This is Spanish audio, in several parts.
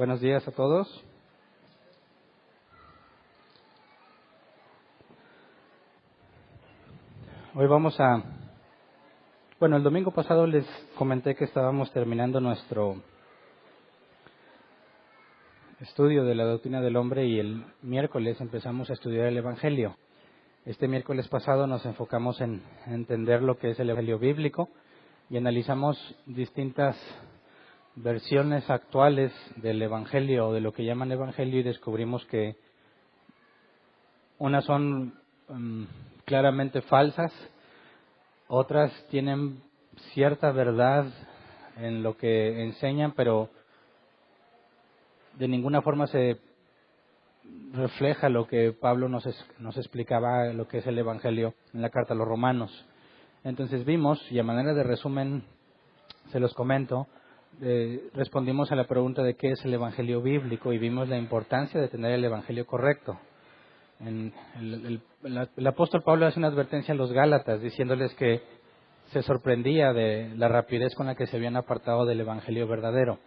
Buenos días a todos. Hoy el domingo pasado les comenté que estábamos terminando nuestro estudio de la doctrina del hombre y el miércoles empezamos a estudiar el Evangelio. Este miércoles pasado nos enfocamos en entender lo que es el Evangelio bíblico y analizamos distintas versiones actuales del Evangelio o de lo que llaman Evangelio y descubrimos que unas son claramente falsas, otras tienen cierta verdad en lo que enseñan, pero de ninguna forma se refleja lo que Pablo nos explicaba, lo que es el Evangelio en la carta a los Romanos. Entonces vimos, y a manera de resumen se los comento, respondimos a la pregunta de qué es el Evangelio bíblico y vimos la importancia de tener el Evangelio correcto. El apóstol Pablo hace una advertencia a los Gálatas diciéndoles que se sorprendía de la rapidez con la que se habían apartado del Evangelio verdadero.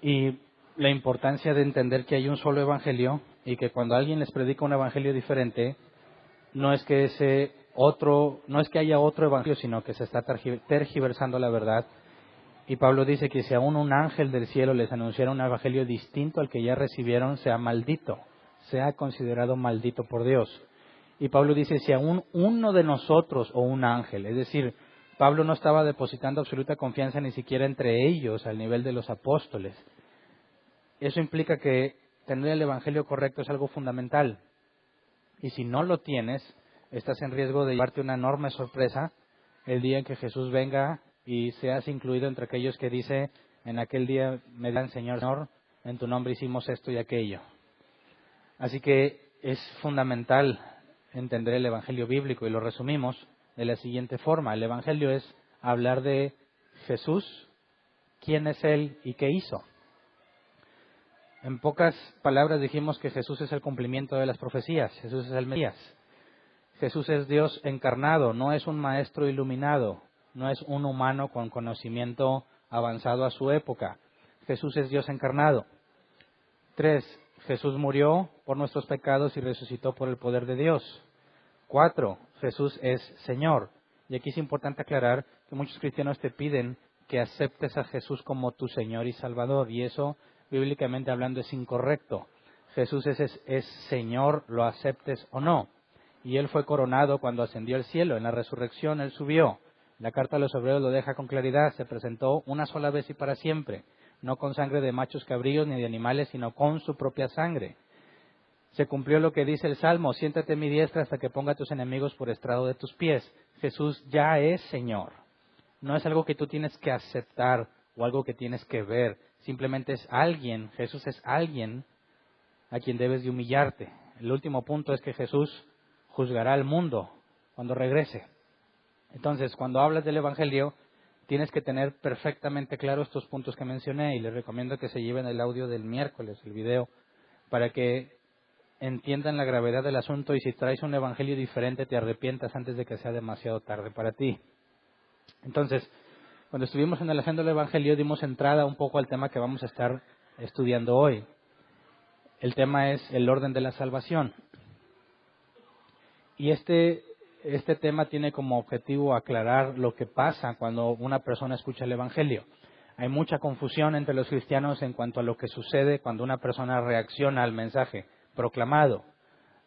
Y la importancia de entender que hay un solo Evangelio y que cuando alguien les predica un Evangelio diferente, no es que haya otro Evangelio, sino que se está tergiversando la verdad. Y Pablo dice que si aún un ángel del cielo les anunciara un Evangelio distinto al que ya recibieron, sea maldito, sea considerado maldito por Dios. Y Pablo dice, si aún uno de nosotros o un ángel, es decir, Pablo no estaba depositando absoluta confianza ni siquiera entre ellos al nivel de los apóstoles. Eso implica que tener el Evangelio correcto es algo fundamental. Y si no lo tienes, estás en riesgo de llevarte una enorme sorpresa el día en que Jesús venga y seas incluido entre aquellos que dice, en aquel día me dirán, Señor, Señor, en tu nombre hicimos esto y aquello. Así que es fundamental entender el Evangelio bíblico y lo resumimos de la siguiente forma. El Evangelio es hablar de Jesús, quién es Él y qué hizo. En pocas palabras dijimos que Jesús es el cumplimiento de las profecías, Jesús es el Mesías. Jesús es Dios encarnado, no es un maestro iluminado, no es un humano con conocimiento avanzado a su época. Jesús es Dios encarnado. 3. Jesús murió por nuestros pecados y resucitó por el poder de Dios. 4. Jesús es Señor. Y aquí es importante aclarar que muchos cristianos te piden que aceptes a Jesús como tu Señor y Salvador, y eso, bíblicamente hablando, es incorrecto. Jesús es Señor, lo aceptes o no. Y Él fue coronado cuando ascendió al cielo. En la resurrección Él subió. La carta a los Hebreos lo deja con claridad. Se presentó una sola vez y para siempre. No con sangre de machos cabríos ni de animales, sino con su propia sangre. Se cumplió lo que dice el Salmo, siéntate a mi diestra hasta que ponga a tus enemigos por estrado de tus pies. Jesús ya es Señor. No es algo que tú tienes que aceptar o algo que tienes que ver. Simplemente es alguien, Jesús es alguien a quien debes de humillarte. El último punto es que Jesús juzgará al mundo cuando regrese. Entonces, cuando hablas del Evangelio, tienes que tener perfectamente claro estos puntos que mencioné y les recomiendo que se lleven el audio del miércoles, el video, para que entiendan la gravedad del asunto y si traes un Evangelio diferente te arrepientas antes de que sea demasiado tarde para ti. Entonces, cuando estuvimos analizando el Evangelio dimos entrada un poco al tema que vamos a estar estudiando hoy. El tema es el orden de la salvación. Y este tema tiene como objetivo aclarar lo que pasa cuando una persona escucha el Evangelio. Hay mucha confusión entre los cristianos en cuanto a lo que sucede cuando una persona reacciona al mensaje proclamado.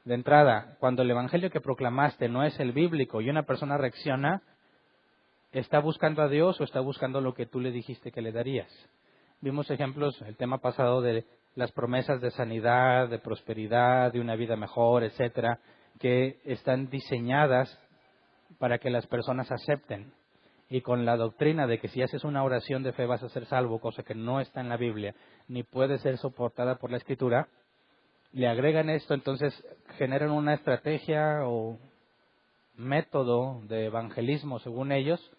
De entrada, cuando el Evangelio que proclamaste no es el bíblico y una persona reacciona, ¿está buscando a Dios o está buscando lo que tú le dijiste que le darías? Vimos ejemplos, el tema pasado, de las promesas de sanidad, de prosperidad, de una vida mejor, etcétera, que están diseñadas para que las personas acepten. Y con la doctrina de que si haces una oración de fe vas a ser salvo, cosa que no está en la Biblia, ni puede ser soportada por la Escritura, le agregan esto, entonces generan una estrategia o método de evangelismo, según ellos,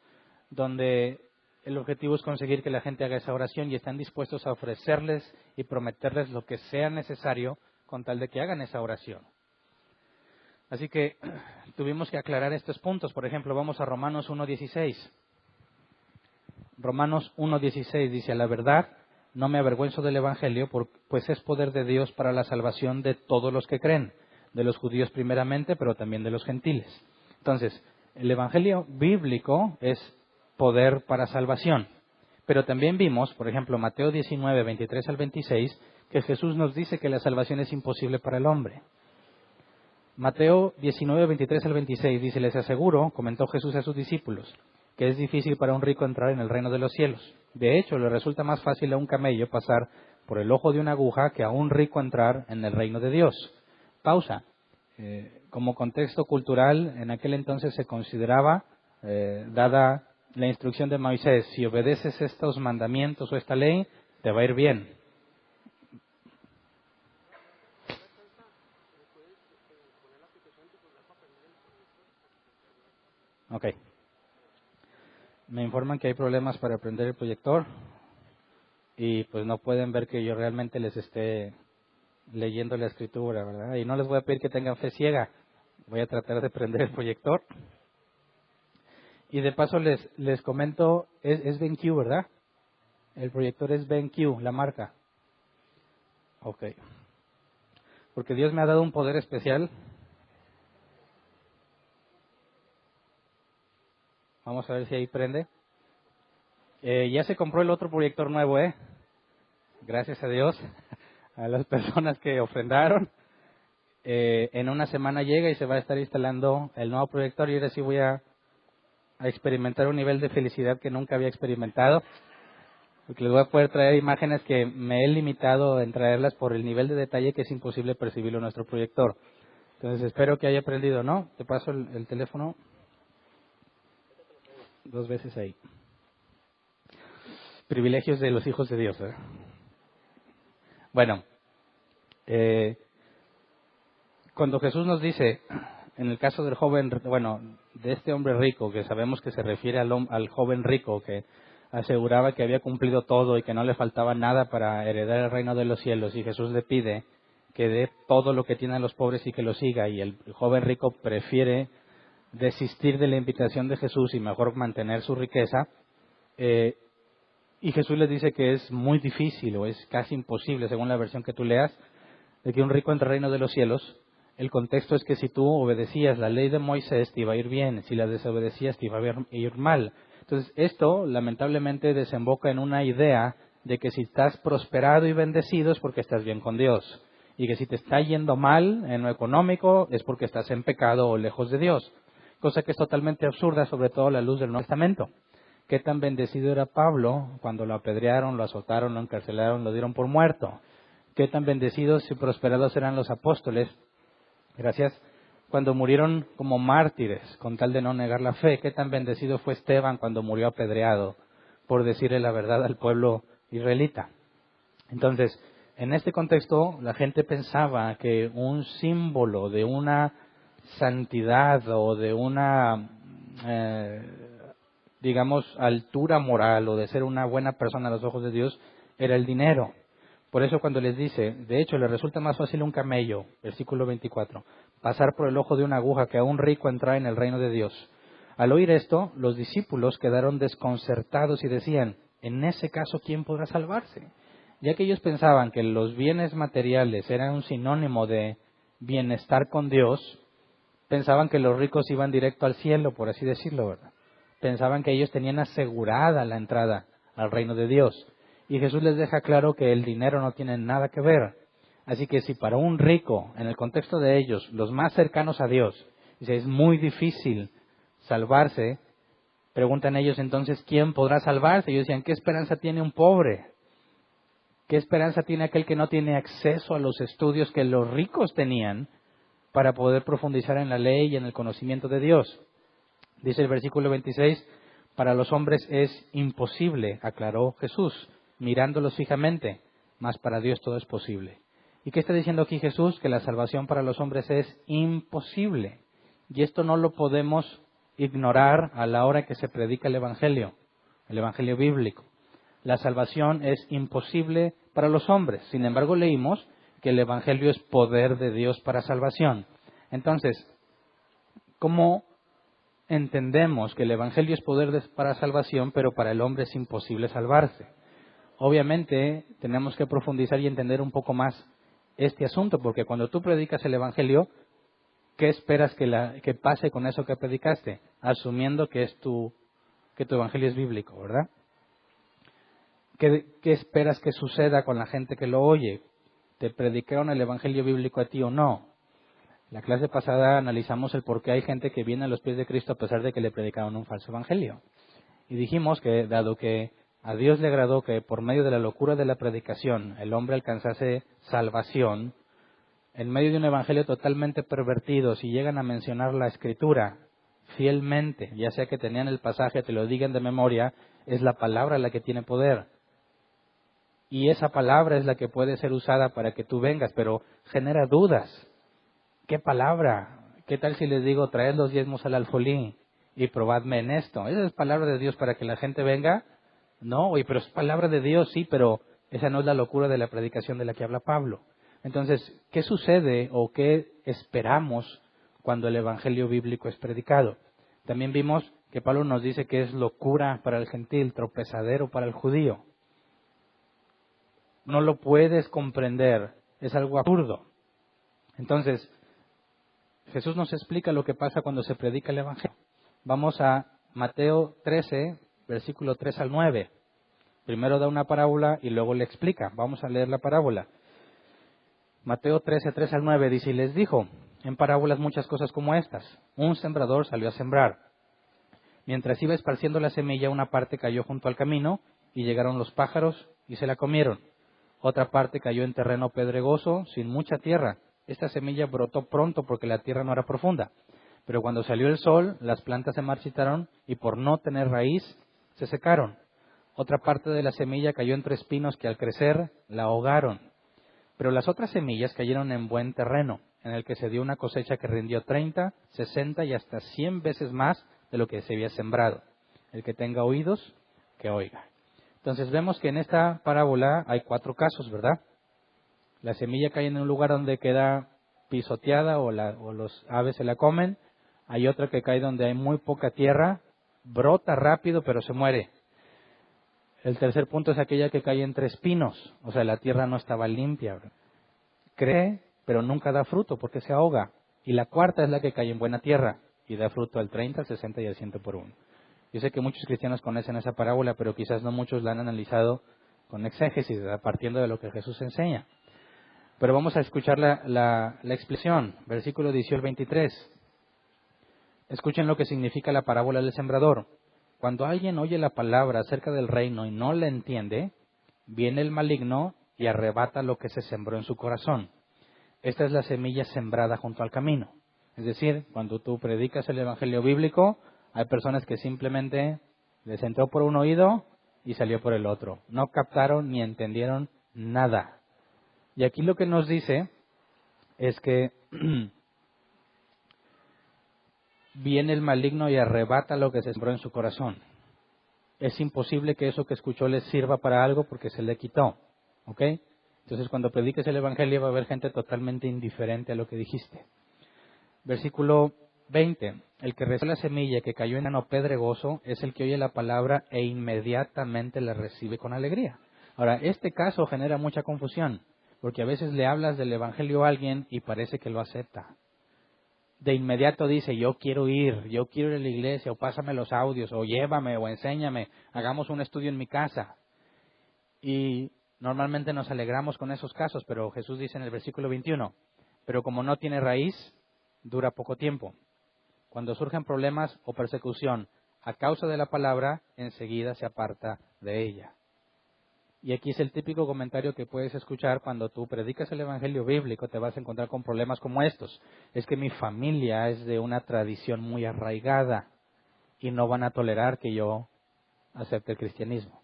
donde el objetivo es conseguir que la gente haga esa oración y están dispuestos a ofrecerles y prometerles lo que sea necesario con tal de que hagan esa oración. Así que tuvimos que aclarar estos puntos. Por ejemplo, vamos a Romanos 1:16. Romanos 1:16 dice, a la verdad, no me avergüenzo del Evangelio, pues es poder de Dios para la salvación de todos los que creen, de los judíos primeramente, pero también de los gentiles. Entonces, el Evangelio bíblico es poder para salvación. Pero también vimos, por ejemplo, Mateo 19, 23 al 26, que Jesús nos dice que la salvación es imposible para el hombre. Mateo 19, 23 al 26 dice, les aseguro, comentó Jesús a sus discípulos, que es difícil para un rico entrar en el reino de los cielos. De hecho, le resulta más fácil a un camello pasar por el ojo de una aguja que a un rico entrar en el reino de Dios. Pausa. Como contexto cultural, en aquel entonces se consideraba, dada la instrucción de Moisés, si obedeces estos mandamientos o esta ley, te va a ir bien. Ok. Me informan que hay problemas para prender el proyector y pues no pueden ver que yo realmente les esté leyendo la escritura, ¿verdad? Y no les voy a pedir que tengan fe ciega. Voy a tratar de prender el proyector. Y de paso les comento, es BenQ, ¿verdad? El proyector es BenQ, la marca. Ok. Porque Dios me ha dado un poder especial. Vamos a ver si ahí prende. Ya se compró el otro proyector nuevo, ¿eh? Gracias a Dios, a las personas que ofrendaron. En una semana llega y se va a estar instalando el nuevo proyector y ahora sí voy a experimentar un nivel de felicidad que nunca había experimentado. Porque les voy a poder traer imágenes que me he limitado en traerlas por el nivel de detalle que es imposible percibirlo en nuestro proyector. Entonces espero que haya aprendido, ¿no? Te paso el teléfono 2 veces ahí. Privilegios de los hijos de Dios, ¿eh? Bueno, cuando Jesús nos dice, en el caso del joven, bueno, de este hombre rico, que sabemos que se refiere al joven rico que aseguraba que había cumplido todo y que no le faltaba nada para heredar el reino de los cielos, y Jesús le pide que dé todo lo que tiene a los pobres y que lo siga, y el joven rico prefiere desistir de la invitación de Jesús y mejor mantener su riqueza, y Jesús les dice que es muy difícil o es casi imposible, según la versión que tú leas, de que un rico entre al reino de los cielos. El contexto es que si tú obedecías la ley de Moisés te iba a ir bien, si la desobedecías te iba a ir mal. Entonces esto lamentablemente desemboca en una idea de que si estás prosperado y bendecido es porque estás bien con Dios, y que si te está yendo mal en lo económico es porque estás en pecado o lejos de Dios, cosa que es totalmente absurda, sobre todo a la luz del Nuevo Testamento. ¿Qué tan bendecido era Pablo cuando lo apedrearon, lo azotaron, lo encarcelaron, lo dieron por muerto? ¿Qué tan bendecidos y prosperados eran los apóstoles? Gracias. Cuando murieron como mártires, con tal de no negar la fe. ¿Qué tan bendecido fue Esteban cuando murió apedreado por decirle la verdad al pueblo israelita? Entonces, en este contexto, la gente pensaba que un símbolo de una santidad o de una, digamos, altura moral o de ser una buena persona a los ojos de Dios era el dinero. Por eso cuando les dice, de hecho, le resulta más fácil a un camello, versículo 24, pasar por el ojo de una aguja que a un rico entrar en el reino de Dios. Al oír esto, los discípulos quedaron desconcertados y decían, en ese caso, ¿quién podrá salvarse? Ya que ellos pensaban que los bienes materiales eran un sinónimo de bienestar con Dios, pensaban que los ricos iban directo al cielo, por así decirlo, ¿verdad? Pensaban que ellos tenían asegurada la entrada al reino de Dios. Y Jesús les deja claro que el dinero no tiene nada que ver. Así que si para un rico, en el contexto de ellos, los más cercanos a Dios, dice, es muy difícil salvarse, preguntan ellos entonces, ¿quién podrá salvarse? Ellos decían, ¿qué esperanza tiene un pobre? ¿Qué esperanza tiene aquel que no tiene acceso a los estudios que los ricos tenían para poder profundizar en la ley y en el conocimiento de Dios? Dice el versículo 26, para los hombres es imposible, aclaró Jesús, mirándolos fijamente, mas para Dios todo es posible. ¿Y qué está diciendo aquí Jesús? Que la salvación para los hombres es imposible. Y esto no lo podemos ignorar a la hora que se predica el Evangelio bíblico. La salvación es imposible para los hombres. Sin embargo, leímos que el Evangelio es poder de Dios para salvación. Entonces, ¿cómo entendemos que el Evangelio es poder para salvación, pero para el hombre es imposible salvarse? obviamente tenemos que profundizar y entender un poco más este asunto, porque cuando tú predicas el Evangelio, ¿qué esperas que pase con eso que predicaste? Asumiendo que tu Evangelio es bíblico, ¿verdad? ¿Qué esperas que suceda con la gente que lo oye? ¿Te predicaron el Evangelio bíblico a ti o no? La clase pasada analizamos el por qué hay gente que viene a los pies de Cristo a pesar de que le predicaron un falso Evangelio. Y dijimos que, dado que a Dios le agradó que por medio de la locura de la predicación el hombre alcanzase salvación, en medio de un evangelio totalmente pervertido, si llegan a mencionar la Escritura fielmente, ya sea que tenían el pasaje, te lo digan de memoria, es la palabra la que tiene poder. Y esa palabra es la que puede ser usada para que tú vengas, pero genera dudas. ¿Qué palabra? ¿Qué tal si les digo, traed los diezmos al alfolí y probadme en esto? ¿Esa es palabra de Dios para que la gente venga? No, pero es palabra de Dios, sí, pero esa no es la locura de la predicación de la que habla Pablo. Entonces, ¿qué sucede o qué esperamos cuando el Evangelio bíblico es predicado? También vimos que Pablo nos dice que es locura para el gentil, tropezadero para el judío. No lo puedes comprender, es algo absurdo. Entonces, Jesús nos explica lo que pasa cuando se predica el Evangelio. Vamos a Mateo 13, versículo 3 al 9. Primero da una parábola y luego le explica. Vamos a leer la parábola. Mateo 13, 3 al 9 dice, y les dijo en parábolas muchas cosas como estas. Un sembrador salió a sembrar. Mientras iba esparciendo la semilla, una parte cayó junto al camino y llegaron los pájaros y se la comieron. Otra parte cayó en terreno pedregoso, sin mucha tierra. Esta semilla brotó pronto porque la tierra no era profunda. Pero cuando salió el sol, las plantas se marchitaron y por no tener raíz, se secaron. Otra parte de la semilla cayó entre espinos que al crecer la ahogaron. Pero las otras semillas cayeron en buen terreno, en el que se dio una cosecha que rindió 30, 60 y hasta 100 veces más de lo que se había sembrado. El que tenga oídos, que oiga. Entonces vemos que en esta parábola hay 4 casos, ¿verdad? La semilla cae en un lugar donde queda pisoteada o los aves se la comen. Hay otra que cae donde hay muy poca tierra, brota rápido pero se muere. El tercer punto es aquella que cae entre espinos, o sea, la tierra no estaba limpia. ¿Verdad? Crece, pero nunca da fruto porque se ahoga. Y la cuarta es la que cae en buena tierra y da fruto al 30, al 60 y al 100 por uno. Yo sé que muchos cristianos conocen esa parábola, pero quizás no muchos la han analizado con exégesis, partiendo de lo que Jesús enseña. Pero vamos a escuchar la explicación, versículo 18 al 23. Escuchen lo que significa la parábola del sembrador. Cuando alguien oye la palabra acerca del reino y no la entiende, viene el maligno y arrebata lo que se sembró en su corazón. Esta es la semilla sembrada junto al camino. Es decir, cuando tú predicas el evangelio bíblico, hay personas que simplemente les entró por un oído y salió por el otro. No captaron ni entendieron nada. Y aquí lo que nos dice es que viene el maligno y arrebata lo que se sembró en su corazón. Es imposible que eso que escuchó les sirva para algo porque se le quitó. ¿Ok? Entonces cuando prediques el evangelio va a haber gente totalmente indiferente a lo que dijiste. Versículo 20. El que recibe la semilla que cayó en terreno pedregoso es el que oye la palabra e inmediatamente la recibe con alegría. Ahora, este caso genera mucha confusión, porque a veces le hablas del evangelio a alguien y parece que lo acepta. De inmediato dice, yo quiero ir a la iglesia, o pásame los audios, o llévame, o enséñame, hagamos un estudio en mi casa. Y normalmente nos alegramos con esos casos, pero Jesús dice en el versículo 21, pero como no tiene raíz, dura poco tiempo. Cuando surgen problemas o persecución a causa de la palabra, enseguida se aparta de ella. Y aquí es el típico comentario que puedes escuchar cuando tú predicas el evangelio bíblico, te vas a encontrar con problemas como estos. Es que mi familia es de una tradición muy arraigada y no van a tolerar que yo acepte el cristianismo.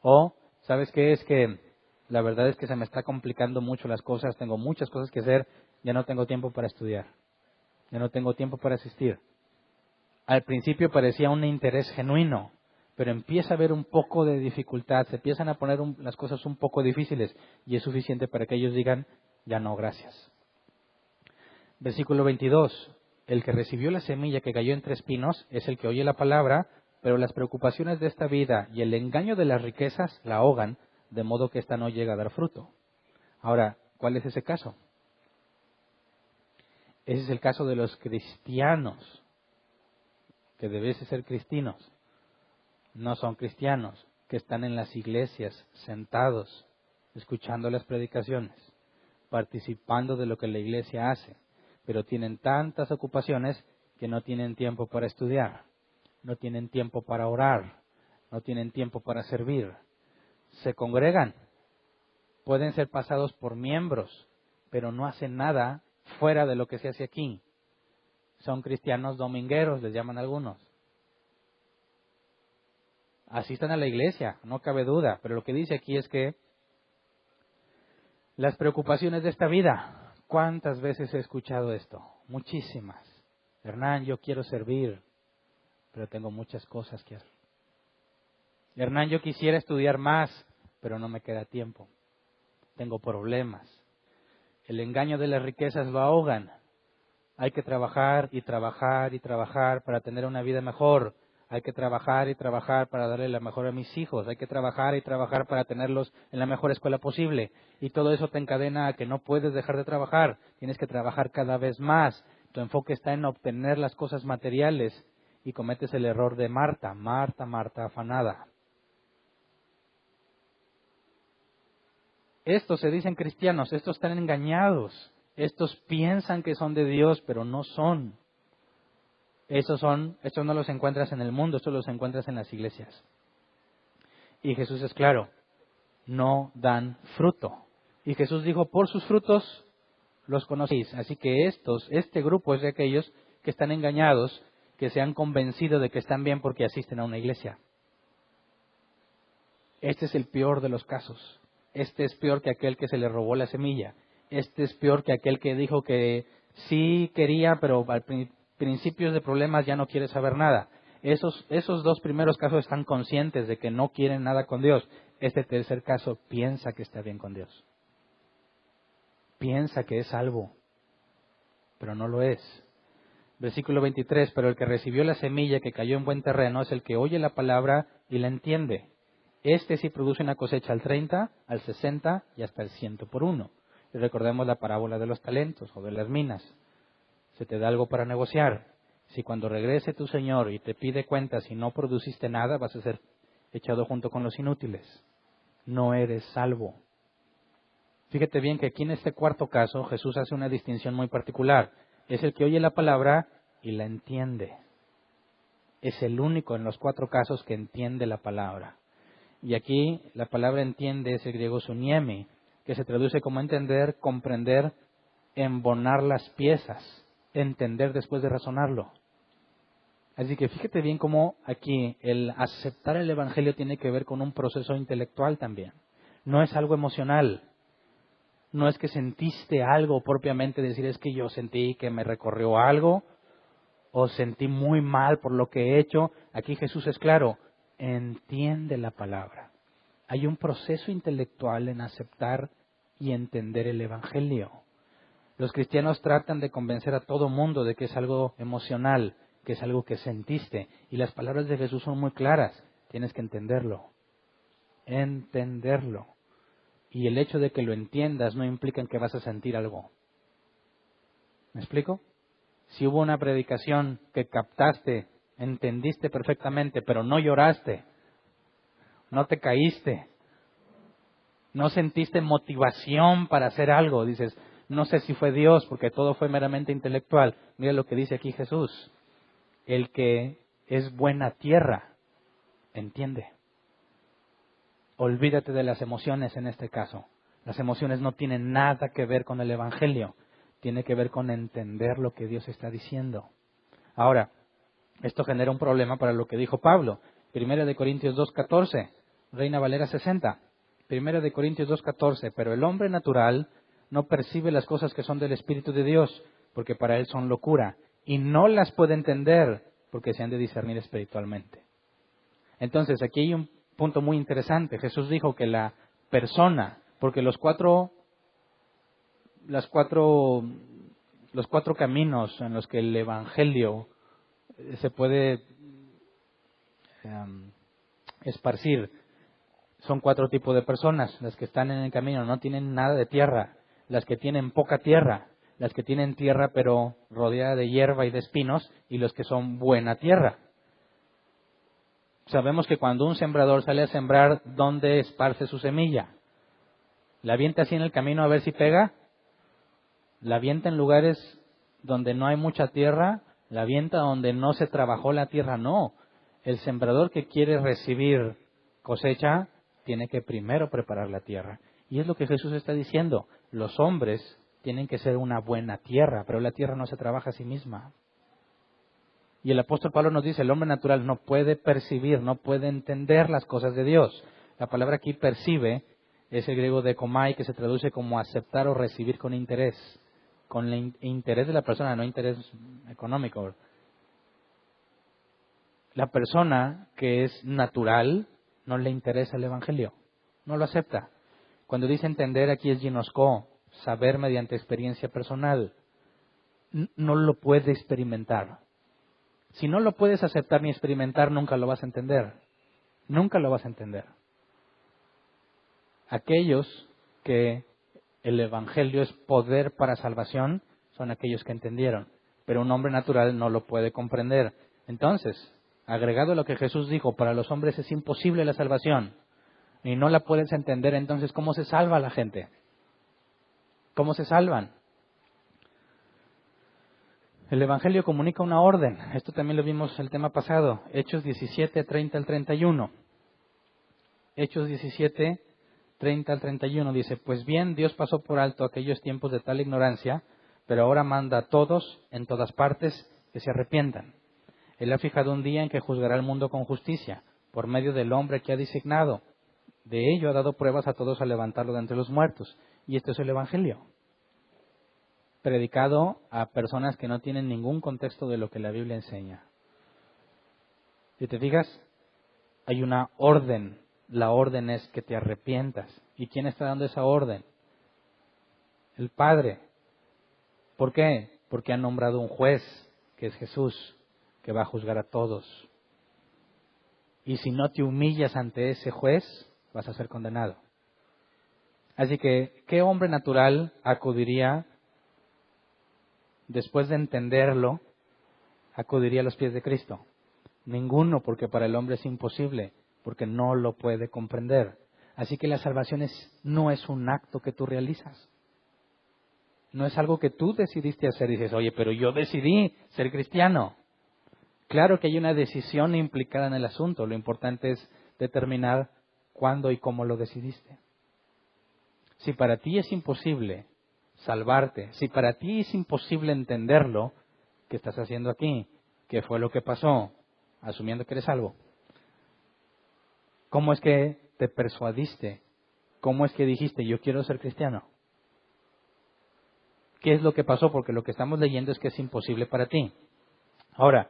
O, ¿sabes qué? Es que la verdad es que se me está complicando mucho las cosas, tengo muchas cosas que hacer, ya no tengo tiempo para estudiar, ya no tengo tiempo para asistir. Al principio parecía un interés genuino, pero empieza a haber un poco de dificultad, se empiezan a poner las cosas un poco difíciles y es suficiente para que ellos digan, ya no, gracias. Versículo 22, el que recibió la semilla que cayó entre espinos es el que oye la palabra, pero las preocupaciones de esta vida y el engaño de las riquezas la ahogan, de modo que ésta no llega a dar fruto. Ahora, ¿cuál es ese caso? Ese es el caso de los cristianos, que deben ser cristianos, no son cristianos, que están en las iglesias, sentados, escuchando las predicaciones, participando de lo que la iglesia hace, pero tienen tantas ocupaciones que no tienen tiempo para estudiar, no tienen tiempo para orar, no tienen tiempo para servir. Se congregan, pueden ser pasados por miembros, pero no hacen nada fuera de lo que se hace aquí. Son cristianos domingueros, les llaman algunos. Asistan a la iglesia, no cabe duda, pero lo que dice aquí es que las preocupaciones de esta vida, ¿cuántas veces he escuchado esto? Muchísimas. Hernán, yo quiero servir, pero tengo muchas cosas que hacer. Hernán, yo quisiera estudiar más, pero no me queda tiempo. Tengo problemas. El engaño de las riquezas lo ahogan. Hay que trabajar y trabajar y trabajar para tener una vida mejor. Hay que trabajar y trabajar para darle la mejor a mis hijos. Hay que trabajar y trabajar para tenerlos en la mejor escuela posible. Y todo eso te encadena a que no puedes dejar de trabajar. Tienes que trabajar cada vez más. Tu enfoque está en obtener las cosas materiales y cometes el error de Marta, afanada. Estos se dicen cristianos, estos están engañados. Estos piensan que son de Dios, pero no son. Estos no los encuentras en el mundo, estos los encuentras en las iglesias. Y Jesús es claro, no dan fruto. Y Jesús dijo, por sus frutos los conocéis. Así que este grupo es de aquellos que están engañados, que se han convencido de que están bien porque asisten a una iglesia. Este es el peor de los casos. Este es peor que aquel que se le robó la semilla. Este es peor que aquel que dijo que sí quería, pero al principios de problemas ya no quiere saber nada. Esos dos primeros casos están conscientes de que no quieren nada con Dios. Este tercer caso piensa que está bien con Dios. Piensa que es salvo, pero no lo es. Versículo 23, pero el que recibió la semilla que cayó en buen terreno es el que oye la palabra y la entiende. Este sí produce una cosecha al 30, al 60 y hasta el 100 por uno. Y recordemos la parábola de los talentos o de las minas. Se te da algo para negociar. Si cuando regrese tu Señor y te pide cuentas y no produciste nada, vas a ser echado junto con los inútiles. No eres salvo. Fíjate bien que aquí en este cuarto caso Jesús hace una distinción muy particular. Es el que oye la palabra y la entiende. Es el único en los cuatro casos que entiende la palabra. Y aquí la palabra entiende es el griego suniemi, que se traduce como entender, comprender, embonar las piezas, entender después de razonarlo. Así que fíjate bien cómo aquí el aceptar el Evangelio tiene que ver con un proceso intelectual también. No es algo emocional. No es que sentiste algo propiamente, decir es que yo sentí que me recorrió algo o sentí muy mal por lo que he hecho. Aquí Jesús es claro, entiende la palabra. Hay un proceso intelectual en aceptar y entender el Evangelio. Los cristianos tratan de convencer a todo mundo de que es algo emocional, que es algo que sentiste. Y las palabras de Jesús son muy claras. Tienes que entenderlo. Entenderlo. Y el hecho de que lo entiendas no implica que vas a sentir algo. ¿Me explico? Si hubo una predicación que captaste, entendiste perfectamente, pero no lloraste, no te caíste, no sentiste motivación para hacer algo, dices, no sé si fue Dios porque todo fue meramente intelectual. Mira lo que dice aquí Jesús. El que es buena tierra, entiende. Olvídate de las emociones en este caso. Las emociones no tienen nada que ver con el Evangelio. Tiene que ver con entender lo que Dios está diciendo. Ahora, esto genera un problema para lo que dijo Pablo. 1 Corintios 2:14, Reina Valera 60. 1 Corintios 2:14, pero el hombre natural no percibe las cosas que son del Espíritu de Dios, porque para él son locura, y no las puede entender, porque se han de discernir espiritualmente. Entonces, aquí hay un punto muy interesante. Jesús dijo que la persona, porque los cuatro caminos en los que el Evangelio se puede esparcir. Son 4 tipos de personas. Las que están en el camino no tienen nada de tierra. Las que tienen poca tierra. Las que tienen tierra pero rodeada de hierba y de espinos. Y los que son buena tierra. Sabemos que cuando un sembrador sale a sembrar, ¿dónde esparce su semilla? ¿La avienta así en el camino a ver si pega? ¿La avienta en lugares donde no hay mucha tierra? ¿La avienta donde no se trabajó la tierra? No. El sembrador que quiere recibir cosecha tiene que primero preparar la tierra. Y es lo que Jesús está diciendo. Los hombres tienen que ser una buena tierra, pero la tierra no se trabaja a sí misma. Y el apóstol Pablo nos dice, el hombre natural no puede percibir, no puede entender las cosas de Dios. La palabra aquí percibe es el griego dekomai, que se traduce como aceptar o recibir con interés. Con el interés de la persona, no interés económico. La persona que es natural no le interesa el Evangelio, no lo acepta. Cuando dice entender, aquí es ginosko, saber mediante experiencia personal. No lo puede experimentar. Si no lo puedes aceptar ni experimentar, nunca lo vas a entender. Nunca lo vas a entender. Aquellos que el Evangelio es poder para salvación son aquellos que entendieron. Pero un hombre natural no lo puede comprender. Entonces, agregado a lo que Jesús dijo, para los hombres es imposible la salvación. Y no la puedes entender, entonces, ¿cómo se salva la gente? ¿Cómo se salvan? El Evangelio comunica una orden. Esto también lo vimos el tema pasado. Hechos 17, 30 al 31. Hechos 17, 30 al 31 dice, pues bien, Dios pasó por alto aquellos tiempos de tal ignorancia, pero ahora manda a todos, en todas partes, que se arrepientan. Él ha fijado un día en que juzgará al mundo con justicia, por medio del hombre que ha designado. De ello ha dado pruebas a todos al levantarlo de entre los muertos. Y esto es el Evangelio, predicado a personas que no tienen ningún contexto de lo que la Biblia enseña. Si te fijas, hay una orden. La orden es que te arrepientas. ¿Y quién está dando esa orden? El Padre. ¿Por qué? Porque ha nombrado un juez, que es Jesús, que va a juzgar a todos. Y si no te humillas ante ese juez, vas a ser condenado. Así que, ¿qué hombre natural acudiría, después de entenderlo, acudiría a los pies de Cristo? Ninguno, porque para el hombre es imposible, porque no lo puede comprender. Así que la salvación no es un acto que tú realizas. No es algo que tú decidiste hacer y dices, oye, pero yo decidí ser cristiano. Claro que hay una decisión implicada en el asunto. Lo importante es determinar cuándo y cómo lo decidiste. Si para ti es imposible salvarte, si para ti es imposible entenderlo, ¿qué estás haciendo aquí? ¿Qué fue lo que pasó? Asumiendo que eres salvo. ¿Cómo es que te persuadiste? ¿Cómo es que dijiste, yo quiero ser cristiano? ¿Qué es lo que pasó? Porque lo que estamos leyendo es que es imposible para ti. Ahora,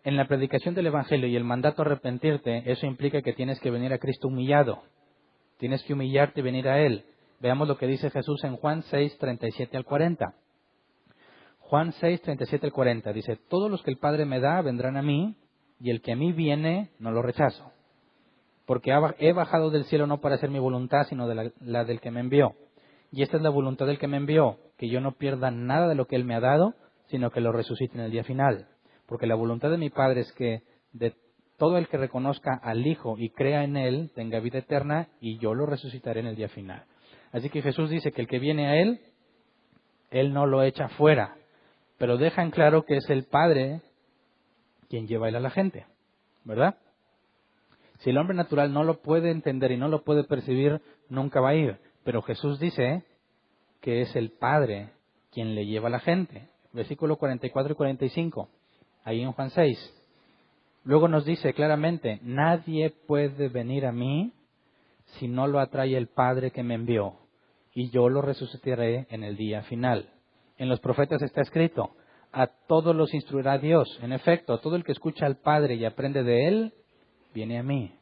en la predicación del Evangelio y el mandato a arrepentirte, eso implica que tienes que venir a Cristo humillado. Tienes que humillarte y venir a Él. Veamos lo que dice Jesús en Juan 6, 37 al 40. Juan 6, 37 al 40 dice, todos los que el Padre me da vendrán a mí, y el que a mí viene no lo rechazo. Porque he bajado del cielo no para hacer mi voluntad, sino de la del que me envió. Y esta es la voluntad del que me envió, que yo no pierda nada de lo que Él me ha dado, sino que lo resucite en el día final. Porque la voluntad de mi Padre es que de todo el que reconozca al Hijo y crea en Él, tenga vida eterna, y yo lo resucitaré en el día final. Así que Jesús dice que el que viene a Él, Él no lo echa fuera, pero deja en claro que es el Padre quien lleva a Él a la gente, ¿verdad? Si el hombre natural no lo puede entender y no lo puede percibir, nunca va a ir. Pero Jesús dice que es el Padre quien le lleva a la gente. Versículo 44 y 45, ahí en Juan 6. Luego nos dice claramente, nadie puede venir a mí si no lo atrae el Padre que me envió, y yo lo resucitaré en el día final. En los profetas está escrito, a todos los instruirá Dios. En efecto, todo el que escucha al Padre y aprende de Él, viene a mí.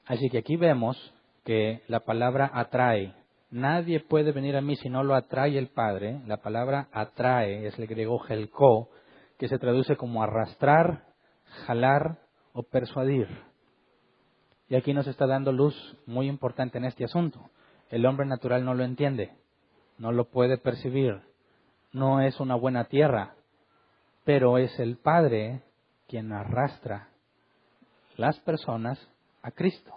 Así que aquí vemos que la palabra atrae. Nadie puede venir a mí si no lo atrae el Padre. La palabra atrae es el griego helko, que se traduce como arrastrar, jalar o persuadir. Y aquí nos está dando luz muy importante en este asunto. El hombre natural no lo entiende, no lo puede percibir, no es una buena tierra, pero es el Padre quien arrastra las personas a Cristo.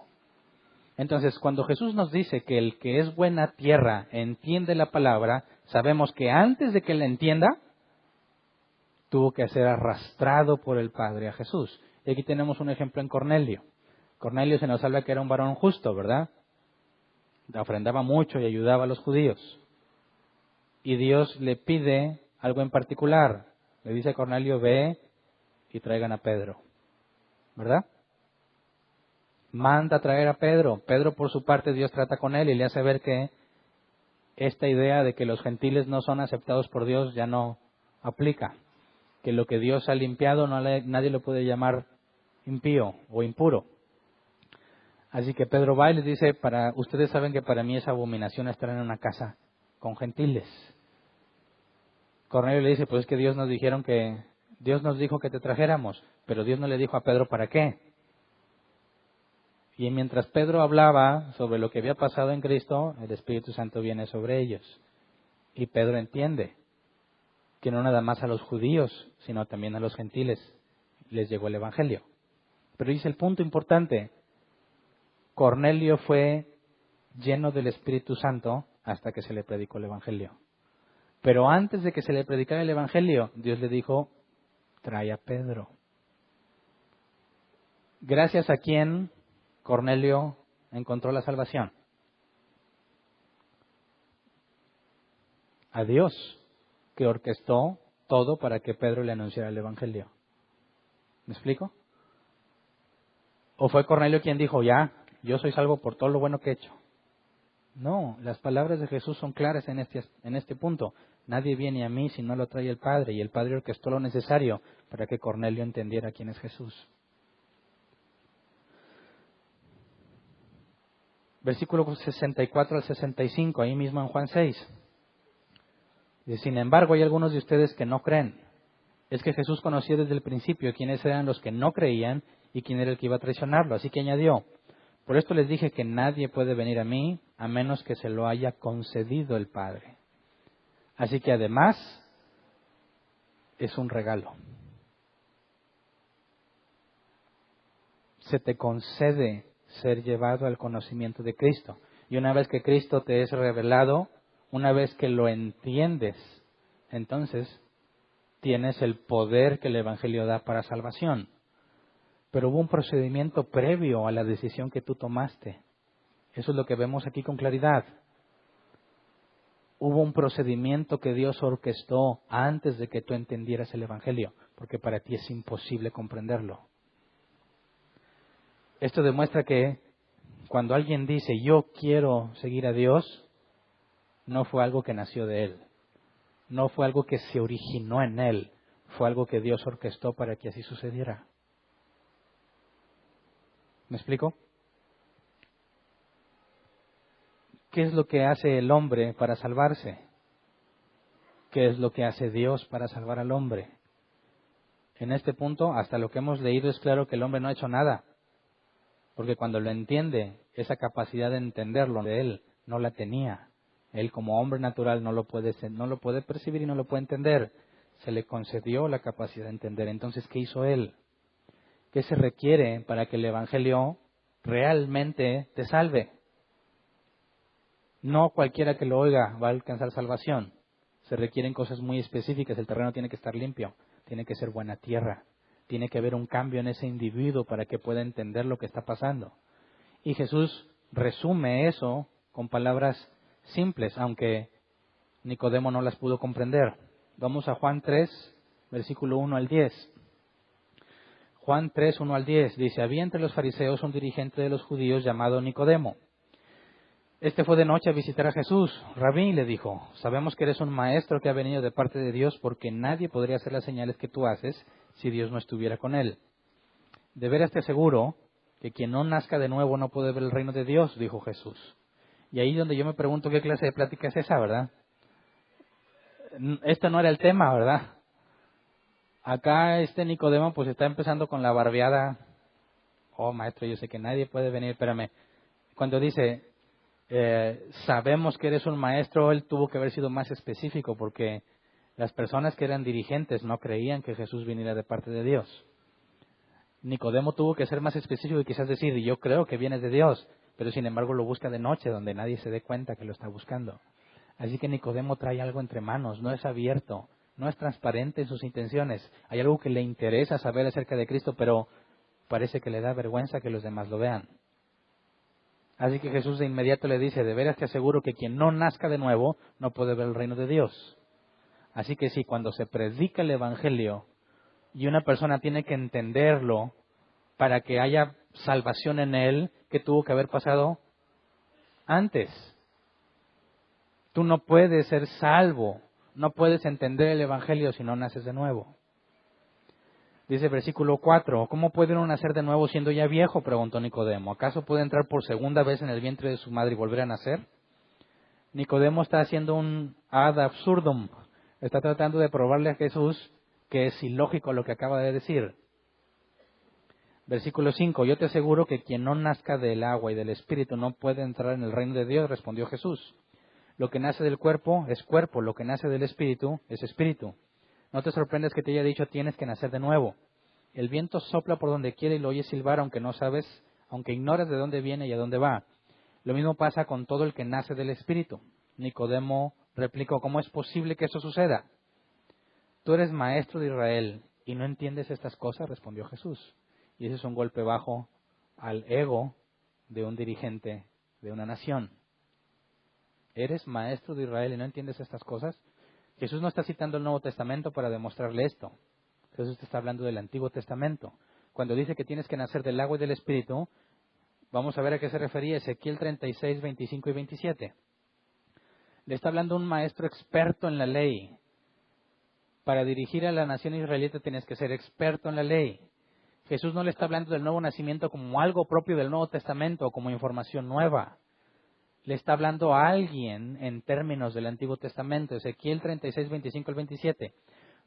Entonces, cuando Jesús nos dice que el que es buena tierra entiende la palabra, sabemos que antes de que la entienda, tuvo que ser arrastrado por el Padre a Jesús. Y aquí tenemos un ejemplo en Cornelio. Cornelio se nos habla que era un varón justo, ¿verdad? Ofrendaba mucho y ayudaba a los judíos. Y Dios le pide algo en particular. Le dice a Cornelio, ve y traigan a Pedro, ¿verdad? Manda a traer a Pedro. Pedro, por su parte, Dios trata con él y le hace ver que esta idea de que los gentiles no son aceptados por Dios ya no aplica. Que lo que Dios ha limpiado nadie lo puede llamar impío o impuro. Así que Pedro va y les dice, ustedes saben que para mí es abominación estar en una casa con gentiles. Cornelio le dice, pues es que Dios nos dijo que te trajéramos, pero Dios no le dijo a Pedro para qué. Y mientras Pedro hablaba sobre lo que había pasado en Cristo, el Espíritu Santo viene sobre ellos. Y Pedro entiende que no nada más a los judíos, sino también a los gentiles les llegó el Evangelio. Pero dice el punto importante, Cornelio fue lleno del Espíritu Santo hasta que se le predicó el Evangelio. Pero antes de que se le predicara el Evangelio, Dios le dijo, trae a Pedro. Gracias a quien Cornelio encontró la salvación. A Dios, que orquestó todo para que Pedro le anunciara el Evangelio. ¿Me explico? ¿O fue Cornelio quien dijo, ya, yo soy salvo por todo lo bueno que he hecho? No, las palabras de Jesús son claras en este punto. Nadie viene a mí si no lo trae el Padre, y el Padre orquestó lo necesario para que Cornelio entendiera quién es Jesús. Versículo 64 al 65, ahí mismo en Juan 6. Dice, sin embargo, hay algunos de ustedes que no creen. Es que Jesús conocía desde el principio quiénes eran los que no creían y quién era el que iba a traicionarlo. Así que añadió, por esto les dije que nadie puede venir a mí a menos que se lo haya concedido el Padre. Así que además es un regalo. Se te concede ser llevado al conocimiento de Cristo. Y una vez que Cristo te es revelado, una vez que lo entiendes, entonces tienes el poder que el Evangelio da para salvación. Pero hubo un procedimiento previo a la decisión que tú tomaste. Eso es lo que vemos aquí con claridad. Hubo un procedimiento que Dios orquestó antes de que tú entendieras el Evangelio, porque para ti es imposible comprenderlo. Esto demuestra que cuando alguien dice, yo quiero seguir a Dios, no fue algo que nació de Él. No fue algo que se originó en Él. Fue algo que Dios orquestó para que así sucediera. ¿Me explico? ¿Qué es lo que hace el hombre para salvarse? ¿Qué es lo que hace Dios para salvar al hombre? En este punto, hasta lo que hemos leído, es claro que el hombre no ha hecho nada. Porque cuando lo entiende, esa capacidad de entenderlo de él no la tenía. Él como hombre natural no lo puede percibir y no lo puede entender. Se le concedió la capacidad de entender. Entonces, ¿qué hizo él? ¿Qué se requiere para que el Evangelio realmente te salve? No cualquiera que lo oiga va a alcanzar salvación. Se requieren cosas muy específicas. El terreno tiene que estar limpio, tiene que ser buena tierra. Tiene que haber un cambio en ese individuo para que pueda entender lo que está pasando. Y Jesús resume eso con palabras simples, aunque Nicodemo no las pudo comprender. Vamos a Juan 3, versículo 1 al 10. Juan 3, 1 al 10 dice, había entre los fariseos un dirigente de los judíos llamado Nicodemo. Este fue de noche a visitar a Jesús. Rabí, le dijo, sabemos que eres un maestro que ha venido de parte de Dios porque nadie podría hacer las señales que tú haces si Dios no estuviera con él. De veras te aseguro que quien no nazca de nuevo no puede ver el reino de Dios, dijo Jesús. Y ahí donde yo me pregunto qué clase de plática es esa, ¿verdad? Este no era el tema, ¿verdad? Acá Nicodemo pues está empezando con la barbeada Oh, maestro, yo sé que nadie puede venir, espérame. Cuando dice, sabemos que eres un maestro, él tuvo que haber sido más específico porque las personas que eran dirigentes no creían que Jesús viniera de parte de Dios. Nicodemo tuvo que ser más específico y quizás decir, yo creo que vienes de Dios, pero sin embargo lo busca de noche, donde nadie se dé cuenta que lo está buscando. Así que Nicodemo trae algo entre manos, no es abierto, no es transparente en sus intenciones. Hay algo que le interesa saber acerca de Cristo, pero parece que le da vergüenza que los demás lo vean. Así que Jesús de inmediato le dice, de veras te aseguro que quien no nazca de nuevo no puede ver el reino de Dios. Así que sí, cuando se predica el Evangelio y una persona tiene que entenderlo para que haya salvación en él, ¿qué tuvo que haber pasado antes? Tú no puedes ser salvo, no puedes entender el Evangelio si no naces de nuevo. Dice versículo 4, ¿cómo puede uno nacer de nuevo siendo ya viejo?, preguntó Nicodemo. ¿Acaso puede entrar por segunda vez en el vientre de su madre y volver a nacer? Nicodemo está haciendo un ad absurdum. Está tratando de probarle a Jesús que es ilógico lo que acaba de decir. Versículo 5, yo te aseguro que quien no nazca del agua y del Espíritu no puede entrar en el reino de Dios, respondió Jesús. Lo que nace del cuerpo es cuerpo, lo que nace del Espíritu es Espíritu. No te sorprendas que te haya dicho tienes que nacer de nuevo. El viento sopla por donde quiere y lo oyes silbar aunque no sabes, aunque ignoras de dónde viene y a dónde va. Lo mismo pasa con todo el que nace del Espíritu. Nicodemo replicó, ¿cómo es posible que eso suceda? Tú eres maestro de Israel y no entiendes estas cosas, respondió Jesús. Y ese es un golpe bajo al ego de un dirigente de una nación. ¿Eres maestro de Israel y no entiendes estas cosas? Jesús no está citando el Nuevo Testamento para demostrarle esto. Jesús te está hablando del Antiguo Testamento. Cuando dice que tienes que nacer del agua y del Espíritu, vamos a ver a qué se refería Ezequiel 36, 25 y 27. Le está hablando un maestro experto en la ley. Para dirigir a la nación israelita tienes que ser experto en la ley. Jesús no le está hablando del nuevo nacimiento como algo propio del Nuevo Testamento o como información nueva. Le está hablando a alguien en términos del Antiguo Testamento. Ezequiel 36, 25 al 27.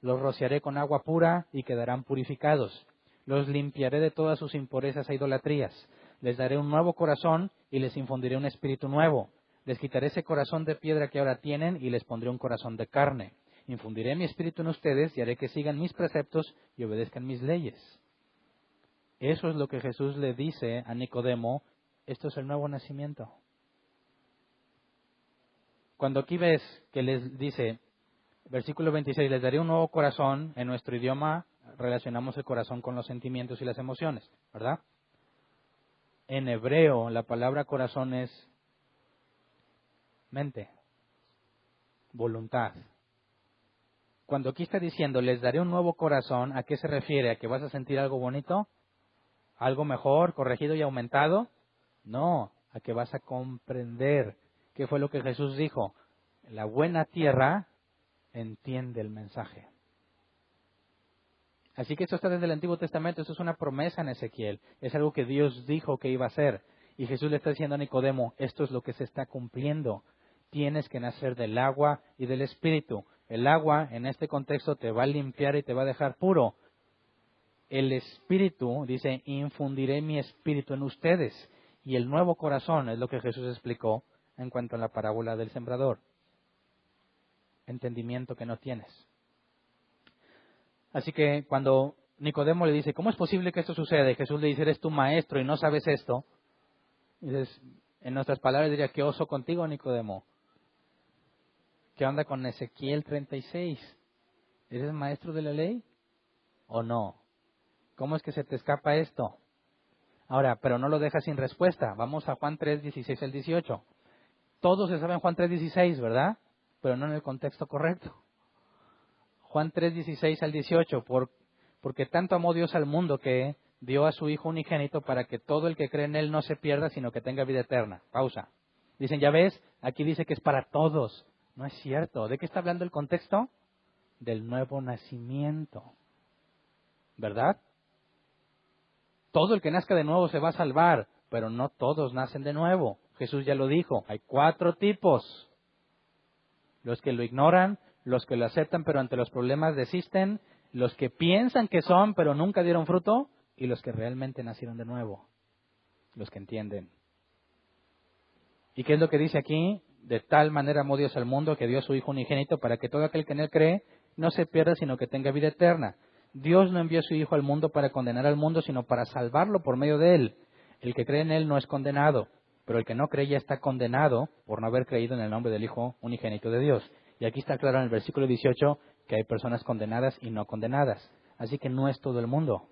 Los rociaré con agua pura y quedarán purificados. Los limpiaré de todas sus impurezas e idolatrías. Les daré un nuevo corazón y les infundiré un espíritu nuevo. Les quitaré ese corazón de piedra que ahora tienen y les pondré un corazón de carne. Infundiré mi espíritu en ustedes y haré que sigan mis preceptos y obedezcan mis leyes. Eso es lo que Jesús le dice a Nicodemo. Esto es el nuevo nacimiento. Cuando aquí ves que les dice, versículo 26, les daré un nuevo corazón, en nuestro idioma relacionamos el corazón con los sentimientos y las emociones, ¿verdad? En hebreo la palabra corazón es mente, voluntad. Cuando aquí está diciendo, les daré un nuevo corazón, ¿a qué se refiere? ¿A que vas a sentir algo bonito? ¿Algo mejor, corregido y aumentado? No, a que vas a comprender. ¿Qué fue lo que Jesús dijo? La buena tierra entiende el mensaje. Así que esto está desde el Antiguo Testamento, esto es una promesa en Ezequiel, es algo que Dios dijo que iba a hacer. Y Jesús le está diciendo a Nicodemo, esto es lo que se está cumpliendo. Tienes que nacer del agua y del Espíritu. El agua, en este contexto, te va a limpiar y te va a dejar puro. El Espíritu, dice, infundiré mi Espíritu en ustedes. Y el nuevo corazón es lo que Jesús explicó en cuanto a la parábola del sembrador. Entendimiento que no tienes. Así que cuando Nicodemo le dice, ¿cómo es posible que esto suceda? Y Jesús le dice, eres tu maestro y no sabes esto. Dices, en nuestras palabras diría, ¿qué oso contigo, Nicodemo? ¿Qué onda con Ezequiel 36? ¿Eres maestro de la ley o no? ¿Cómo es que se te escapa esto? Ahora, pero no lo dejas sin respuesta. Vamos a Juan 3, 16 al 18. Todos se saben Juan 3, 16, ¿verdad? Pero no en el contexto correcto. Juan 3, 16 al 18. Porque tanto amó Dios al mundo que dio a su Hijo unigénito para que todo el que cree en Él no se pierda, sino que tenga vida eterna. Pausa. Dicen, ya ves, aquí dice que es para todos. No es cierto. ¿De qué está hablando el contexto? Del nuevo nacimiento. ¿Verdad? Todo el que nazca de nuevo se va a salvar, pero no todos nacen de nuevo. Jesús ya lo dijo, hay 4 tipos. Los que lo ignoran, los que lo aceptan pero ante los problemas desisten, los que piensan que son pero nunca dieron fruto, y los que realmente nacieron de nuevo, los que entienden. ¿Y qué es lo que dice aquí? De tal manera amó Dios al mundo que dio a su Hijo unigénito para que todo aquel que en él cree no se pierda, sino que tenga vida eterna. Dios no envió a su Hijo al mundo para condenar al mundo, sino para salvarlo por medio de él. El que cree en él no es condenado, pero el que no cree ya está condenado por no haber creído en el nombre del Hijo unigénito de Dios. Y aquí está claro en el versículo 18 que hay personas condenadas y no condenadas. Así que no es todo el mundo.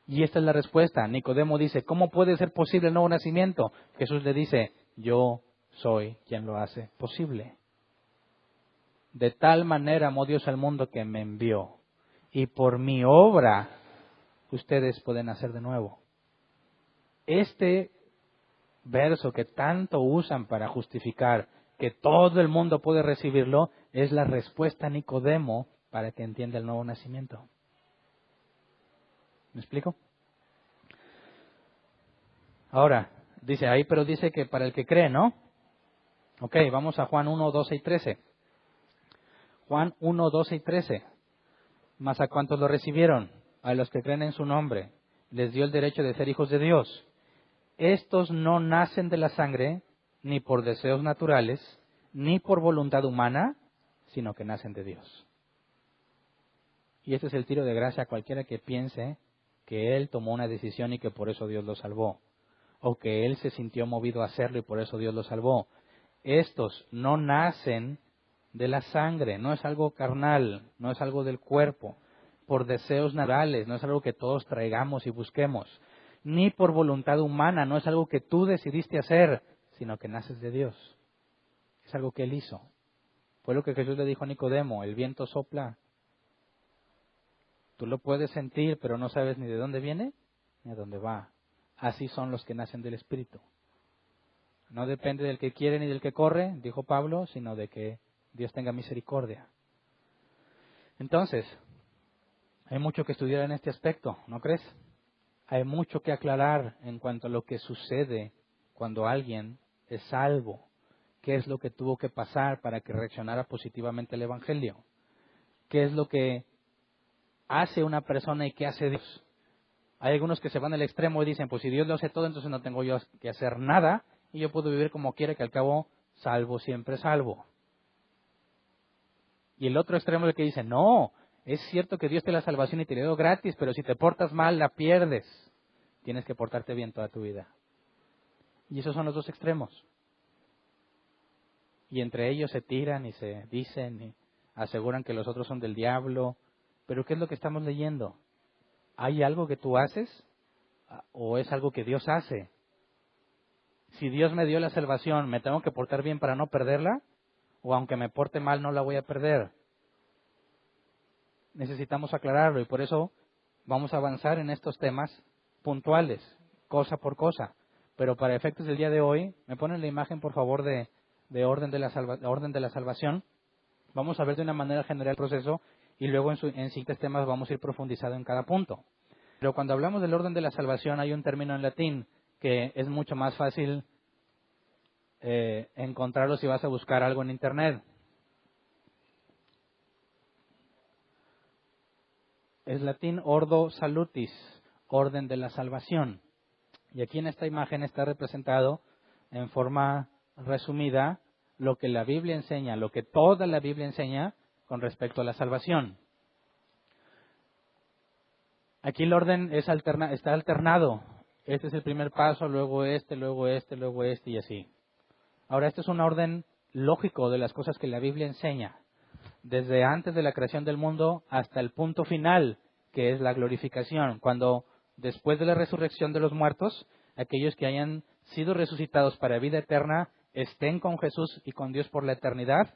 Y esta es la respuesta. Nicodemo dice, ¿cómo puede ser posible el nuevo nacimiento? Jesús le dice, yo soy quien lo hace posible. De tal manera amó Dios al mundo que me envió. Y por mi obra, ustedes pueden nacer de nuevo. Este verso que tanto usan para justificar que todo el mundo puede recibirlo, es la respuesta a Nicodemo para que entienda el nuevo nacimiento. ¿Me explico? Ahora, dice ahí, pero dice que para el que cree, ¿no? Ok, vamos a Juan 1, 12 y 13. Juan 1, 12 y 13. Mas a cuantos lo recibieron, a los que creen en su nombre, les dio el derecho de ser hijos de Dios. Estos no nacen de la sangre, ni por deseos naturales, ni por voluntad humana, sino que nacen de Dios. Y este es el tiro de gracia a cualquiera que piense que él tomó una decisión y que por eso Dios lo salvó. O que él se sintió movido a hacerlo y por eso Dios lo salvó. Estos no nacen de la sangre, no es algo carnal, no es algo del cuerpo, por deseos naturales, no es algo que todos traigamos y busquemos, ni por voluntad humana, no es algo que tú decidiste hacer, sino que naces de Dios. Es algo que Él hizo. Fue lo que Jesús le dijo a Nicodemo, el viento sopla. Tú lo puedes sentir, pero no sabes ni de dónde viene ni a dónde va. Así son los que nacen del Espíritu. No depende del que quiere ni del que corre, dijo Pablo, sino de que Dios tenga misericordia. Entonces, hay mucho que estudiar en este aspecto, ¿no crees? Hay mucho que aclarar en cuanto a lo que sucede cuando alguien es salvo. ¿Qué es lo que tuvo que pasar para que reaccionara positivamente al Evangelio? ¿Qué es lo que hace una persona y qué hace Dios? Hay algunos que se van al extremo y dicen, pues si Dios lo hace todo, entonces no tengo yo que hacer nada y yo puedo vivir como quiera, que al cabo salvo siempre salvo. Y el otro extremo es el que dice, no, es cierto que Dios te da la salvación y te la dio gratis, pero si te portas mal la pierdes. Tienes que portarte bien toda tu vida. Y esos son los dos extremos. Y entre ellos se tiran y se dicen y aseguran que los otros son del diablo. Pero ¿qué es lo que estamos leyendo? ¿Hay algo que tú haces o es algo que Dios hace? Si Dios me dio la salvación, ¿me tengo que portar bien para no perderla? ¿O aunque me porte mal no la voy a perder? Necesitamos aclararlo y por eso vamos a avanzar en estos temas puntuales, cosa por cosa. Pero para efectos del día de hoy, me ponen la imagen por favor de orden de la salvación. Vamos a ver de una manera general el proceso y luego en siguientes temas vamos a ir profundizando en cada punto. Pero cuando hablamos del orden de la salvación hay un término en latín que es mucho más fácil encontrarlo si vas a buscar algo en internet. Es latín ordo salutis, orden de la salvación. Y aquí en esta imagen está representado en forma resumida lo que la Biblia enseña, lo que toda la Biblia enseña con respecto a la salvación. Aquí el orden está alternado. Este es el primer paso, luego este, luego este, luego este y así. Ahora, este es un orden lógico de las cosas que la Biblia enseña, desde antes de la creación del mundo hasta el punto final, que es la glorificación, cuando después de la resurrección de los muertos, aquellos que hayan sido resucitados para vida eterna estén con Jesús y con Dios por la eternidad.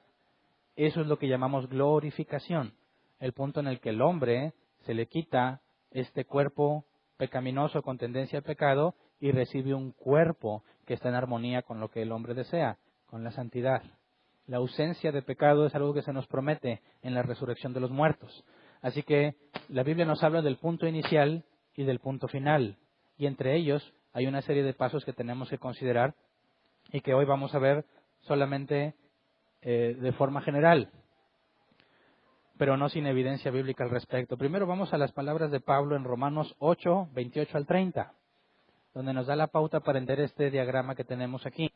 Eso es lo que llamamos glorificación, el punto en el que el hombre se le quita este cuerpo pecaminoso con tendencia al pecado y recibe un cuerpo que está en armonía con lo que el hombre desea, con la santidad. La ausencia de pecado es algo que se nos promete en la resurrección de los muertos. Así que la Biblia nos habla del punto inicial y del punto final. Y entre ellos hay una serie de pasos que tenemos que considerar y que hoy vamos a ver solamente de forma general. pero no sin evidencia bíblica al respecto. Primero vamos a las palabras de Pablo en Romanos 8, 28 al 30, donde nos da la pauta para entender este diagrama que tenemos aquí.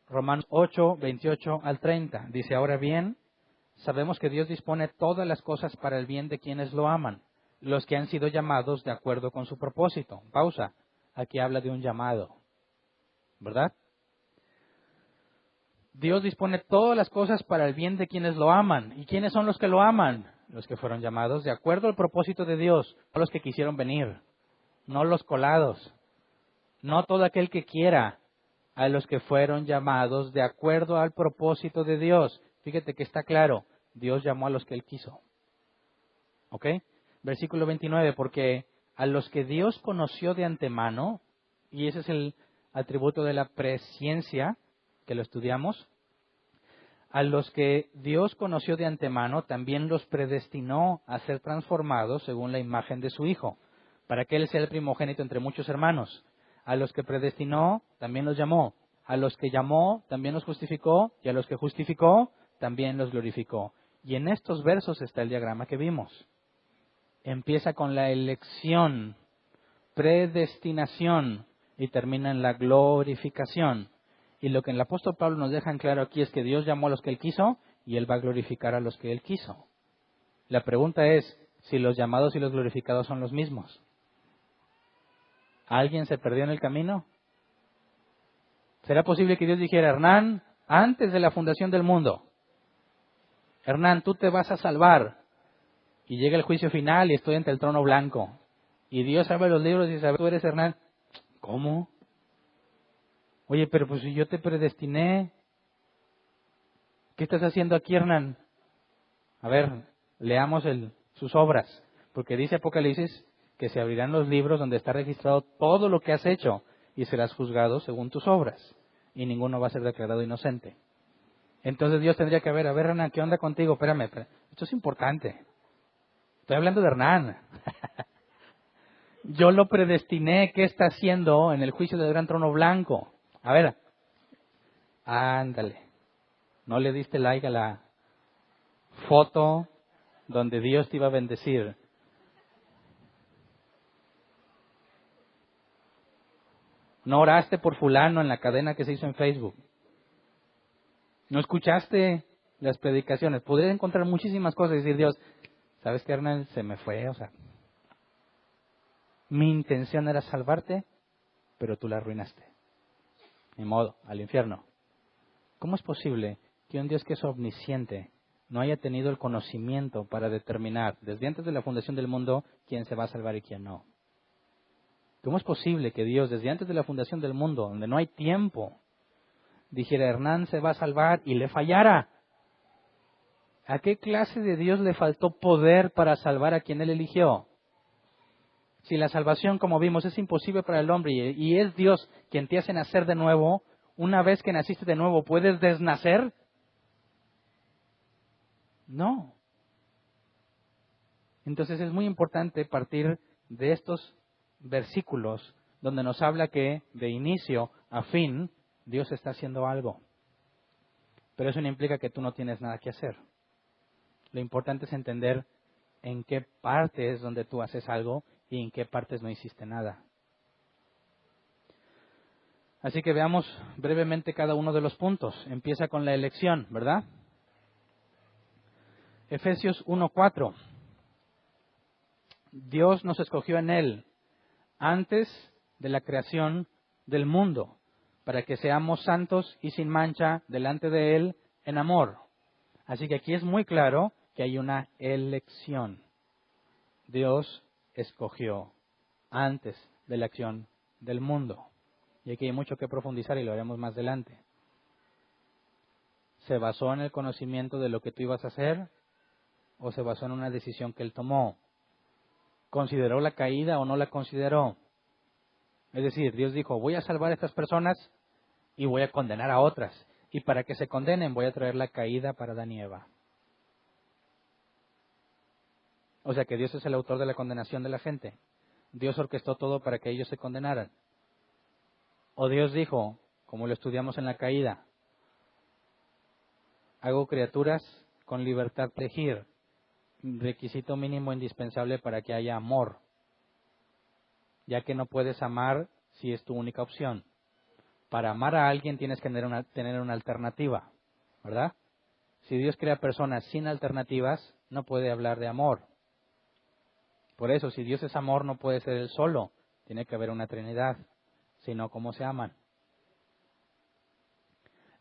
Romanos 8, 28 al 30. Dice, ahora bien, sabemos que Dios dispone todas las cosas para el bien de quienes lo aman, los que han sido llamados de acuerdo con su propósito. Pausa. Aquí habla de un llamado, ¿verdad? Dios dispone todas las cosas para el bien de quienes lo aman. ¿Y quiénes son los que lo aman? Los que fueron llamados de acuerdo al propósito de Dios, no los que quisieron venir, no los colados, no todo aquel que quiera, a los que fueron llamados de acuerdo al propósito de Dios. Fíjate que está claro, Dios llamó a los que Él quiso. ¿Ok? Versículo 29, porque a los que Dios conoció de antemano, y ese es el atributo de la presciencia, que lo estudiamos, a los que Dios conoció de antemano, también los predestinó a ser transformados según la imagen de su Hijo, para que Él sea el primogénito entre muchos hermanos. A los que predestinó, también los llamó. A los que llamó, también los justificó. Y a los que justificó, también los glorificó. Y en estos versos está el diagrama que vimos. Empieza con la elección, predestinación, y termina en la glorificación. Y lo que el apóstol Pablo nos deja en claro aquí es que Dios llamó a los que Él quiso y Él va a glorificar a los que Él quiso. La pregunta es si los llamados y los glorificados son los mismos. ¿Alguien se perdió en el camino? ¿Será posible que Dios dijera, Hernán, antes de la fundación del mundo, Hernán, tú te vas a salvar, y llega el juicio final y estoy ante el trono blanco, y Dios abre los libros y dice, tú eres Hernán? ¿Cómo? Oye, pero pues si yo te predestiné, ¿qué estás haciendo aquí, Hernán? A ver, leamos sus obras, porque dice Apocalipsis que se abrirán los libros donde está registrado todo lo que has hecho y serás juzgado según tus obras, y ninguno va a ser declarado inocente. Entonces Dios tendría que ver, a ver, Hernán, ¿qué onda contigo? Espérame, esto es importante. Estoy hablando de Hernán. Yo lo predestiné, ¿qué está haciendo en el juicio del gran trono blanco? A ver, ándale. ¿No le diste like a la foto donde Dios te iba a bendecir? ¿No oraste por fulano en la cadena que se hizo en Facebook? ¿No escuchaste las predicaciones? Podría encontrar muchísimas cosas y decir, Dios, ¿sabes qué, Hernán? Se me fue, mi intención era salvarte, pero tú la arruinaste. Ni modo, al infierno. ¿Cómo es posible que un Dios que es omnisciente no haya tenido el conocimiento para determinar, desde antes de la fundación del mundo, quién se va a salvar y quién no? ¿Cómo es posible que Dios, desde antes de la fundación del mundo, donde no hay tiempo, dijera, Hernán se va a salvar y le fallara? ¿A qué clase de Dios le faltó poder para salvar a quien Él eligió? Si la salvación, como vimos, es imposible para el hombre y es Dios quien te hace nacer de nuevo, una vez que naciste de nuevo, ¿puedes desnacer? No. Entonces es muy importante partir de estos versículos donde nos habla que de inicio a fin Dios está haciendo algo. Pero eso no implica que tú no tienes nada que hacer. Lo importante es entender en qué parte es donde tú haces algo y en qué partes no hiciste nada. Así que veamos brevemente cada uno de los puntos. Empieza con la elección, ¿verdad? Efesios 1:4. Dios nos escogió en Él antes de la creación del mundo, para que seamos santos y sin mancha delante de Él en amor. Así que aquí es muy claro que hay una elección. Dios escogió antes de la acción del mundo. Y aquí hay mucho que profundizar y lo haremos más adelante. ¿Se basó en el conocimiento de lo que tú ibas a hacer o se basó en una decisión que Él tomó? ¿Consideró la caída o no la consideró? Es decir, Dios dijo, voy a salvar a estas personas y voy a condenar a otras. Y para que se condenen voy a traer la caída para Adán y Eva. O sea que Dios es el autor de la condenación de la gente. Dios orquestó todo para que ellos se condenaran. O Dios dijo, como lo estudiamos en la caída, hago criaturas con libertad de elegir. Requisito mínimo indispensable para que haya amor, ya que no puedes amar si es tu única opción. Para amar a alguien tienes que tener una alternativa, ¿verdad? Si Dios crea personas sin alternativas, no puede hablar de amor. Por eso, si Dios es amor, no puede ser Él solo. Tiene que haber una Trinidad, sino cómo se aman.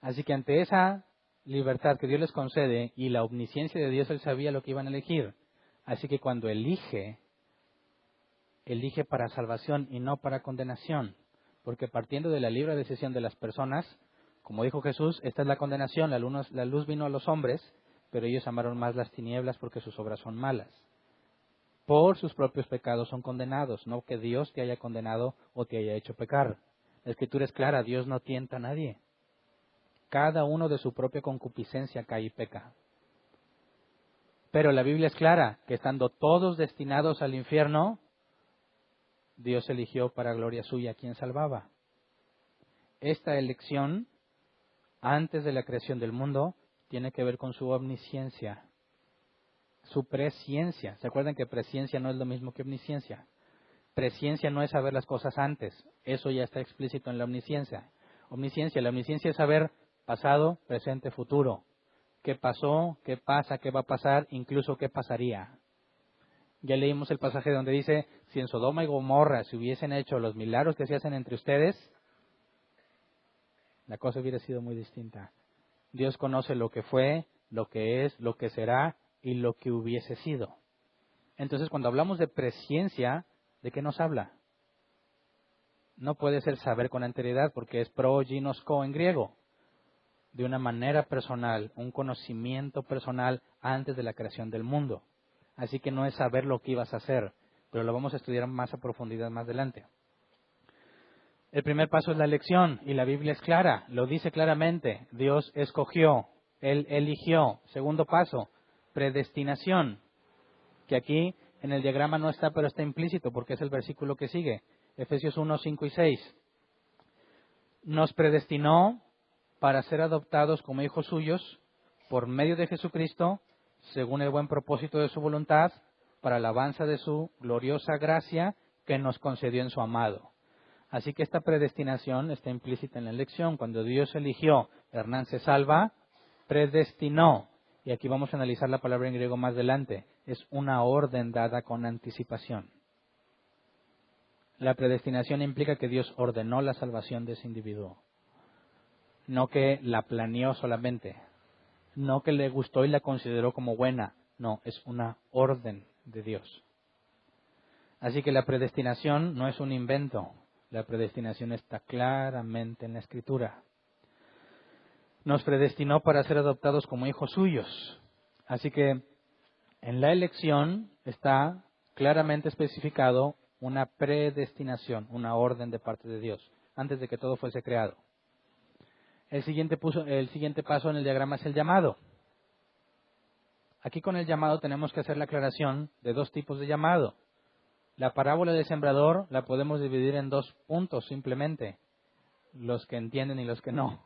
Así que ante esa libertad que Dios les concede y la omnisciencia de Dios, Él sabía lo que iban a elegir. Así que cuando elige para salvación y no para condenación. Porque partiendo de la libre decisión de las personas, como dijo Jesús, esta es la condenación, la luz vino a los hombres, pero ellos amaron más las tinieblas porque sus obras son malas. Por sus propios pecados son condenados, no que Dios te haya condenado o te haya hecho pecar. La Escritura es clara, Dios no tienta a nadie. Cada uno de su propia concupiscencia cae y peca. Pero la Biblia es clara, que estando todos destinados al infierno, Dios eligió para gloria suya a quien salvaba. Esta elección, antes de la creación del mundo, tiene que ver con su omnisciencia, su presciencia. ¿Se acuerdan que presciencia no es lo mismo que omnisciencia? Presciencia no es saber las cosas antes, eso ya está explícito en la omnisciencia. La omnisciencia es saber pasado, presente, futuro. ¿Qué pasó? ¿Qué pasa? ¿Qué va a pasar? Incluso qué pasaría. Ya leímos el pasaje donde dice, si en Sodoma y Gomorra se hubiesen hecho los milagros que se hacen entre ustedes, la cosa hubiera sido muy distinta. Dios conoce lo que fue, lo que es, lo que será y lo que hubiese sido. Entonces, cuando hablamos de presciencia, ¿de qué nos habla? No puede ser saber con anterioridad porque es proginosko en griego. De una manera personal, un conocimiento personal antes de la creación del mundo. Así que no es saber lo que ibas a hacer, pero lo vamos a estudiar más a profundidad más adelante. El primer paso es la elección, y la Biblia es clara, lo dice claramente. Dios escogió, Él eligió. Segundo paso, predestinación, que aquí en el diagrama no está, pero está implícito porque es el versículo que sigue. Efesios 1, 5 y 6. Nos predestinó para ser adoptados como hijos suyos por medio de Jesucristo, según el buen propósito de su voluntad, para alabanza de su gloriosa gracia que nos concedió en su amado. Así que esta predestinación está implícita en la elección. Cuando Dios eligió, Hernán se salva, predestinó. Y aquí vamos a analizar la palabra en griego más adelante. Es una orden dada con anticipación. La predestinación implica que Dios ordenó la salvación de ese individuo. No que la planeó solamente. No que le gustó y la consideró como buena. No, es una orden de Dios. Así que la predestinación no es un invento. La predestinación está claramente en la Escritura. Nos predestinó para ser adoptados como hijos suyos. Así que en la elección está claramente especificado una predestinación, una orden de parte de Dios, antes de que todo fuese creado. El siguiente paso en el diagrama es el llamado. Aquí con el llamado tenemos que hacer la aclaración de dos tipos de llamado. La parábola del sembrador la podemos dividir en dos puntos simplemente, los que entienden y los que no.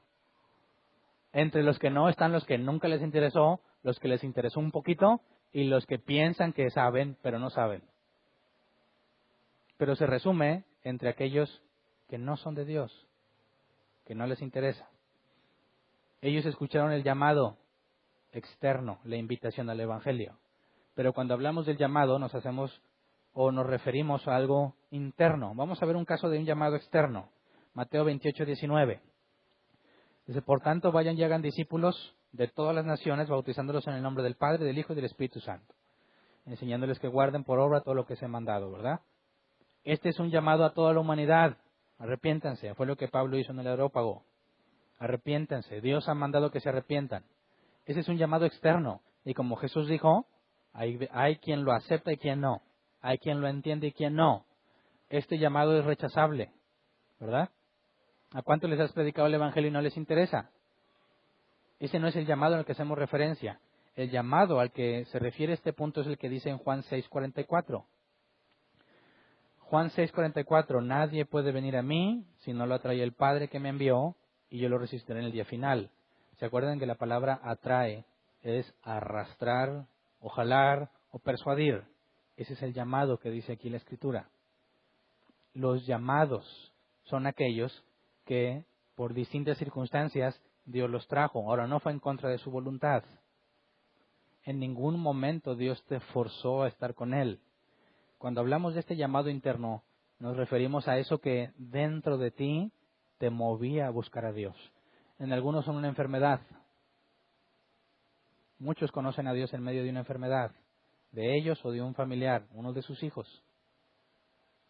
Entre los que no están los que nunca les interesó, los que les interesó un poquito y los que piensan que saben pero no saben. Pero se resume entre aquellos que no son de Dios, que no les interesa. Ellos escucharon el llamado externo, la invitación al Evangelio. Pero cuando hablamos del llamado nos referimos a algo interno. Vamos a ver un caso de un llamado externo. Mateo 28, 19. Dice, por tanto, vayan y hagan discípulos de todas las naciones, bautizándolos en el nombre del Padre, del Hijo y del Espíritu Santo, enseñándoles que guarden por obra todo lo que se ha mandado, ¿verdad? Este es un llamado a toda la humanidad. Arrepiéntanse. Fue lo que Pablo hizo en el Areópago. Arrepiéntanse. Dios ha mandado que se arrepientan. Ese es un llamado externo. Y como Jesús dijo, hay quien lo acepta y quien no. Hay quien lo entiende y quien no. Este llamado es rechazable, ¿verdad? ¿A cuánto les has predicado el Evangelio y no les interesa? Ese no es el llamado al que hacemos referencia. El llamado al que se refiere este punto es el que dice en Juan 6:44. Juan 6:44, nadie puede venir a mí si no lo atrae el Padre que me envió y yo lo resistiré en el día final. ¿Se acuerdan que la palabra atrae es arrastrar, o jalar, o persuadir. Ese es el llamado que dice aquí la Escritura. Los llamados son aquellos que por distintas circunstancias Dios los trajo. Ahora, no fue en contra de su voluntad. En ningún momento Dios te forzó a estar con Él. Cuando hablamos de este llamado interno, nos referimos a eso que dentro de ti te movía a buscar a Dios. En algunos son una enfermedad. Muchos conocen a Dios en medio de una enfermedad, de ellos o de un familiar, uno de sus hijos.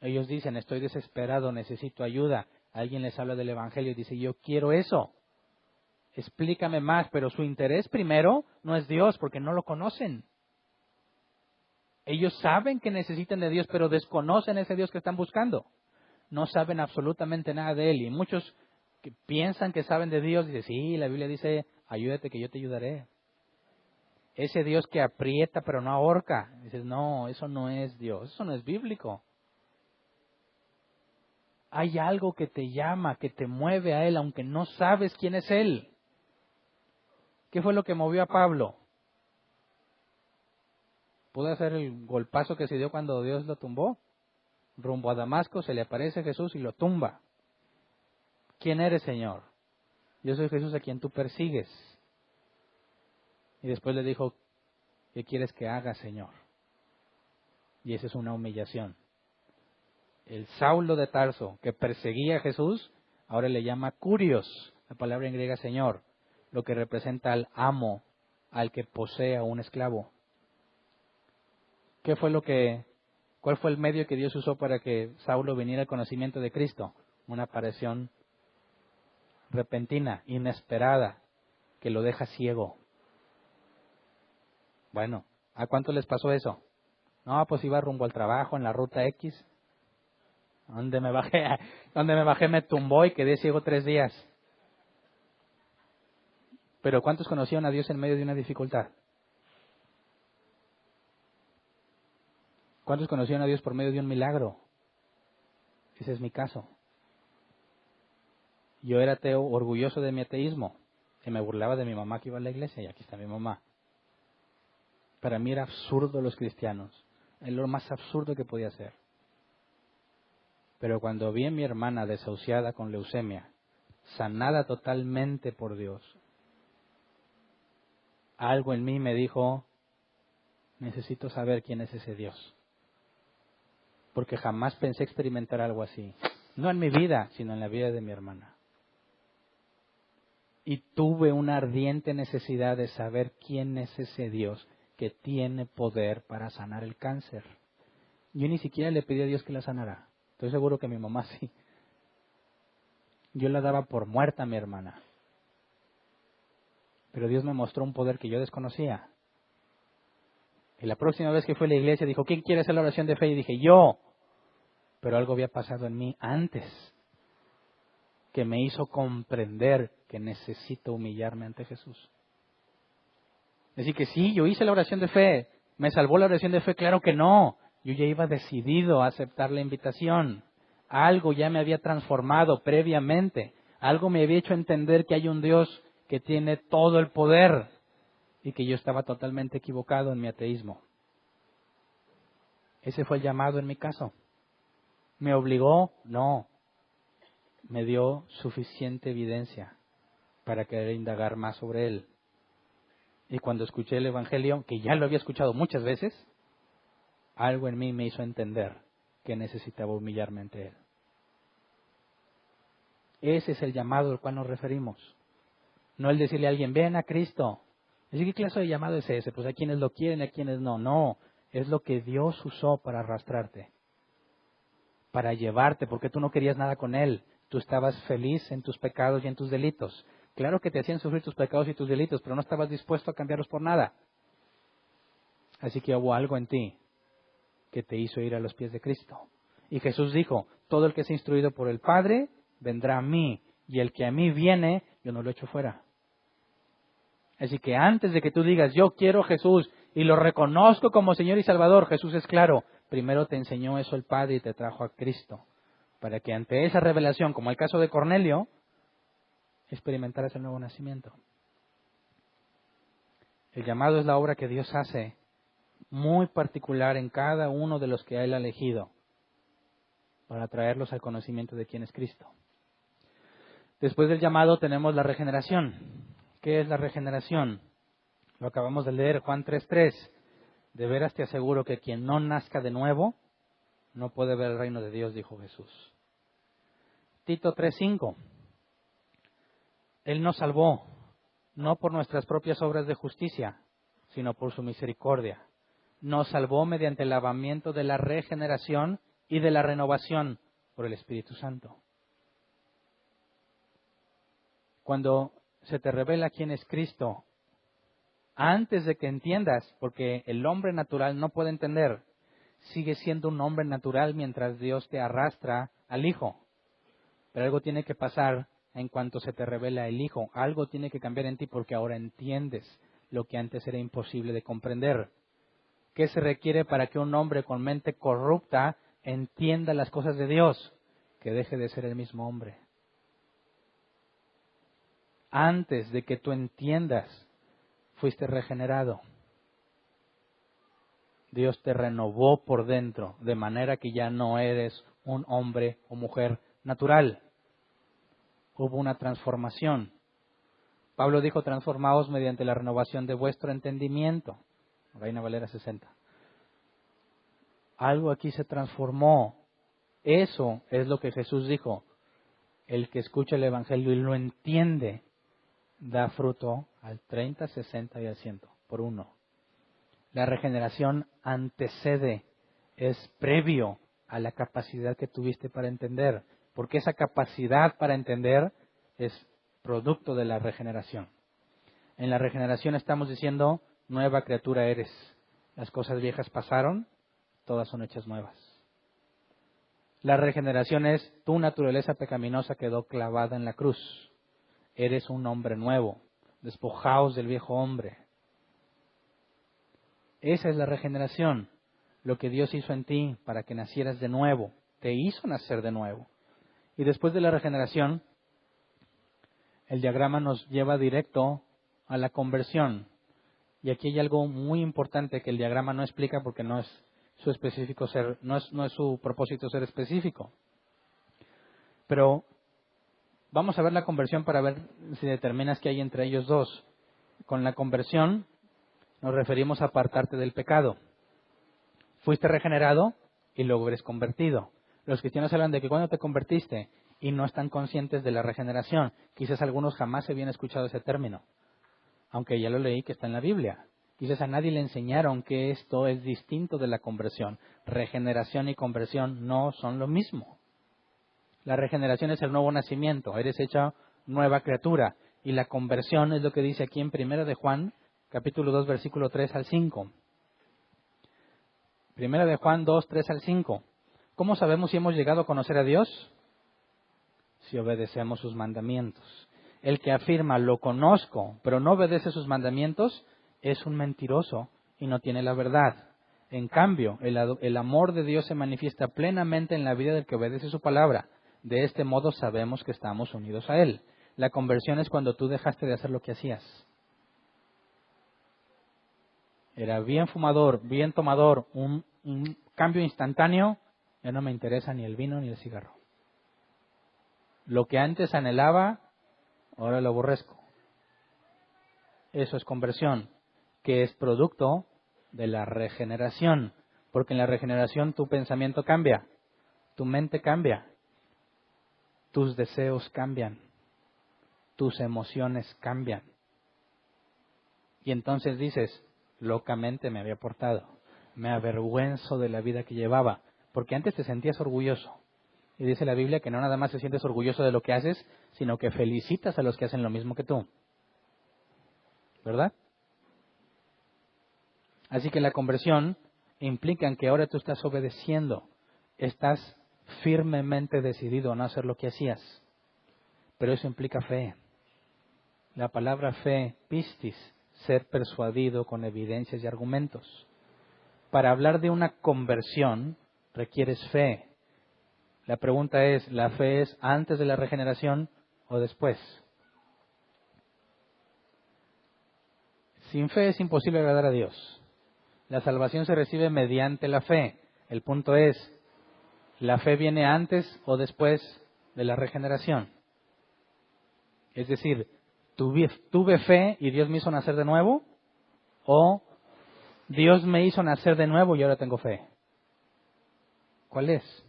Ellos dicen, estoy desesperado, necesito ayuda. Alguien les habla del Evangelio y dice, yo quiero eso. Explícame más, pero su interés primero no es Dios, porque no lo conocen. Ellos saben que necesitan de Dios, pero desconocen ese Dios que están buscando. No saben absolutamente nada de Él. Y muchos que piensan que saben de Dios, dicen, sí, la Biblia dice, ayúdate que yo te ayudaré. Ese Dios que aprieta pero no ahorca. Dices, no, eso no es Dios, eso no es bíblico. Hay algo que te llama, que te mueve a Él, aunque no sabes quién es Él. ¿Qué fue lo que movió a Pablo? ¿Pudo hacer el golpazo que se dio cuando Dios lo tumbó? Rumbo a Damasco se le aparece Jesús y lo tumba. ¿Quién eres, Señor? Yo soy Jesús a quien tú persigues. Y después le dijo, ¿qué quieres que haga, Señor? Y esa es una humillación. El Saulo de Tarso, que perseguía a Jesús, ahora le llama Curios, la palabra en griega Señor, lo que representa al amo, al que posee a un esclavo. ¿Cuál fue el medio que Dios usó para que Saulo viniera al conocimiento de Cristo? Una aparición repentina, inesperada, que lo deja ciego. Bueno, ¿a cuánto les pasó eso? No, pues iba rumbo al trabajo en la ruta X. Donde me bajé me tumbó y quedé ciego 3 días. Pero ¿cuántos conocieron a Dios en medio de una dificultad? ¿Cuántos conocieron a Dios por medio de un milagro? Ese es mi caso. Yo era ateo, orgulloso de mi ateísmo, y me burlaba de mi mamá que iba a la iglesia, y aquí está mi mamá. Para mí era absurdo los cristianos, es lo más absurdo que podía ser. Pero cuando vi a mi hermana desahuciada con leucemia, sanada totalmente por Dios, algo en mí me dijo, necesito saber quién es ese Dios. Porque jamás pensé experimentar algo así. No en mi vida, sino en la vida de mi hermana. Y tuve una ardiente necesidad de saber quién es ese Dios que tiene poder para sanar el cáncer. Yo ni siquiera le pedí a Dios que la sanara. Estoy seguro que mi mamá sí. Yo la daba por muerta a mi hermana. Pero Dios me mostró un poder que yo desconocía. Y la próxima vez que fui a la iglesia dijo, ¿quién quiere hacer la oración de fe? Y dije, yo. Pero algo había pasado en mí antes que me hizo comprender que necesito humillarme ante Jesús. Decir que sí, yo hice la oración de fe. ¿Me salvó la oración de fe? Claro que no. Yo ya iba decidido a aceptar la invitación. Algo ya me había transformado previamente. Algo me había hecho entender que hay un Dios que tiene todo el poder y que yo estaba totalmente equivocado en mi ateísmo. Ese fue el llamado en mi caso. ¿Me obligó? No. Me dio suficiente evidencia para querer indagar más sobre él. Y cuando escuché el Evangelio, que ya lo había escuchado muchas veces, algo en mí me hizo entender que necesitaba humillarme ante él. Ese es el llamado al cual nos referimos. No el decirle a alguien, ven a Cristo. ¿Qué clase de llamado es ese? Pues hay quienes lo quieren y hay quienes no. No, es lo que Dios usó para arrastrarte, para llevarte, porque tú no querías nada con Él. Tú estabas feliz en tus pecados y en tus delitos. Claro que te hacían sufrir tus pecados y tus delitos, pero no estabas dispuesto a cambiarlos por nada. Así que hubo algo en ti que te hizo ir a los pies de Cristo. Y Jesús dijo, todo el que es instruido por el Padre vendrá a mí, y el que a mí viene, yo no lo echo fuera. Así que antes de que tú digas, yo quiero a Jesús y lo reconozco como Señor y Salvador, Jesús es claro, primero te enseñó eso el Padre y te trajo a Cristo, para que ante esa revelación, como el caso de Cornelio, experimentaras el nuevo nacimiento. El llamado es la obra que Dios hace, muy particular en cada uno de los que Él ha elegido, para traerlos al conocimiento de quién es Cristo. Después del llamado tenemos la regeneración. ¿Qué es la regeneración? Lo acabamos de leer, Juan 3:3. De veras te aseguro que quien no nazca de nuevo no puede ver el reino de Dios, dijo Jesús. Tito 3:5. Él nos salvó, no por nuestras propias obras de justicia, sino por su misericordia. Nos salvó mediante el lavamiento de la regeneración y de la renovación por el Espíritu Santo. Cuando se te revela quién es Cristo, antes de que entiendas, porque el hombre natural no puede entender, sigue siendo un hombre natural mientras Dios te arrastra al Hijo. Pero algo tiene que pasar en cuanto se te revela el Hijo. Algo tiene que cambiar en ti porque ahora entiendes lo que antes era imposible de comprender. ¿Qué se requiere para que un hombre con mente corrupta entienda las cosas de Dios? Que deje de ser el mismo hombre. Antes de que tú entiendas, fuiste regenerado. Dios te renovó por dentro, de manera que ya no eres un hombre o mujer natural. Hubo una transformación. Pablo dijo, transformaos mediante la renovación de vuestro entendimiento. Reina Valera 60. Algo aquí se transformó. Eso es lo que Jesús dijo. El que escucha el Evangelio y lo entiende, da fruto al 30, 60 y al 100, por uno. La regeneración antecede, es previo a la capacidad que tuviste para entender, porque esa capacidad para entender es producto de la regeneración. En la regeneración estamos diciendo, nueva criatura eres. Las cosas viejas pasaron, todas son hechas nuevas. La regeneración es, tu naturaleza pecaminosa quedó clavada en la cruz. Eres un hombre nuevo, despojaos del viejo hombre. Esa es la regeneración, lo que Dios hizo en ti para que nacieras de nuevo, te hizo nacer de nuevo. Y después de la regeneración, el diagrama nos lleva directo a la conversión. Y aquí hay algo muy importante que el diagrama no explica porque no es su específico ser, no es su propósito ser específico. Pero vamos a ver la conversión para ver si determinas qué hay entre ellos dos. Con la conversión nos referimos a apartarte del pecado. Fuiste regenerado y luego eres convertido. Los cristianos hablan de que cuando te convertiste y no están conscientes de la regeneración. Quizás algunos jamás habían escuchado ese término, aunque ya lo leí que está en la Biblia. Quizás a nadie le enseñaron que esto es distinto de la conversión. Regeneración y conversión no son lo mismo. La regeneración es el nuevo nacimiento, eres hecha nueva criatura. Y la conversión es lo que dice aquí en 1 de Juan, capítulo 2, versículo 3 al 5. 1 de Juan 2, 3 al 5. ¿Cómo sabemos si hemos llegado a conocer a Dios? Si obedecemos sus mandamientos. El que afirma, lo conozco, pero no obedece sus mandamientos, es un mentiroso y no tiene la verdad. En cambio, el amor de Dios se manifiesta plenamente en la vida del que obedece su palabra. De este modo sabemos que estamos unidos a Él. La conversión es cuando tú dejaste de hacer lo que hacías. Era bien fumador, bien tomador, un cambio instantáneo, ya no me interesa ni el vino ni el cigarro. Lo que antes anhelaba, ahora lo aborrezco. Eso es conversión, que es producto de la regeneración, porque en la regeneración tu pensamiento cambia, tu mente cambia, tus deseos cambian, tus emociones cambian. Y entonces dices, locamente me había portado, me avergüenzo de la vida que llevaba, porque antes te sentías orgulloso. Y dice la Biblia que no nada más te sientes orgulloso de lo que haces, sino que felicitas a los que hacen lo mismo que tú. ¿Verdad? Así que la conversión implica que ahora tú estás obedeciendo, estás firmemente decidido a no hacer lo que hacías. Pero eso implica fe. La palabra fe, pistis, ser persuadido con evidencias y argumentos. Para hablar de una conversión requieres fe. La pregunta es, ¿la fe es antes de la regeneración o después? Sin fe es imposible agradar a Dios. La salvación se recibe mediante la fe. El punto es, ¿la fe viene antes o después de la regeneración? Es decir, ¿tuve fe y Dios me hizo nacer de nuevo? ¿O Dios me hizo nacer de nuevo y ahora tengo fe? ¿Cuál es?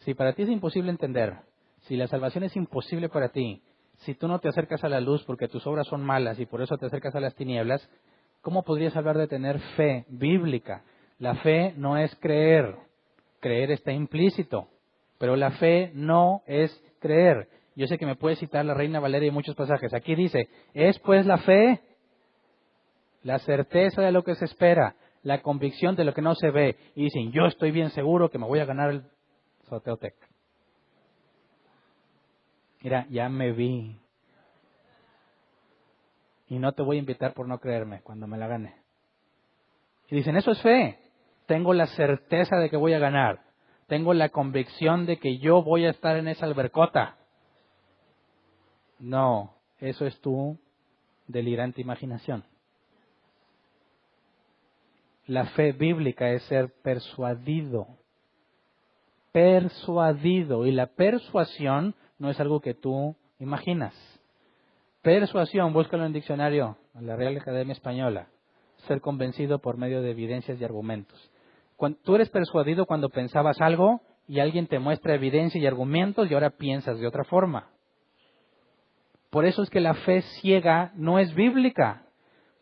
Si para ti es imposible entender, si la salvación es imposible para ti, si tú no te acercas a la luz porque tus obras son malas y por eso te acercas a las tinieblas, ¿cómo podrías hablar de tener fe bíblica? La fe no es creer. Creer está implícito, pero la fe no es creer. Yo sé que me puede citar la Reina Valeria en muchos pasajes. Aquí dice, es pues la fe, la certeza de lo que se espera, la convicción de lo que no se ve. Y dicen, yo estoy bien seguro que me voy a ganar el Soteotec. Mira, ya me vi. Y no te voy a invitar por no creerme cuando me la gane. Y dicen, eso es fe. Tengo la certeza de que voy a ganar. Tengo la convicción de que yo voy a estar en esa albercota. No, eso es tu delirante imaginación. La fe bíblica es ser persuadido. Persuadido. Y la persuasión no es algo que tú imaginas. Persuasión, búscalo en el diccionario, en la Real Academia Española. Ser convencido por medio de evidencias y argumentos. Tú eres persuadido cuando pensabas algo y alguien te muestra evidencia y argumentos y ahora piensas de otra forma. Por eso es que la fe ciega no es bíblica,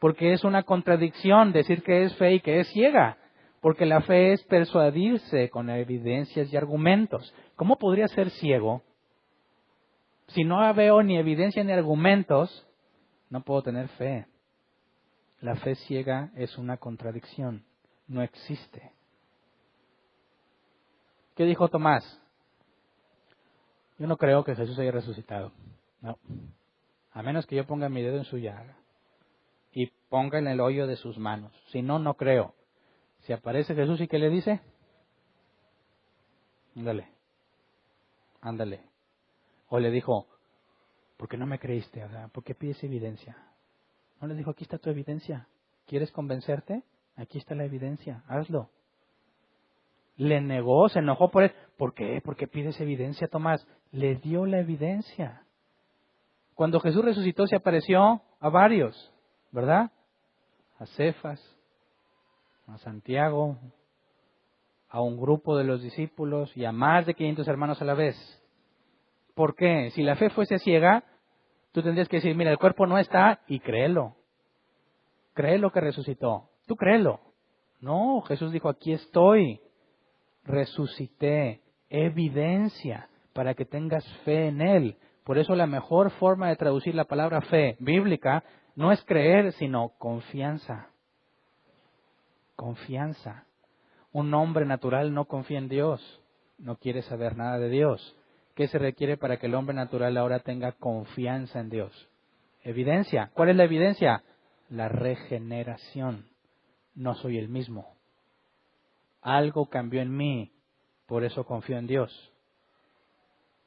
porque es una contradicción decir que es fe y que es ciega, porque la fe es persuadirse con evidencias y argumentos. ¿Cómo podría ser ciego? Si no veo ni evidencia ni argumentos, no puedo tener fe. La fe ciega es una contradicción, no existe. ¿Qué dijo Tomás? Yo no creo que Jesús haya resucitado. No. A menos que yo ponga mi dedo en su llaga y ponga en el hoyo de sus manos. Si no, no creo. Si aparece Jesús y ¿qué le dice? Ándale. Ándale. O le dijo, ¿por qué no me creíste? ¿Por qué pides evidencia? No le dijo, aquí está tu evidencia. ¿Quieres convencerte? Aquí está la evidencia. Hazlo. Le negó, se enojó por él. ¿Por qué? ¿Por qué pides evidencia, Tomás? Le dio la evidencia. Cuando Jesús resucitó se apareció a varios, ¿verdad? A Cefas, a Santiago, a un grupo de los discípulos y a más de 500 hermanos a la vez. ¿Por qué? Si la fe fuese ciega, tú tendrías que decir, mira, el cuerpo no está y créelo. Créelo que resucitó. Tú créelo. No, Jesús dijo, aquí estoy. Resucité. Evidencia para que tengas fe en Él. Por eso la mejor forma de traducir la palabra fe bíblica no es creer, sino confianza. Confianza. Un hombre natural no confía en Dios, no quiere saber nada de Dios. ¿Qué se requiere para que el hombre natural ahora tenga confianza en Dios? Evidencia. ¿Cuál es la evidencia? La regeneración. No soy el mismo. Algo cambió en mí, por eso confío en Dios.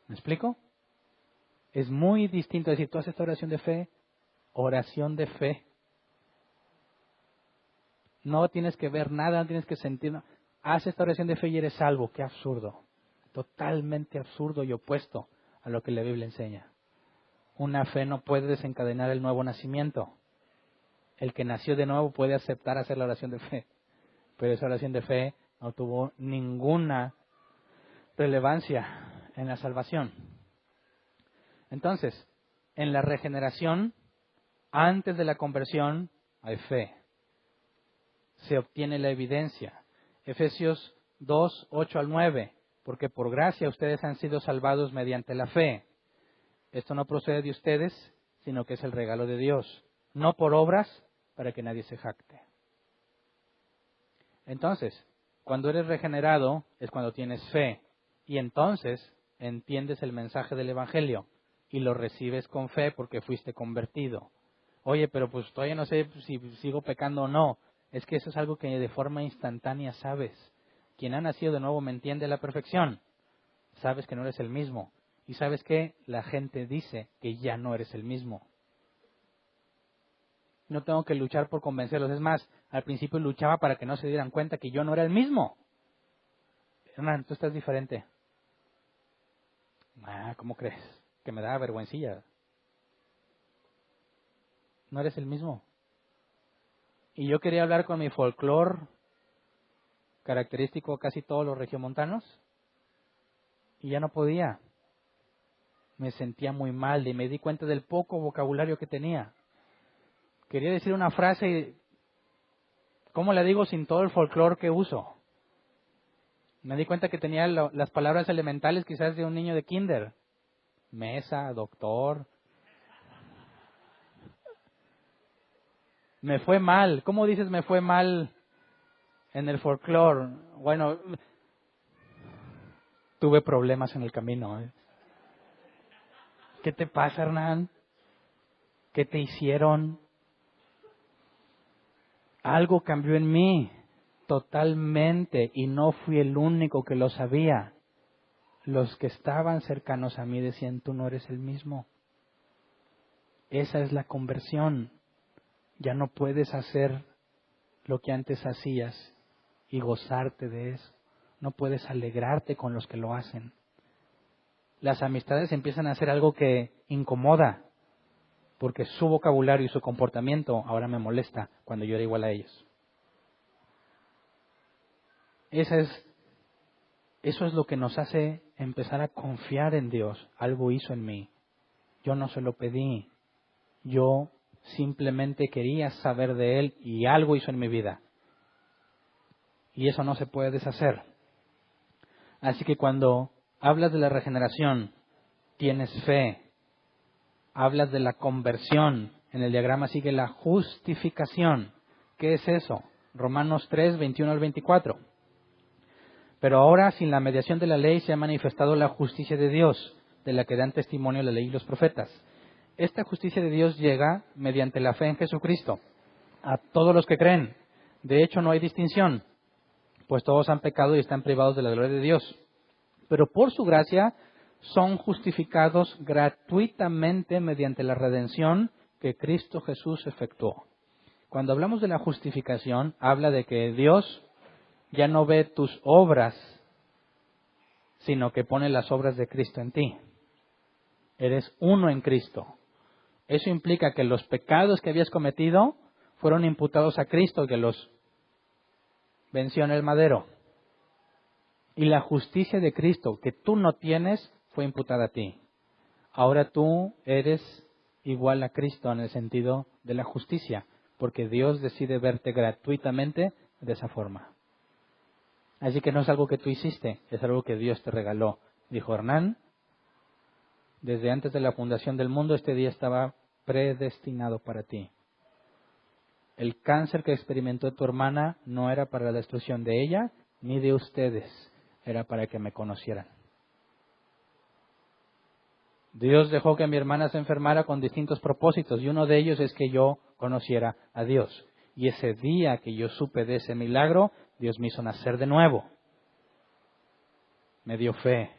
¿Me explico? Es muy distinto decir, tú haces esta oración de fe, oración de fe. No tienes que ver nada, no tienes que sentir nada. Haz esta oración de fe y eres salvo. Qué absurdo. Totalmente absurdo y opuesto a lo que la Biblia enseña. Una fe no puede desencadenar el nuevo nacimiento. El que nació de nuevo puede aceptar hacer la oración de fe. Pero esa oración de fe no tuvo ninguna relevancia en la salvación. Entonces, en la regeneración, antes de la conversión, hay fe. Se obtiene la evidencia. Efesios 2, 8 al 9. Porque por gracia ustedes han sido salvados mediante la fe. Esto no procede de ustedes, sino que es el regalo de Dios. No por obras, para que nadie se jacte. Entonces, cuando eres regenerado, es cuando tienes fe. Y entonces entiendes el mensaje del Evangelio. Y lo recibes con fe porque fuiste convertido. Oye, pero pues todavía no sé si sigo pecando o no. Es que eso es algo que de forma instantánea sabes. Quien ha nacido de nuevo me entiende a la perfección. Sabes que no eres el mismo. Y sabes que la gente dice que ya no eres el mismo. No tengo que luchar por convencerlos. Es más, al principio luchaba para que no se dieran cuenta que yo no era el mismo. Hernán, tú estás diferente. ¿Cómo crees? Que me da vergüencilla. No eres el mismo. Y yo quería hablar con mi folclore, característico de casi todos los regiomontanos, y ya no podía. Me sentía muy mal y me di cuenta del poco vocabulario que tenía. Quería decir una frase y ¿cómo la digo sin todo el folclore que uso? Me di cuenta que tenía las palabras elementales quizás de un niño de kinder. Mesa, doctor. Me fue mal. ¿Cómo dices me fue mal en el folclore? Bueno, tuve problemas en el camino. ¿Qué te pasa, Hernán? ¿Qué te hicieron? Algo cambió en mí totalmente y no fui el único que lo sabía. Los que estaban cercanos a mí decían, tú no eres el mismo. Esa es la conversión. Ya no puedes hacer lo que antes hacías y gozarte de eso. No puedes alegrarte con los que lo hacen. Las amistades empiezan a hacer algo que incomoda, porque su vocabulario y su comportamiento ahora me molesta cuando yo era igual a ellos. Eso es lo que nos hace empezar a confiar en Dios. Algo hizo en mí. Yo no se lo pedí. Yo simplemente quería saber de Él y algo hizo en mi vida. Y eso no se puede deshacer. Así que cuando hablas de la regeneración, tienes fe. Hablas de la conversión. En el diagrama sigue la justificación. ¿Qué es eso? Romanos 3, 21 al 24. Pero ahora, sin la mediación de la ley, se ha manifestado la justicia de Dios, de la que dan testimonio la ley y los profetas. Esta justicia de Dios llega mediante la fe en Jesucristo a todos los que creen. De hecho, no hay distinción, pues todos han pecado y están privados de la gloria de Dios. Pero por su gracia son justificados gratuitamente mediante la redención que Cristo Jesús efectuó. Cuando hablamos de la justificación, habla de que Dios ya no ve tus obras, sino que pone las obras de Cristo en ti. Eres uno en Cristo. Eso implica que los pecados que habías cometido fueron imputados a Cristo, que los venció en el madero. Y la justicia de Cristo que tú no tienes fue imputada a ti. Ahora tú eres igual a Cristo en el sentido de la justicia, porque Dios decide verte gratuitamente de esa forma. Así que no es algo que tú hiciste, es algo que Dios te regaló. Dijo Hernán, desde antes de la fundación del mundo este día estaba predestinado para ti. El cáncer que experimentó tu hermana no era para la destrucción de ella ni de ustedes, era para que me conocieran. Dios dejó que mi hermana se enfermara con distintos propósitos y uno de ellos es que yo conociera a Dios. Y ese día que yo supe de ese milagro, Dios me hizo nacer de nuevo. Me dio fe.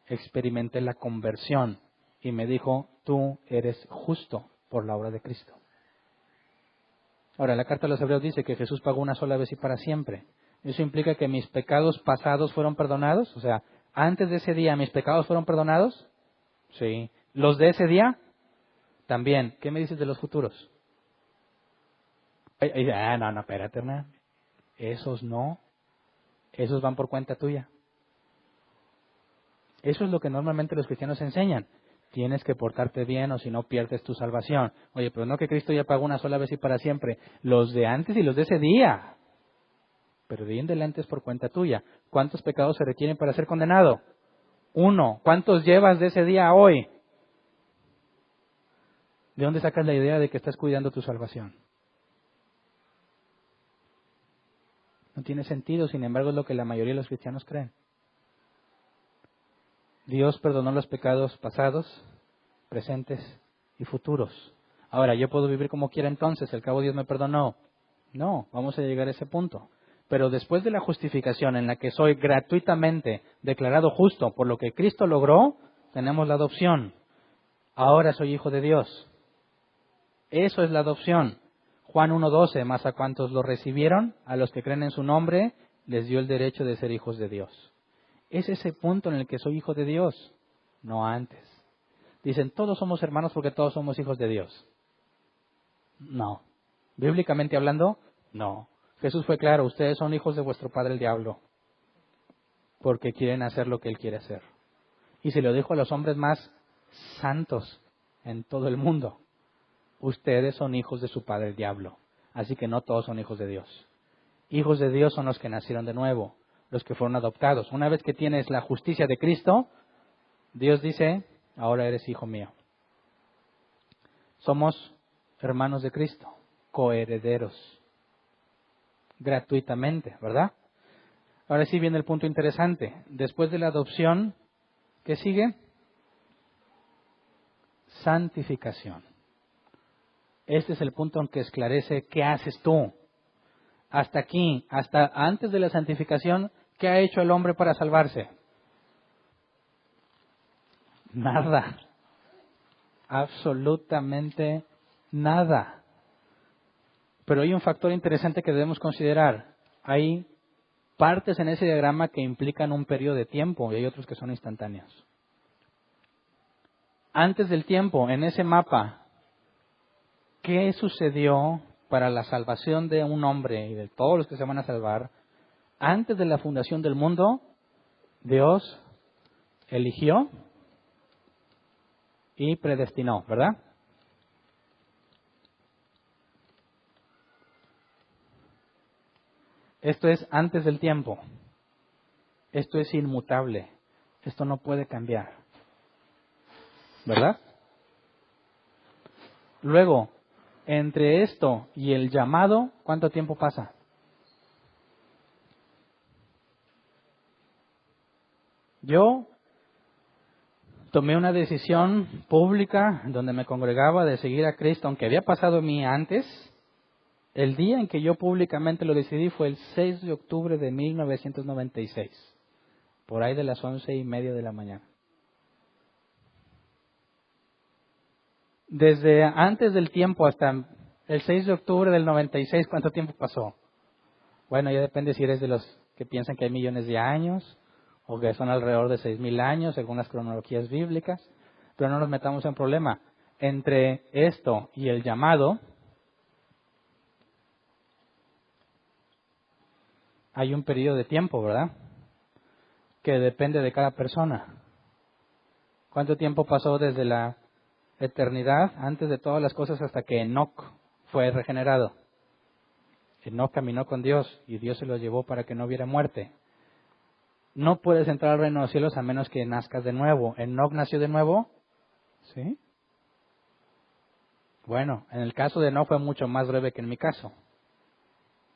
Experimenté la conversión y me dijo, tú eres justo por la obra de Cristo. Ahora, la carta a los Hebreos dice que Jesús pagó una sola vez y para siempre. ¿Eso implica que mis pecados pasados fueron perdonados? O sea, antes de ese día, ¿mis pecados fueron perdonados? Sí. ¿Los de ese día? También. ¿Qué me dices de los futuros? No, espérate, hermano. Esos no. Esos van por cuenta tuya. Eso es lo que normalmente los cristianos enseñan. Tienes que portarte bien o si no pierdes tu salvación. Oye, pero no que Cristo ya pagó una sola vez y para siempre. Los de antes y los de ese día. Pero de ahí en adelante es por cuenta tuya. ¿Cuántos pecados se requieren para ser condenado? 1. ¿Cuántos llevas de ese día a hoy? ¿De dónde sacas la idea de que estás cuidando tu salvación? No tiene sentido, sin embargo, es lo que la mayoría de los cristianos creen. Dios perdonó los pecados pasados, presentes y futuros. Ahora, ¿yo puedo vivir como quiera entonces? ¿Al cabo Dios me perdonó? No, vamos a llegar a ese punto. Pero después de la justificación en la que soy gratuitamente declarado justo por lo que Cristo logró, tenemos la adopción. Ahora soy hijo de Dios. Eso es la adopción. Juan 1:12, más a cuantos lo recibieron, a los que creen en su nombre, les dio el derecho de ser hijos de Dios. Es ese punto en el que soy hijo de Dios, no antes. Dicen, todos somos hermanos porque todos somos hijos de Dios. No. Bíblicamente hablando, no. Jesús fue claro, ustedes son hijos de vuestro padre el diablo, porque quieren hacer lo que él quiere hacer. Y se lo dijo a los hombres más santos en todo el mundo. Ustedes son hijos de su padre el diablo, así que no todos son hijos de Dios. Hijos de Dios son los que nacieron de nuevo, los que fueron adoptados. Una vez que tienes la justicia de Cristo, Dios dice, ahora eres hijo mío. Somos hermanos de Cristo, coherederos, gratuitamente, ¿verdad? Ahora sí viene el punto interesante. Después de la adopción, ¿qué sigue? Santificación. Este es el punto en que esclarece qué haces tú. Hasta aquí, hasta antes de la santificación, ¿qué ha hecho el hombre para salvarse? Nada. Absolutamente nada. Pero hay un factor interesante que debemos considerar. Hay partes en ese diagrama que implican un periodo de tiempo y hay otros que son instantáneos. Antes del tiempo, en ese mapa, ¿qué sucedió para la salvación de un hombre y de todos los que se van a salvar? Antes de la fundación del mundo, Dios eligió y predestinó, ¿verdad? Esto es antes del tiempo. Esto es inmutable. Esto no puede cambiar, ¿verdad? Luego, entre esto y el llamado, ¿cuánto tiempo pasa? Yo tomé una decisión pública donde me congregaba de seguir a Cristo, aunque había pasado en mí antes. El día en que yo públicamente lo decidí fue el 6 de octubre de 1996, por ahí de las 11:30 de la mañana. Desde antes del tiempo hasta el 6 de octubre del 96, ¿cuánto tiempo pasó? Bueno, ya depende si eres de los que piensan que hay millones de años o que son alrededor de 6,000 años, según las cronologías bíblicas, pero no nos metamos en problema. Entre esto y el llamado, hay un periodo de tiempo, ¿verdad? Que depende de cada persona. ¿Cuánto tiempo pasó desde la eternidad, antes de todas las cosas, hasta que Enoc fue regenerado? Enoc caminó con Dios y Dios se lo llevó para que no hubiera muerte. No puedes entrar al reino de los cielos a menos que nazcas de nuevo. ¿Enoc nació de nuevo? ¿Sí? Bueno, en el caso de Enoc fue mucho más breve que en mi caso.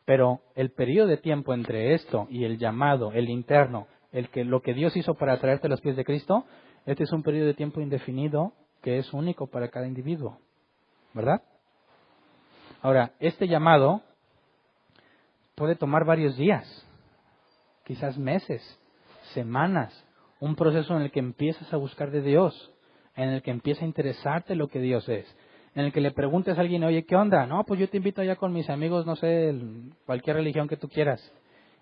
Pero el periodo de tiempo entre esto y el llamado, el interno, lo que Dios hizo para traerte a los pies de Cristo, este es un periodo de tiempo indefinido que es único para cada individuo, ¿verdad? Ahora, este llamado puede tomar varios días, quizás meses, semanas, un proceso en el que empiezas a buscar de Dios, en el que empieza a interesarte lo que Dios es, en el que le preguntes a alguien, oye, ¿qué onda? No, pues yo te invito allá con mis amigos, no sé, cualquier religión que tú quieras.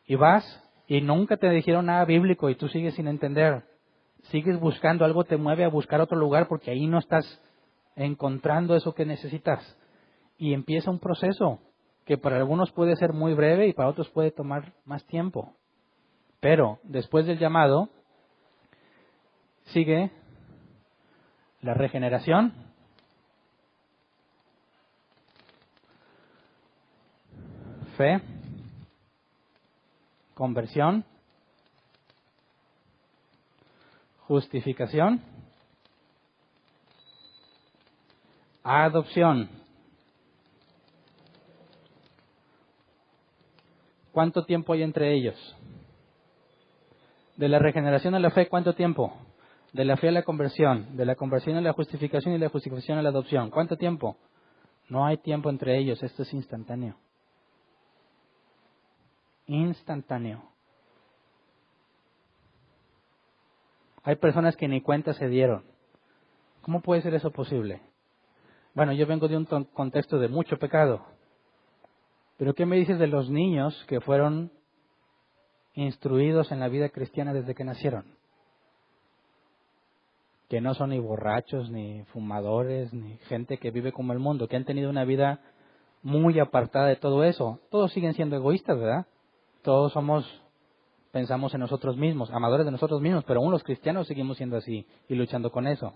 Y vas y nunca te dijeron nada bíblico y tú sigues sin entender. Sigues buscando, algo te mueve a buscar otro lugar porque ahí no estás encontrando eso que necesitas. Y empieza un proceso que para algunos puede ser muy breve y para otros puede tomar más tiempo. Pero después del llamado sigue la regeneración, fe, conversión, justificación, adopción. ¿Cuánto tiempo hay entre ellos? De la regeneración a la fe, ¿cuánto tiempo? De la fe a la conversión, de la conversión a la justificación y de la justificación a la adopción. ¿Cuánto tiempo? No hay tiempo entre ellos, esto es instantáneo. Instantáneo. Hay personas que ni cuenta se dieron. ¿Cómo puede ser eso posible? Bueno, yo vengo de un contexto de mucho pecado. Pero ¿qué me dices de los niños que fueron instruidos en la vida cristiana desde que nacieron? Que no son ni borrachos, ni fumadores, ni gente que vive como el mundo, que han tenido una vida muy apartada de todo eso. Todos siguen siendo egoístas, ¿verdad? Todos pensamos en nosotros mismos, amadores de nosotros mismos, pero aún los cristianos seguimos siendo así y luchando con eso.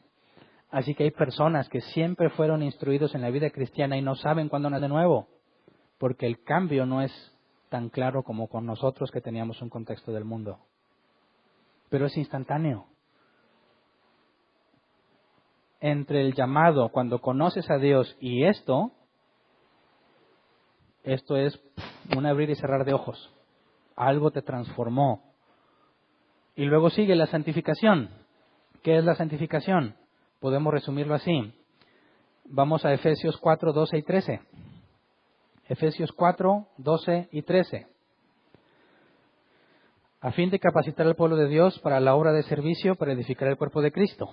Así que hay personas que siempre fueron instruidos en la vida cristiana y no saben cuándo nacer de nuevo, porque el cambio no es tan claro como con nosotros que teníamos un contexto del mundo. Pero es instantáneo. Entre el llamado, cuando conoces a Dios, y esto es un abrir y cerrar de ojos. Algo te transformó. Y luego sigue la santificación. ¿Qué es la santificación? Podemos resumirlo así. Vamos a Efesios 4, 12 y 13. Efesios 4, 12 y 13. A fin de capacitar al pueblo de Dios para la obra de servicio, para edificar el cuerpo de Cristo.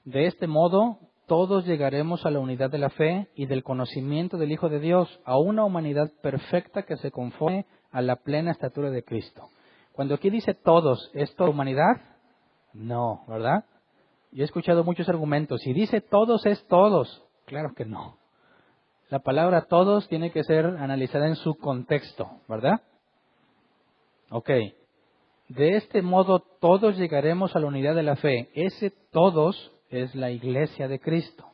De este modo, todos llegaremos a la unidad de la fe y del conocimiento del Hijo de Dios, a una humanidad perfecta que se conforme a la plena estatura de Cristo. Cuando aquí dice todos, ¿es toda humanidad? No, ¿verdad? Yo he escuchado muchos argumentos. Si dice todos, es todos. Claro que no. La palabra todos tiene que ser analizada en su contexto, ¿verdad? Ok. De este modo todos llegaremos a la unidad de la fe. Ese todos es la iglesia de Cristo,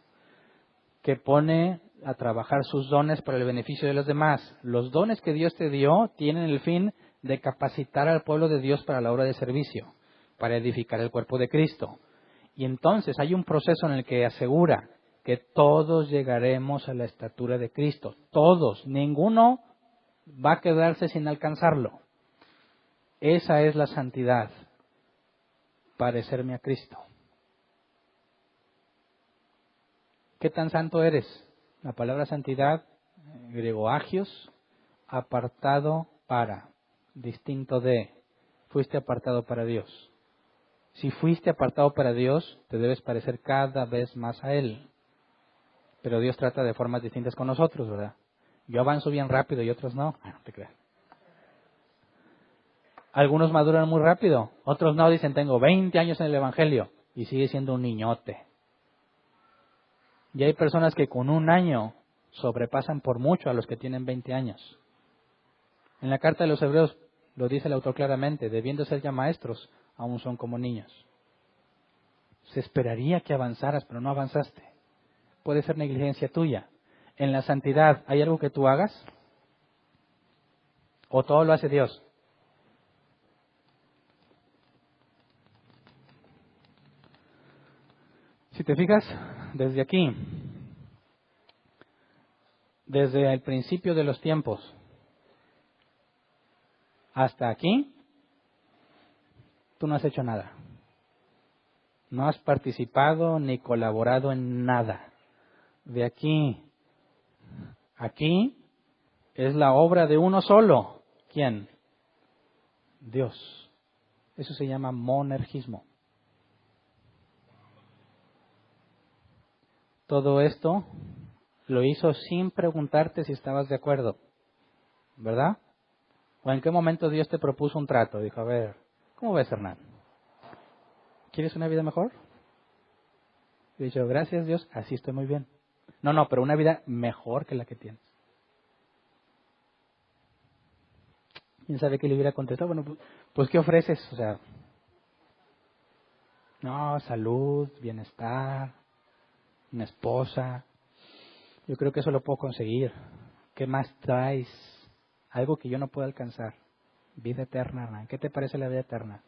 que pone a trabajar sus dones para el beneficio de los demás. Los dones que Dios te dio tienen el fin de capacitar al pueblo de Dios para la obra de servicio, para edificar el cuerpo de Cristo. Y entonces hay un proceso en el que asegura que todos llegaremos a la estatura de Cristo. Todos, ninguno va a quedarse sin alcanzarlo. Esa es la santidad, parecerme a Cristo. ¿Qué tan santo eres? La palabra santidad, griego agios, apartado para, distinto de, fuiste apartado para Dios. Si fuiste apartado para Dios, te debes parecer cada vez más a Él. Pero Dios trata de formas distintas con nosotros, ¿verdad? Yo avanzo bien rápido y otros no. No te creas. Algunos maduran muy rápido, otros no, dicen tengo 20 años en el Evangelio y sigue siendo un niñote. Y hay personas que con un año sobrepasan por mucho a los que tienen 20 años. En la carta de los Hebreos lo dice el autor claramente, debiendo ser ya maestros, aún son como niños. Se esperaría que avanzaras, pero no avanzaste. Puede ser negligencia tuya. En la santidad, ¿hay algo que tú hagas? ¿O todo lo hace Dios? Si te fijas, desde aquí, desde el principio de los tiempos hasta aquí, tú no has hecho nada. No has participado ni colaborado en nada. De aquí, aquí es la obra de uno solo. ¿Quién? Dios. Eso se llama monergismo. Todo esto lo hizo sin preguntarte si estabas de acuerdo, ¿verdad? ¿O en qué momento Dios te propuso un trato? Dijo, a ver, ¿cómo ves, Hernán? ¿Quieres una vida mejor? Y dijo, gracias Dios, así estoy muy bien. No, pero una vida mejor que la que tienes. ¿Quién sabe qué le hubiera contestado? Bueno, pues ¿qué ofreces? O sea, no, salud, bienestar, una esposa. Yo creo que eso lo puedo conseguir. ¿Qué más traes? Algo que yo no puedo alcanzar. Vida eterna, Hernán. ¿Qué te parece la vida eterna?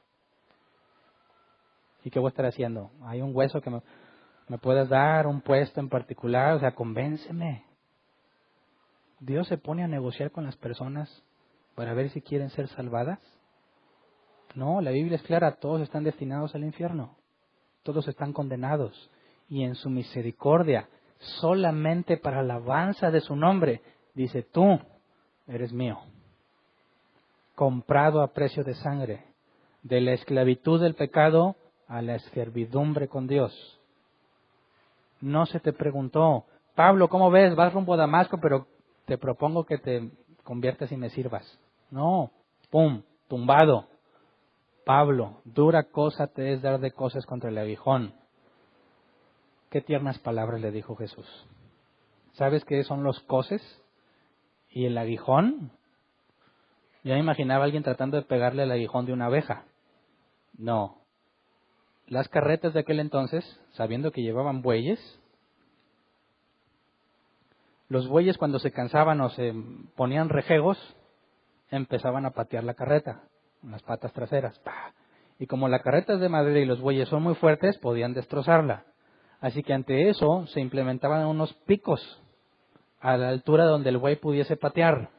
¿Y qué voy a estar haciendo? ¿Hay un hueso que me puedas dar? ¿Un puesto en particular? O sea, convénceme. Dios se pone a negociar con las personas para ver si quieren ser salvadas. No, la Biblia es clara. Todos están destinados al infierno. Todos están condenados. Y en su misericordia, solamente para la alabanza de su nombre, dice, tú eres mío, comprado a precio de sangre, de la esclavitud del pecado a la servidumbre con Dios. No se te preguntó Pablo, ¿cómo ves? Vas rumbo a Damasco, pero te propongo que te conviertas y me sirvas. No, pum, tumbado. Pablo, dura cosa te es dar de cosas contra el aguijón. Qué tiernas palabras le dijo Jesús. ¿Sabes qué son los coces y el aguijón? Yo me imaginaba a alguien tratando de pegarle el aguijón de una abeja. No. Las carretas de aquel entonces, sabiendo que llevaban bueyes, los bueyes cuando se cansaban o se ponían rejegos, empezaban a patear la carreta, con las patas traseras. ¡Pah! Y como la carreta es de madera y los bueyes son muy fuertes, podían destrozarla. Así que ante eso se implementaban unos picos a la altura donde el buey pudiese patear.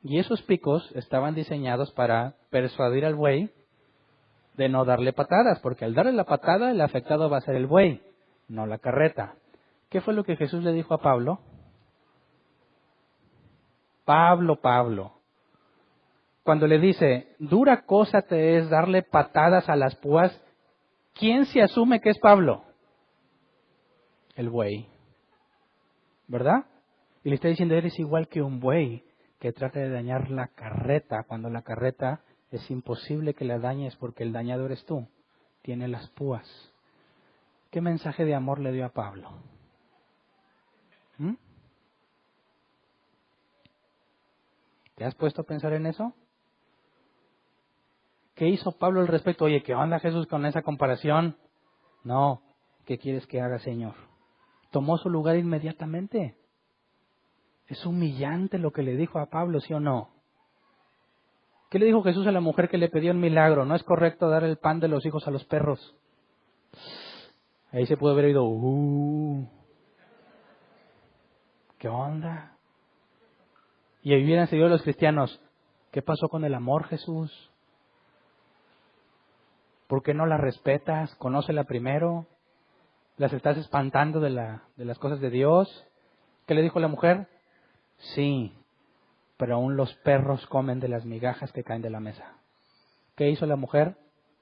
Y esos picos estaban diseñados para persuadir al buey de no darle patadas, porque al darle la patada el afectado va a ser el buey, no la carreta. ¿Qué fue lo que Jesús le dijo a Pablo? Pablo, Pablo. Cuando le dice, dura cosa te es darle patadas a las púas, ¿quién se asume que es Pablo? El buey. ¿Verdad? Y le está diciendo, eres igual que un buey que trata de dañar la carreta, cuando la carreta es imposible que la dañes porque el dañado eres tú. Tiene las púas. ¿Qué mensaje de amor le dio a Pablo? ¿Mm? ¿Te has puesto a pensar en eso? ¿Qué hizo Pablo al respecto? Oye, ¿qué onda Jesús con esa comparación? No, ¿qué quieres que haga, Señor? Tomó su lugar inmediatamente. Es humillante lo que le dijo a Pablo, ¿sí o no? ¿Qué le dijo Jesús a la mujer que le pidió un milagro? No es correcto dar el pan de los hijos a los perros. Ahí se pudo haber oído, ¿qué onda? Y ahí hubieran seguido los cristianos, ¿qué pasó con el amor, Jesús? ¿Por qué no la respetas? Conócela primero. ¿Las estás espantando de las cosas de Dios? ¿Qué le dijo la mujer? Sí, pero aún los perros comen de las migajas que caen de la mesa. ¿Qué hizo la mujer?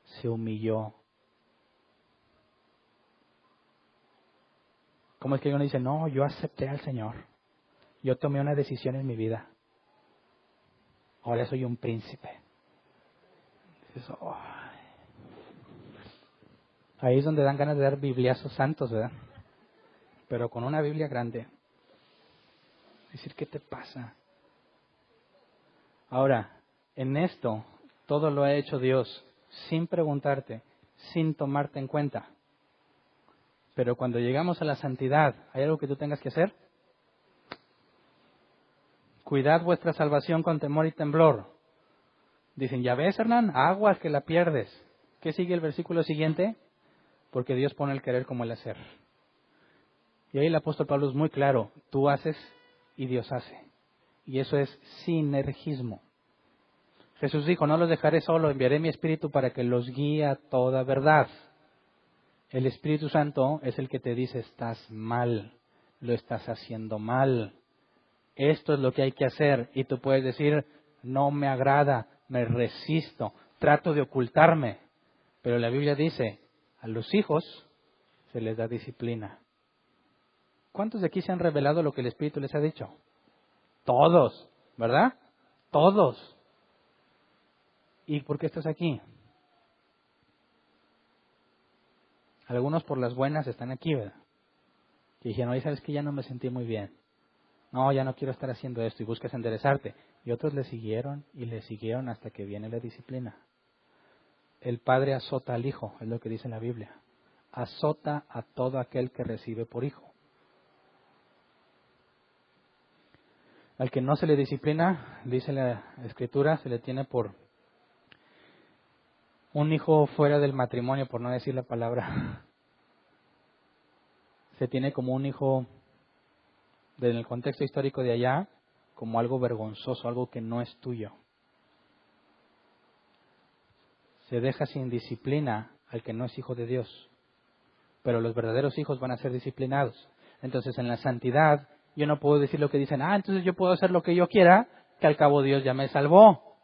Se humilló. ¿Cómo es que uno dice, no, yo acepté al Señor? Yo tomé una decisión en mi vida. Ahora soy un príncipe. Dices, oh. Ahí es donde dan ganas de dar bibliazos santos, ¿verdad? Pero con una Biblia grande. Decir, ¿qué te pasa? Ahora, en esto, todo lo ha hecho Dios, sin preguntarte, sin tomarte en cuenta. Pero cuando llegamos a la santidad, ¿hay algo que tú tengas que hacer? Cuidad vuestra salvación con temor y temblor. Dicen, ya ves, Hernán, aguas que la pierdes. ¿Qué sigue el versículo siguiente? Porque Dios pone el querer como el hacer. Y ahí el apóstol Pablo es muy claro, tú haces y Dios hace. Y eso es sinergismo. Jesús dijo, no los dejaré solo, enviaré mi Espíritu para que los guíe a toda verdad. El Espíritu Santo es el que te dice, estás mal, lo estás haciendo mal. Esto es lo que hay que hacer. Y tú puedes decir, no me agrada, me resisto, trato de ocultarme. Pero la Biblia dice, a los hijos se les da disciplina. ¿Cuántos de aquí se han revelado lo que el Espíritu les ha dicho? Todos, ¿verdad? Todos. ¿Y por qué estás aquí? Algunos por las buenas están aquí, ¿verdad? Que dijeron, oye, ¿sabes qué? Ya no me sentí muy bien. No, ya no quiero estar haciendo esto y buscas enderezarte. Y otros le siguieron hasta que viene la disciplina. El padre azota al hijo, es lo que dice la Biblia. Azota a todo aquel que recibe por hijo. Al que no se le disciplina, dice la Escritura, se le tiene por un hijo fuera del matrimonio, por no decir la palabra. Se tiene como un hijo, en el contexto histórico de allá, como algo vergonzoso, algo que no es tuyo. Se deja sin disciplina al que no es hijo de Dios. Pero los verdaderos hijos van a ser disciplinados. Entonces, en la santidad, yo no puedo decir lo que dicen, entonces yo puedo hacer lo que yo quiera, que al cabo Dios ya me salvó.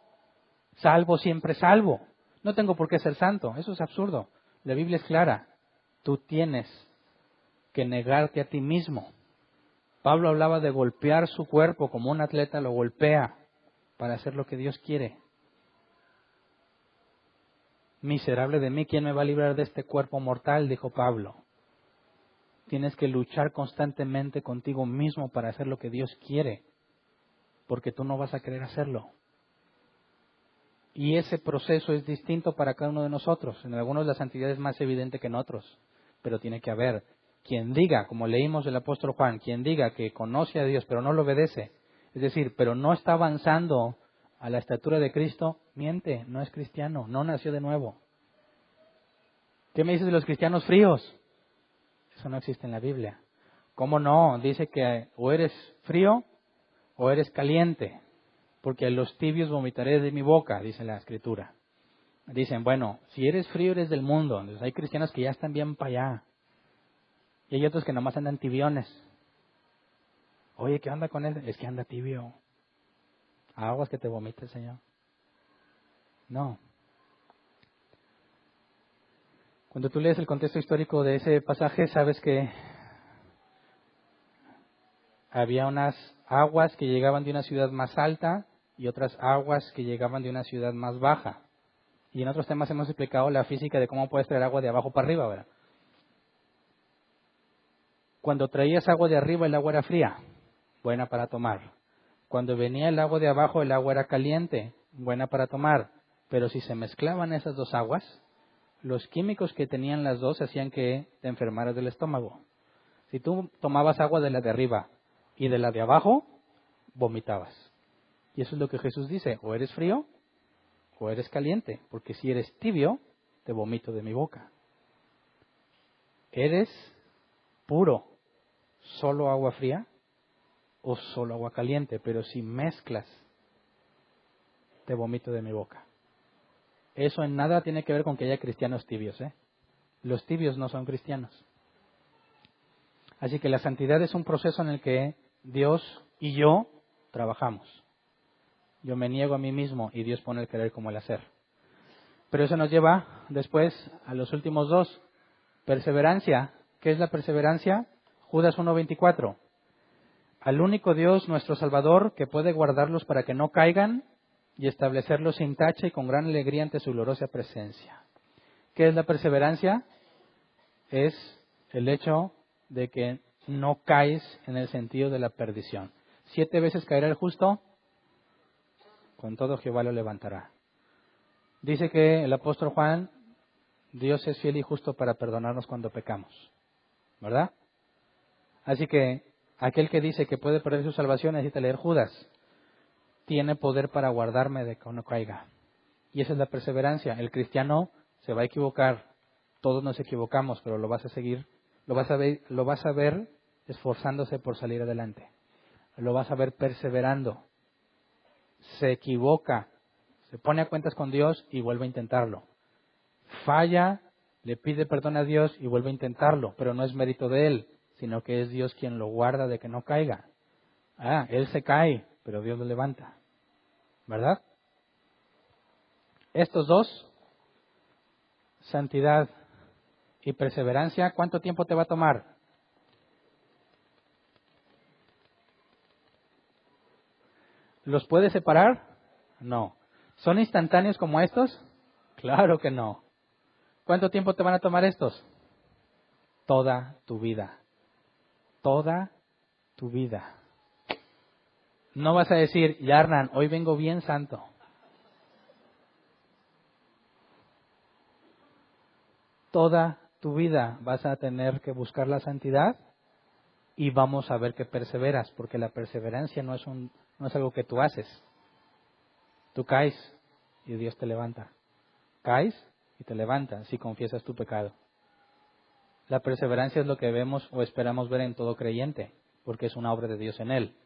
Salvo, siempre salvo. No tengo por qué ser santo. Eso es absurdo. La Biblia es clara. Tú tienes que negarte a ti mismo. Pablo hablaba de golpear su cuerpo como un atleta lo golpea para hacer lo que Dios quiere. Miserable de mí, ¿quién me va a librar de este cuerpo mortal?, dijo Pablo. Tienes que luchar constantemente contigo mismo para hacer lo que Dios quiere, porque tú no vas a querer hacerlo. Y ese proceso es distinto para cada uno de nosotros. En algunos la santidad es más evidente que en otros, pero tiene que haber quien diga, como leímos del apóstol Juan, quien diga que conoce a Dios pero no lo obedece, es decir, pero no está avanzando a la estatura de Cristo, miente, no es cristiano, no nació de nuevo. ¿Qué me dices de los cristianos fríos? Eso no existe en la Biblia. ¿Cómo no? Dice que o eres frío o eres caliente, porque a los tibios vomitaré de mi boca, dice la Escritura. Dicen, bueno, si eres frío eres del mundo. Entonces hay cristianos que ya están bien para allá. Y hay otros que nomás andan tibiones. Oye, ¿qué onda con él? Es que anda tibio. Aguas que te vomite el Señor. No. Cuando tú lees el contexto histórico de ese pasaje, sabes que había unas aguas que llegaban de una ciudad más alta y otras aguas que llegaban de una ciudad más baja. Y en otros temas hemos explicado la física de cómo puedes traer agua de abajo para arriba, ¿verdad? Cuando traías agua de arriba, el agua era fría, buena para tomar. Cuando venía el agua de abajo, el agua era caliente, buena para tomar. Pero si se mezclaban esas dos aguas, los químicos que tenían las dos hacían que te enfermaras del estómago. Si tú tomabas agua de la de arriba y de la de abajo, vomitabas. Y eso es lo que Jesús dice, o eres frío o eres caliente, porque si eres tibio, te vomito de mi boca. ¿Eres puro, solo agua fría o solo agua caliente? Pero si mezclas, te vomito de mi boca. Eso en nada tiene que ver con que haya cristianos tibios, ¿eh? Los tibios no son cristianos. Así que la santidad es un proceso en el que Dios y yo trabajamos. Yo me niego a mí mismo y Dios pone el querer como el hacer. Pero eso nos lleva después a los últimos dos. Perseverancia. ¿Qué es la perseverancia? Judas 1:24. Al único Dios, nuestro Salvador, que puede guardarlos para que no caigan y establecerlos sin tacha y con gran alegría ante su gloriosa presencia. ¿Qué es la perseverancia? Es el hecho de que no caes en el sentido de la perdición. 7 veces caerá el justo, con todo Jehová lo levantará. Dice que el apóstol Juan, Dios es fiel y justo para perdonarnos cuando pecamos, ¿verdad? Así que aquel que dice que puede perder su salvación necesita leer Judas. Tiene poder para guardarme de que no caiga. Y esa es la perseverancia. El cristiano se va a equivocar. Todos nos equivocamos, pero lo vas a seguir, lo vas a ver esforzándose por salir adelante. Lo vas a ver perseverando. Se equivoca, se pone a cuentas con Dios y vuelve a intentarlo. Falla, le pide perdón a Dios y vuelve a intentarlo, pero no es mérito de él, sino que es Dios quien lo guarda de que no caiga. Él se cae, pero Dios lo levanta. ¿Verdad? Estos dos, santidad y perseverancia, ¿cuánto tiempo te va a tomar? ¿Los puedes separar? No. ¿Son instantáneos como estos? Claro que no. ¿Cuánto tiempo te van a tomar estos? Toda tu vida. Toda tu vida. No vas a decir, Yarnan, hoy vengo bien santo. Toda tu vida vas a tener que buscar la santidad y vamos a ver que perseveras, porque la perseverancia no es algo que tú haces. Tú caes y Dios te levanta. Caes y te levanta si confiesas tu pecado. La perseverancia es lo que vemos o esperamos ver en todo creyente, porque es una obra de Dios en él.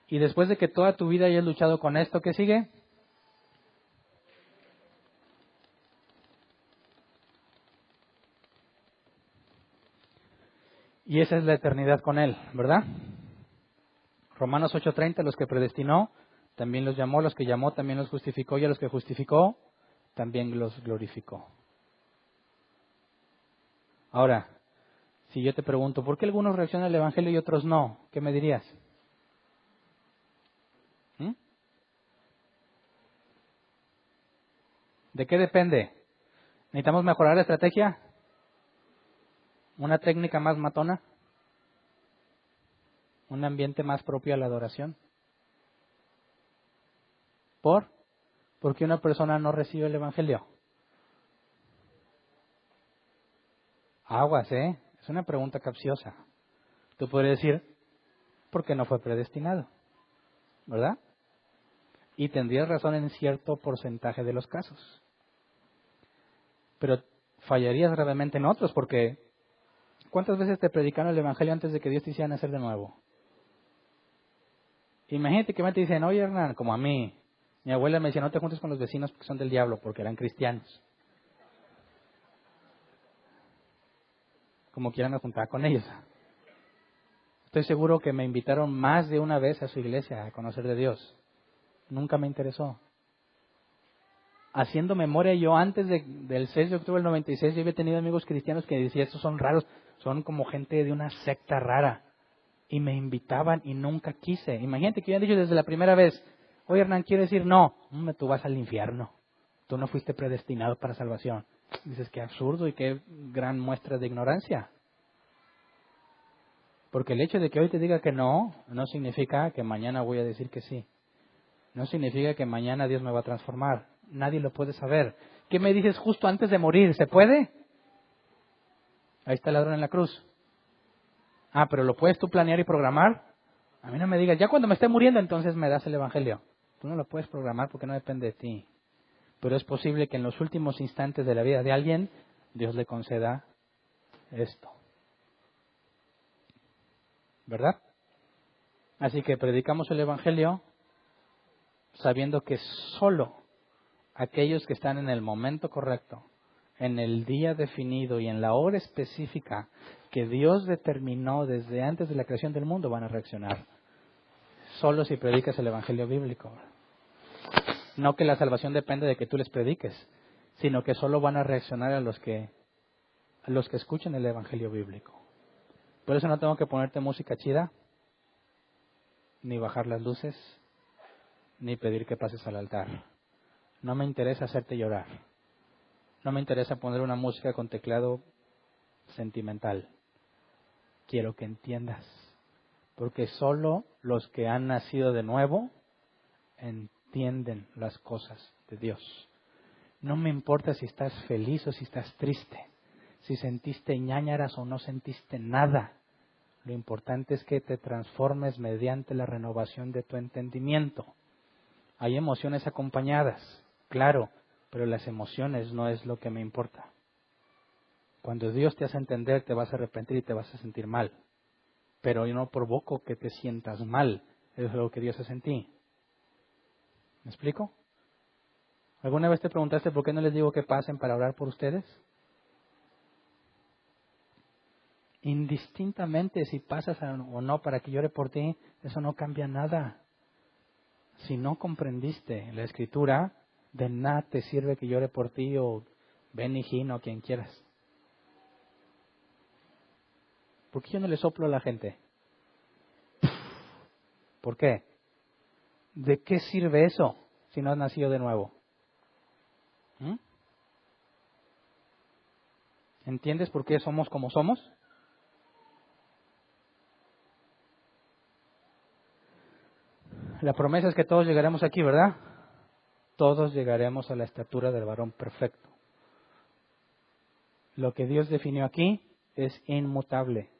Y después de que toda tu vida hayas luchado con esto, ¿qué sigue? Y esa es la eternidad con él, ¿verdad? Romanos 8:30, los que predestinó, también los llamó, los que llamó, también los justificó, y a los que justificó, también los glorificó. Ahora, Si yo te pregunto, ¿por qué algunos reaccionan al Evangelio y otros no? ¿Qué me dirías? ¿Mm? ¿De qué depende? ¿Necesitamos mejorar la estrategia? ¿Una técnica más matona? ¿Un ambiente más propio a la adoración? ¿Por qué una persona no recibe el Evangelio? Aguas, ¿eh? Es una pregunta capciosa. Tú podrías decir, porque no fue predestinado, ¿verdad? Y tendrías razón en cierto porcentaje de los casos. Pero fallarías gravemente en otros, porque ¿cuántas veces te predicaron el Evangelio antes de que Dios te hiciera nacer de nuevo? Imagínate que me te dicen, oye Hernán, como a mí, mi abuela me decía, no te juntes con los vecinos porque son del diablo, porque eran cristianos. Como quieran me juntaba con ellos. Estoy seguro que me invitaron más de una vez a su iglesia a conocer de Dios. Nunca me interesó. Haciendo memoria, yo antes del 6 de octubre del 96, yo había tenido amigos cristianos que decían, estos son raros, son como gente de una secta rara. Y me invitaban y nunca quise. Imagínate que hubieran dicho desde la primera vez, oye Hernán, quiero decir, no, tú vas al infierno. Tú no fuiste predestinado para salvación. Dices, qué absurdo y qué gran muestra de ignorancia. Porque el hecho de que hoy te diga que no, no significa que mañana voy a decir que sí. No significa que mañana Dios me va a transformar. Nadie lo puede saber. ¿Qué me dices justo antes de morir? ¿Se puede? Ahí está el ladrón en la cruz. Ah, pero ¿lo puedes tú planear y programar? A mí no me digas, ya cuando me esté muriendo entonces me das el Evangelio. Tú no lo puedes programar porque no depende de ti. Pero es posible que en los últimos instantes de la vida de alguien, Dios le conceda esto. ¿Verdad? Así que predicamos el Evangelio sabiendo que solo aquellos que están en el momento correcto, en el día definido y en la hora específica que Dios determinó desde antes de la creación del mundo van a reaccionar. Solo si predicas el Evangelio bíblico. No que la salvación depende de que tú les prediques, sino que solo van a reaccionar a los que escuchen el Evangelio bíblico. Por eso no tengo que ponerte música chida, ni bajar las luces, ni pedir que pases al altar. No me interesa hacerte llorar. No me interesa poner una música con teclado sentimental. Quiero que entiendas. Porque solo los que han nacido de nuevo entienden las cosas de Dios. No me importa si estás feliz o si estás triste, si sentiste ñáñaras o no sentiste nada. Lo importante es que te transformes mediante la renovación de tu entendimiento. Hay emociones acompañadas, claro, pero las emociones no es lo que me importa. Cuando Dios te hace entender, te vas a arrepentir y te vas a sentir mal. Pero yo no provoco que te sientas mal. Eso es lo que Dios hace en ti. ¿Me explico? ¿Alguna vez te preguntaste por qué no les digo que pasen para orar por ustedes? Indistintamente si pasas o no para que llore por ti, eso no cambia nada. Si no comprendiste la Escritura, de nada te sirve que llore por ti o Benny Hinn o quien quieras. ¿Por qué yo no le soplo a la gente? ¿Por qué? ¿De qué sirve eso si no has nacido de nuevo? ¿Mm? ¿Entiendes por qué somos como somos? La promesa es que todos llegaremos aquí, ¿verdad? Todos llegaremos a la estatura del varón perfecto. Lo que Dios definió aquí es inmutable.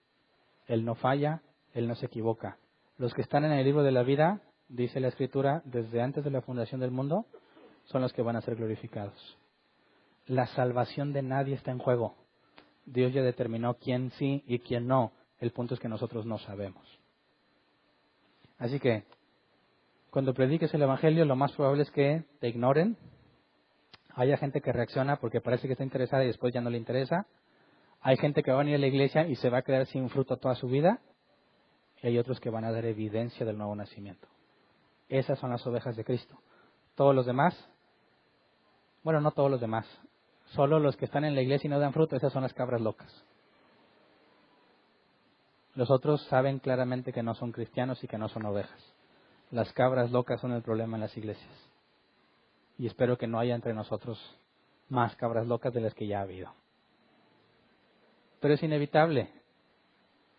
Él no falla, Él no se equivoca. Los que están en el libro de la vida, dice la Escritura, desde antes de la fundación del mundo, son los que van a ser glorificados. La salvación de nadie está en juego. Dios ya determinó quién sí y quién no. El punto es que nosotros no sabemos. Así que, cuando prediques el Evangelio, lo más probable es que te ignoren. Haya gente que reacciona porque parece que está interesada y después ya no le interesa. Hay gente que va a venir a la iglesia y se va a quedar sin fruto toda su vida. Y hay otros que van a dar evidencia del nuevo nacimiento. Esas son las ovejas de Cristo. Todos los demás, bueno, no todos los demás, solo los que están en la iglesia y no dan fruto, esas son las cabras locas. Los otros saben claramente que no son cristianos y que no son ovejas. Las cabras locas son el problema en las iglesias. Y espero que no haya entre nosotros más cabras locas de las que ya ha habido. Pero es inevitable.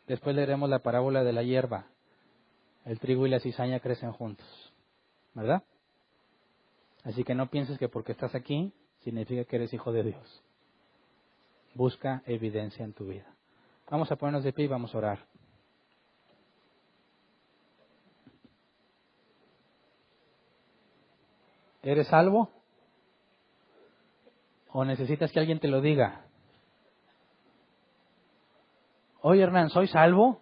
Después leeremos la parábola de la hierba. El trigo y la cizaña crecen juntos, ¿verdad? Así que no pienses que porque estás aquí significa que eres hijo de Dios. Busca evidencia en tu vida. Vamos a ponernos de pie y vamos a orar. ¿Eres salvo? ¿O necesitas que alguien te lo diga? Oye, Hernán, ¿soy salvo?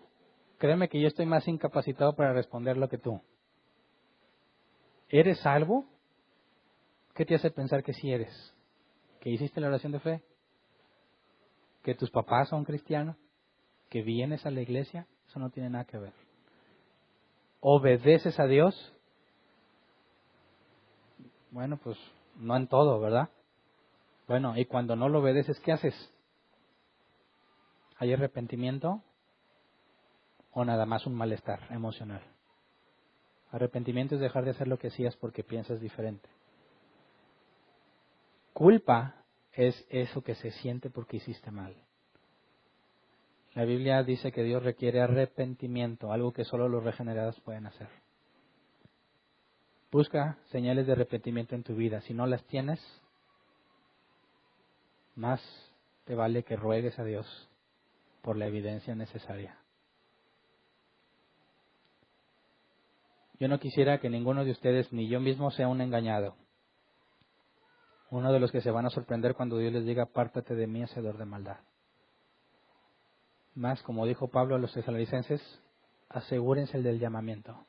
Créeme que yo estoy más incapacitado para responderlo que tú. ¿Eres salvo? ¿Qué te hace pensar que sí eres? ¿Que hiciste la oración de fe? ¿Que tus papás son cristianos? ¿Que vienes a la iglesia? Eso no tiene nada que ver. ¿Obedeces a Dios? Bueno, pues no en todo, ¿verdad? Bueno, y cuando no lo obedeces, ¿qué haces? ¿Hay arrepentimiento o nada más un malestar emocional? Arrepentimiento es dejar de hacer lo que hacías porque piensas diferente. Culpa es eso que se siente porque hiciste mal. La Biblia dice que Dios requiere arrepentimiento, algo que solo los regenerados pueden hacer. Busca señales de arrepentimiento en tu vida. Si no las tienes, más te vale que ruegues a Dios por la evidencia necesaria. Yo no quisiera que ninguno de ustedes, ni yo mismo, sea un engañado. Uno de los que se van a sorprender cuando Dios les diga, apártate de mí, hacedor de maldad. Más, como dijo Pablo a los tesalonicenses, asegúrense del llamamiento.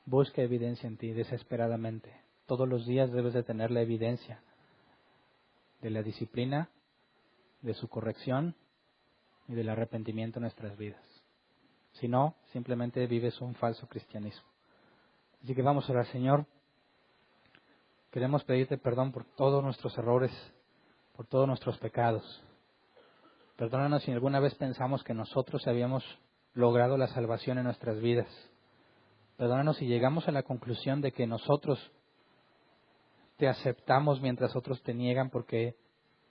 Busca evidencia en ti desesperadamente. Todos los días debes de tener la evidencia de la disciplina, de su corrección y del arrepentimiento en nuestras vidas. Si no, simplemente vives un falso cristianismo. Así que vamos a orar, Señor. Queremos pedirte perdón por todos nuestros errores, por todos nuestros pecados. Perdónanos si alguna vez pensamos que nosotros habíamos logrado la salvación en nuestras vidas. Perdónanos si llegamos a la conclusión de que nosotros te aceptamos mientras otros te niegan porque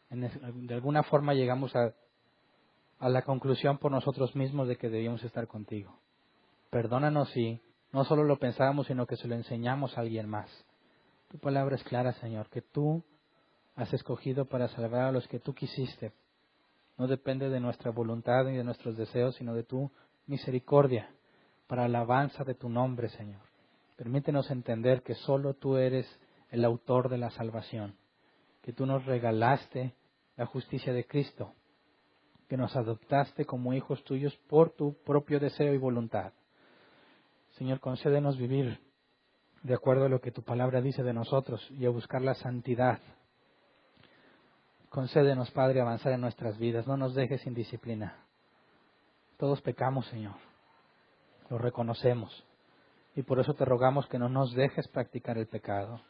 de alguna forma llegamos a la conclusión por nosotros mismos de que debíamos estar contigo. Perdónanos si no solo lo pensábamos, sino que se lo enseñamos a alguien más. Tu palabra es clara, Señor, que tú has escogido para salvar a los que tú quisiste. No depende de nuestra voluntad ni de nuestros deseos, sino de tu misericordia, para alabanza de tu nombre, Señor. Permítenos entender que solo tú eres el autor de la salvación, que tú nos regalaste la justicia de Cristo, que nos adoptaste como hijos tuyos por tu propio deseo y voluntad. Señor, concédenos vivir de acuerdo a lo que tu palabra dice de nosotros y a buscar la santidad. Concédenos, Padre, avanzar en nuestras vidas. No nos dejes sin disciplina. Todos pecamos, Señor. Lo reconocemos. Y por eso te rogamos que no nos dejes practicar el pecado.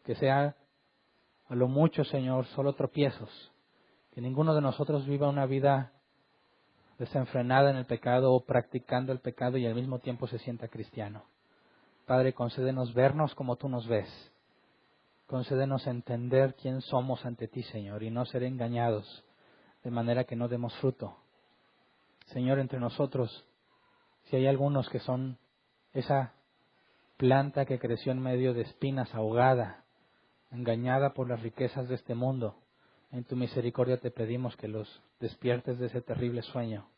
Que sea a lo mucho, Señor, solo tropiezos. Que ninguno de nosotros viva una vida desenfrenada en el pecado o practicando el pecado y al mismo tiempo se sienta cristiano. Padre, concédenos vernos como tú nos ves. Concédenos entender quién somos ante ti, Señor, y no ser engañados de manera que no demos fruto. Señor, entre nosotros, si hay algunos que son esa planta que creció en medio de espinas, ahogada, engañada por las riquezas de este mundo, en tu misericordia te pedimos que los despiertes de ese terrible sueño,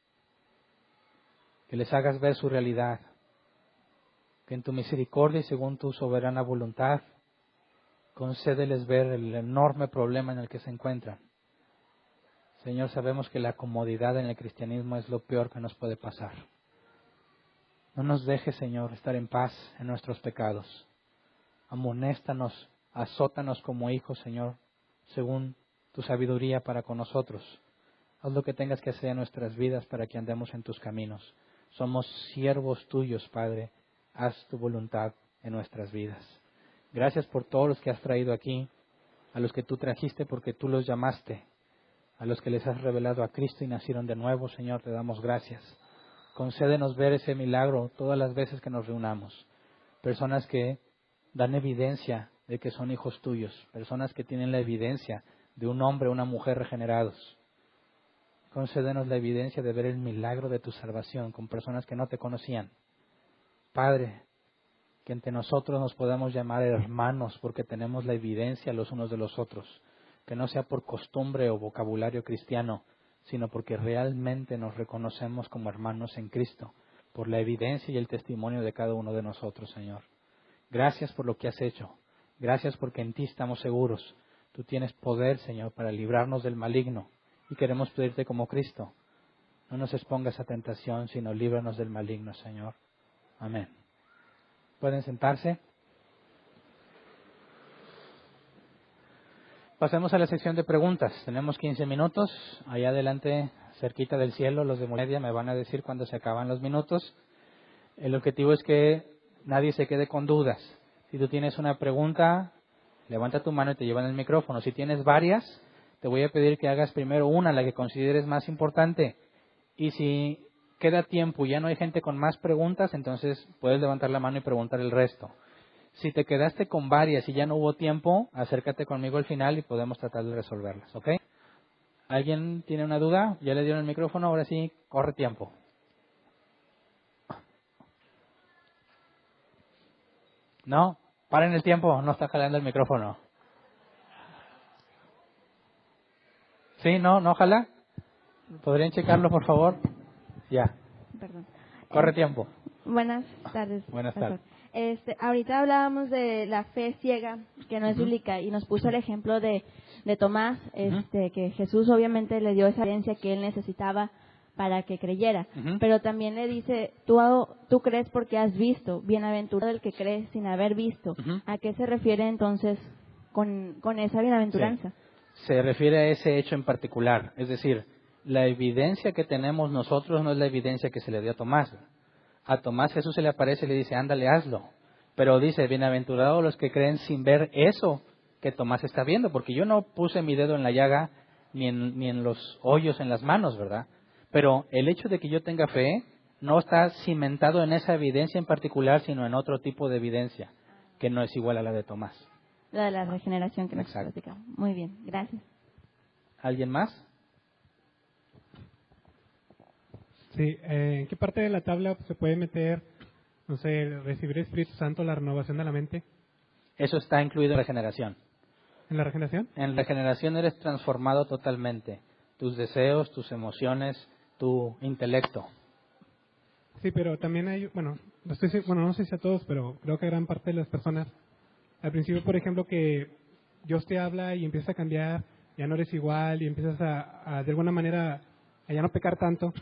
que les hagas ver su realidad, que en tu misericordia y según tu soberana voluntad, concédeles ver el enorme problema en el que se encuentran. Señor, sabemos que la comodidad en el cristianismo es lo peor que nos puede pasar. No nos dejes, Señor, estar en paz en nuestros pecados. Amonéstanos, azótanos como hijos, Señor, según tu sabiduría para con nosotros. Haz lo que tengas que hacer en nuestras vidas para que andemos en tus caminos. Somos siervos tuyos, Padre. Haz tu voluntad en nuestras vidas. Gracias por todos los que has traído aquí, a los que tú trajiste porque tú los llamaste. a los que les has revelado a Cristo y nacieron de nuevo, Señor, te damos gracias. Concédenos ver ese milagro todas las veces que nos reunamos. Personas que dan evidencia de que son hijos tuyos, personas que tienen la evidencia de un hombre o una mujer regenerados. Concédenos la evidencia de ver el milagro de tu salvación con personas que no te conocían. Padre, que entre nosotros nos podamos llamar hermanos porque tenemos la evidencia los unos de los otros. Que no sea por costumbre o vocabulario cristiano, sino porque realmente nos reconocemos como hermanos en Cristo, por la evidencia y el testimonio de cada uno de nosotros, Señor. Gracias por lo que has hecho. Gracias porque en ti estamos seguros. Tú tienes poder, Señor, para librarnos del maligno. Y queremos pedirte como Cristo, no nos expongas a tentación, sino líbranos del maligno, Señor. Amén. ¿Pueden sentarse? Pasemos a la sección de preguntas. Tenemos 15 minutos. Allá adelante, cerquita del cielo, los de Multimedia me van a decir cuando se acaban los minutos. El objetivo es que nadie se quede con dudas. Si tú tienes una pregunta, levanta tu mano y te llevan el micrófono. Si tienes varias, te voy a pedir que hagas primero una, la que consideres más importante. Y si queda tiempo y ya no hay gente con más preguntas, entonces puedes levantar la mano y preguntar el resto. Si te quedaste con varias y ya no hubo tiempo, acércate conmigo al final y podemos tratar de resolverlas, ¿ok? ¿Alguien tiene una duda? ¿Ya le dieron el micrófono? Ahora sí, corre tiempo. ¿No? Paren el tiempo, no está jalando el micrófono. ¿Sí? ¿No? ¿No jala? ¿Podrían checarlo, por favor? Ya. Perdón. Corre tiempo. Buenas tardes. Buenas tardes. Ahorita hablábamos de la fe ciega, que no es bíblica, y nos puso el ejemplo de Tomás, que Jesús obviamente le dio esa herencia que él necesitaba para que creyera. Pero también le dice, tú crees porque has visto, bienaventurado el que cree sin haber visto. ¿A qué se refiere entonces con esa bienaventuranza? Sí. Se refiere a ese hecho en particular, es decir, la evidencia que tenemos nosotros no es la evidencia que se le dio a Tomás. A Tomás Jesús se le aparece y le dice, ándale, hazlo. Pero dice, bienaventurados los que creen sin ver eso que Tomás está viendo, porque yo no puse mi dedo en la llaga ni en los hoyos en las manos, ¿verdad? Pero el hecho de que yo tenga fe no está cimentado en esa evidencia en particular, sino en otro tipo de evidencia, que no es igual a la de Tomás. La de la regeneración que nos Exacto. platicaba. Muy bien, gracias. ¿Alguien más? Sí, ¿en qué parte de la tabla se puede meter, no sé, recibir el Espíritu Santo, la renovación de la mente? Eso está incluido en la regeneración. ¿En la regeneración? En la regeneración eres transformado totalmente. Tus deseos, tus emociones, tu intelecto. Sí, pero también hay, no sé si a todos, pero creo que a gran parte de las personas, al principio, por ejemplo, que Dios te habla y empieza a cambiar, ya no eres igual y empiezas a de alguna manera, a ya no pecar tanto.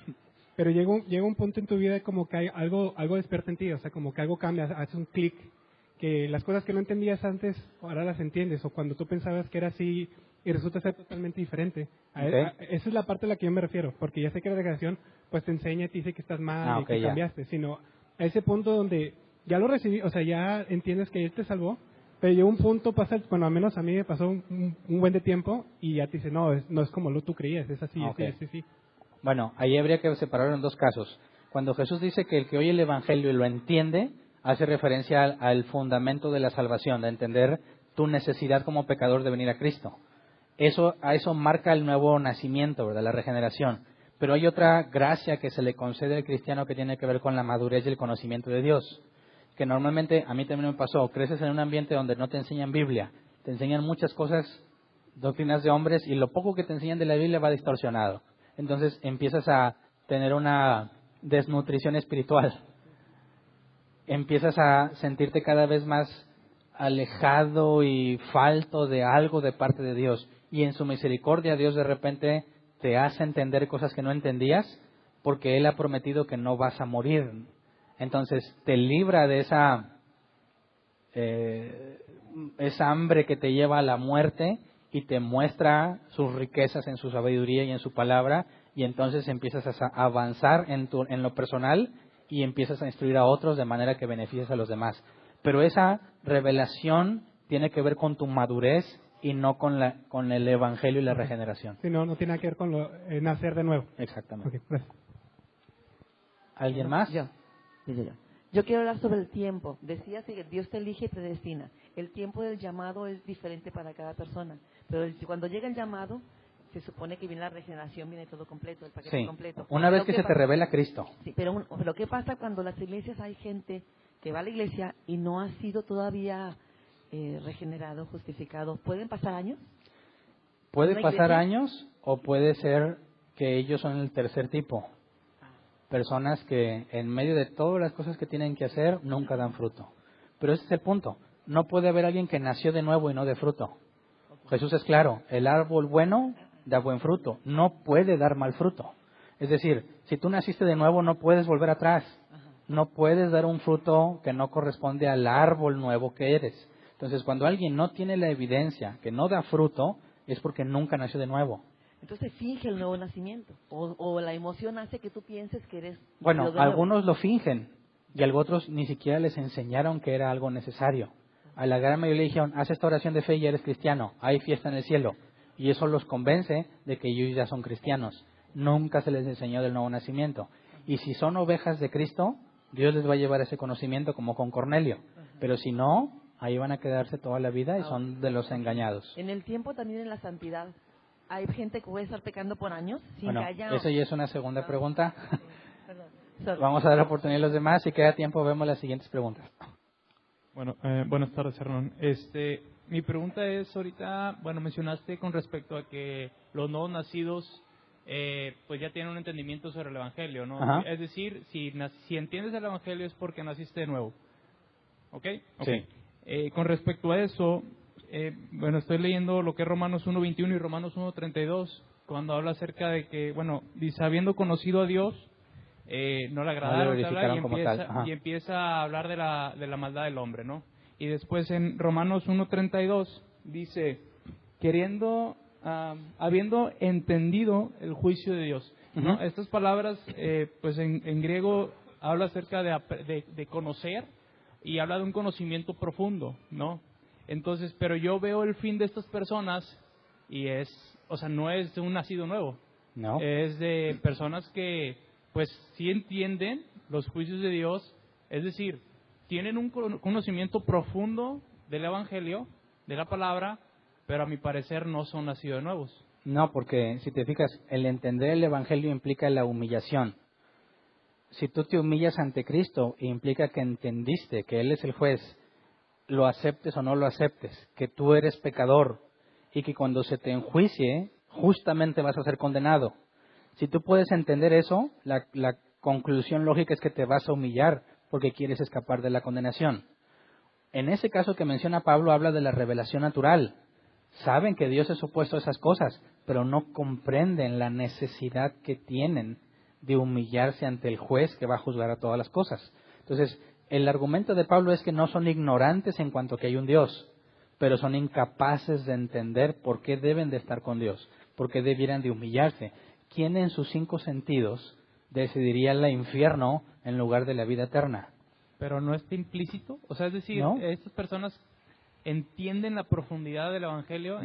Pero llega un punto en tu vida como que hay algo despierta en ti, o sea, como que algo cambia, hace un clic, que las cosas que no entendías antes, ahora las entiendes, o cuando tú pensabas que era así y resulta ser totalmente diferente. Okay. Esa es la parte a la que yo me refiero, porque ya sé que la regeneración pues te enseña y te dice que estás mal y que cambiaste, sino a ese punto donde ya lo recibí, o sea, ya entiendes que Él te salvó, pero llega un punto, al menos a mí me pasó un buen de tiempo y ya te dice, no es como tú creías, es así, sí. Bueno, ahí habría que separarlo en dos casos. Cuando Jesús dice que el que oye el Evangelio y lo entiende, hace referencia al fundamento de la salvación, de entender tu necesidad como pecador de venir a Cristo. A eso marca el nuevo nacimiento, ¿verdad? La regeneración. Pero hay otra gracia que se le concede al cristiano que tiene que ver con la madurez y el conocimiento de Dios. Que normalmente, a mí también me pasó, creces en un ambiente donde no te enseñan Biblia, te enseñan muchas cosas, doctrinas de hombres, y lo poco que te enseñan de la Biblia va distorsionado. Entonces empiezas a tener una desnutrición espiritual. Empiezas a sentirte cada vez más alejado y falto de algo de parte de Dios. Y en su misericordia Dios de repente te hace entender cosas que no entendías porque Él ha prometido que no vas a morir. Entonces te libra de esa hambre que te lleva a la muerte y te muestra sus riquezas en su sabiduría y en su palabra, y entonces empiezas a avanzar en lo personal y empiezas a instruir a otros de manera que beneficies a los demás. Pero esa revelación tiene que ver con tu madurez y no con el evangelio y la regeneración. Sí, no tiene nada que ver con nacer de nuevo. Exactamente. Ok, gracias. ¿Alguien más? Yo. Yo quiero hablar sobre el tiempo. Decías que Dios te elige y predestina. El tiempo del llamado es diferente para cada persona. Pero cuando llega el llamado, se supone que viene la regeneración, viene todo completo, el paquete Sí, completo. una vez que se te pasa? revela Cristo. Sí, pero ¿qué pasa cuando las iglesias hay gente que va a la iglesia y no ha sido todavía regenerado, justificado? ¿Pueden pasar años? Puede ¿Una pasar iglesia? años o puede ser que ellos son el tercer tipo. Personas que en medio de todas las cosas que tienen que hacer nunca dan fruto. Pero ese es el punto. No puede haber alguien que nació de nuevo y no de fruto. Jesús es claro, el árbol bueno da buen fruto, no puede dar mal fruto. Es decir, si tú naciste de nuevo no puedes volver atrás. No puedes dar un fruto que no corresponde al árbol nuevo que eres. Entonces, cuando alguien no tiene la evidencia que no da fruto, es porque nunca nació de nuevo. Entonces finge el nuevo nacimiento. O la emoción hace que tú pienses que eres... Bueno, nacido de nuevo. algunos lo fingen y a otros ni siquiera les enseñaron que era algo necesario. A la gran mayoría le dijeron, haz esta oración de fe y eres cristiano, hay fiesta en el cielo. Y eso los convence de que ellos ya son cristianos. Nunca se les enseñó del nuevo nacimiento. Y si son ovejas de Cristo, Dios les va a llevar ese conocimiento como con Cornelio. Pero si no, ahí van a quedarse toda la vida y son de los engañados. En el tiempo también en la santidad. Hay gente que puede estar pecando por años sin Bueno, que haya... eso ya es una segunda pregunta. Perdón. Sorry. Vamos a dar oportunidad a los demás. Si queda tiempo, vemos las siguientes preguntas. Bueno, buenas tardes, Hernán. Mi pregunta es ahorita, mencionaste con respecto a que los nuevos nacidos pues ya tienen un entendimiento sobre el Evangelio, ¿no? Ajá. Es decir, si entiendes el Evangelio es porque naciste de nuevo. ¿Ok? Sí. Con respecto a eso, estoy leyendo lo que es Romanos 1.21 y Romanos 1.32, cuando habla acerca de que, dice, habiendo conocido a Dios, no le agradaron, glorificaron como tal. Ajá. y empieza a hablar de la maldad del hombre, ¿no? Y después en Romanos 1.32 dice, habiendo entendido el juicio de Dios, ¿no? Ujú. Estas palabras, pues en griego habla acerca de conocer y habla de un conocimiento profundo, ¿no? Entonces, pero yo veo el fin de estas personas y no es de un nacido nuevo, No. es de personas que pues sí entienden los juicios de Dios, es decir, tienen un conocimiento profundo del Evangelio, de la palabra, pero a mi parecer no son nacidos nuevos. No, porque si te fijas, el entender el Evangelio implica la humillación. Si tú te humillas ante Cristo, implica que entendiste que Él es el juez, lo aceptes o no lo aceptes, que tú eres pecador y que cuando se te enjuicie, justamente vas a ser condenado. Si tú puedes entender eso, la conclusión lógica es que te vas a humillar porque quieres escapar de la condenación. En ese caso que menciona Pablo habla de la revelación natural. Saben que Dios es opuesto a esas cosas, pero no comprenden la necesidad que tienen de humillarse ante el juez que va a juzgar a todas las cosas. Entonces, el argumento de Pablo es que no son ignorantes en cuanto a que hay un Dios, pero son incapaces de entender por qué deben de estar con Dios, por qué debieran de humillarse. ¿Quién en sus 5 sentidos decidiría el infierno en lugar de la vida eterna? Pero no está implícito, o sea, es decir, ¿No? estas personas entienden la profundidad del Evangelio,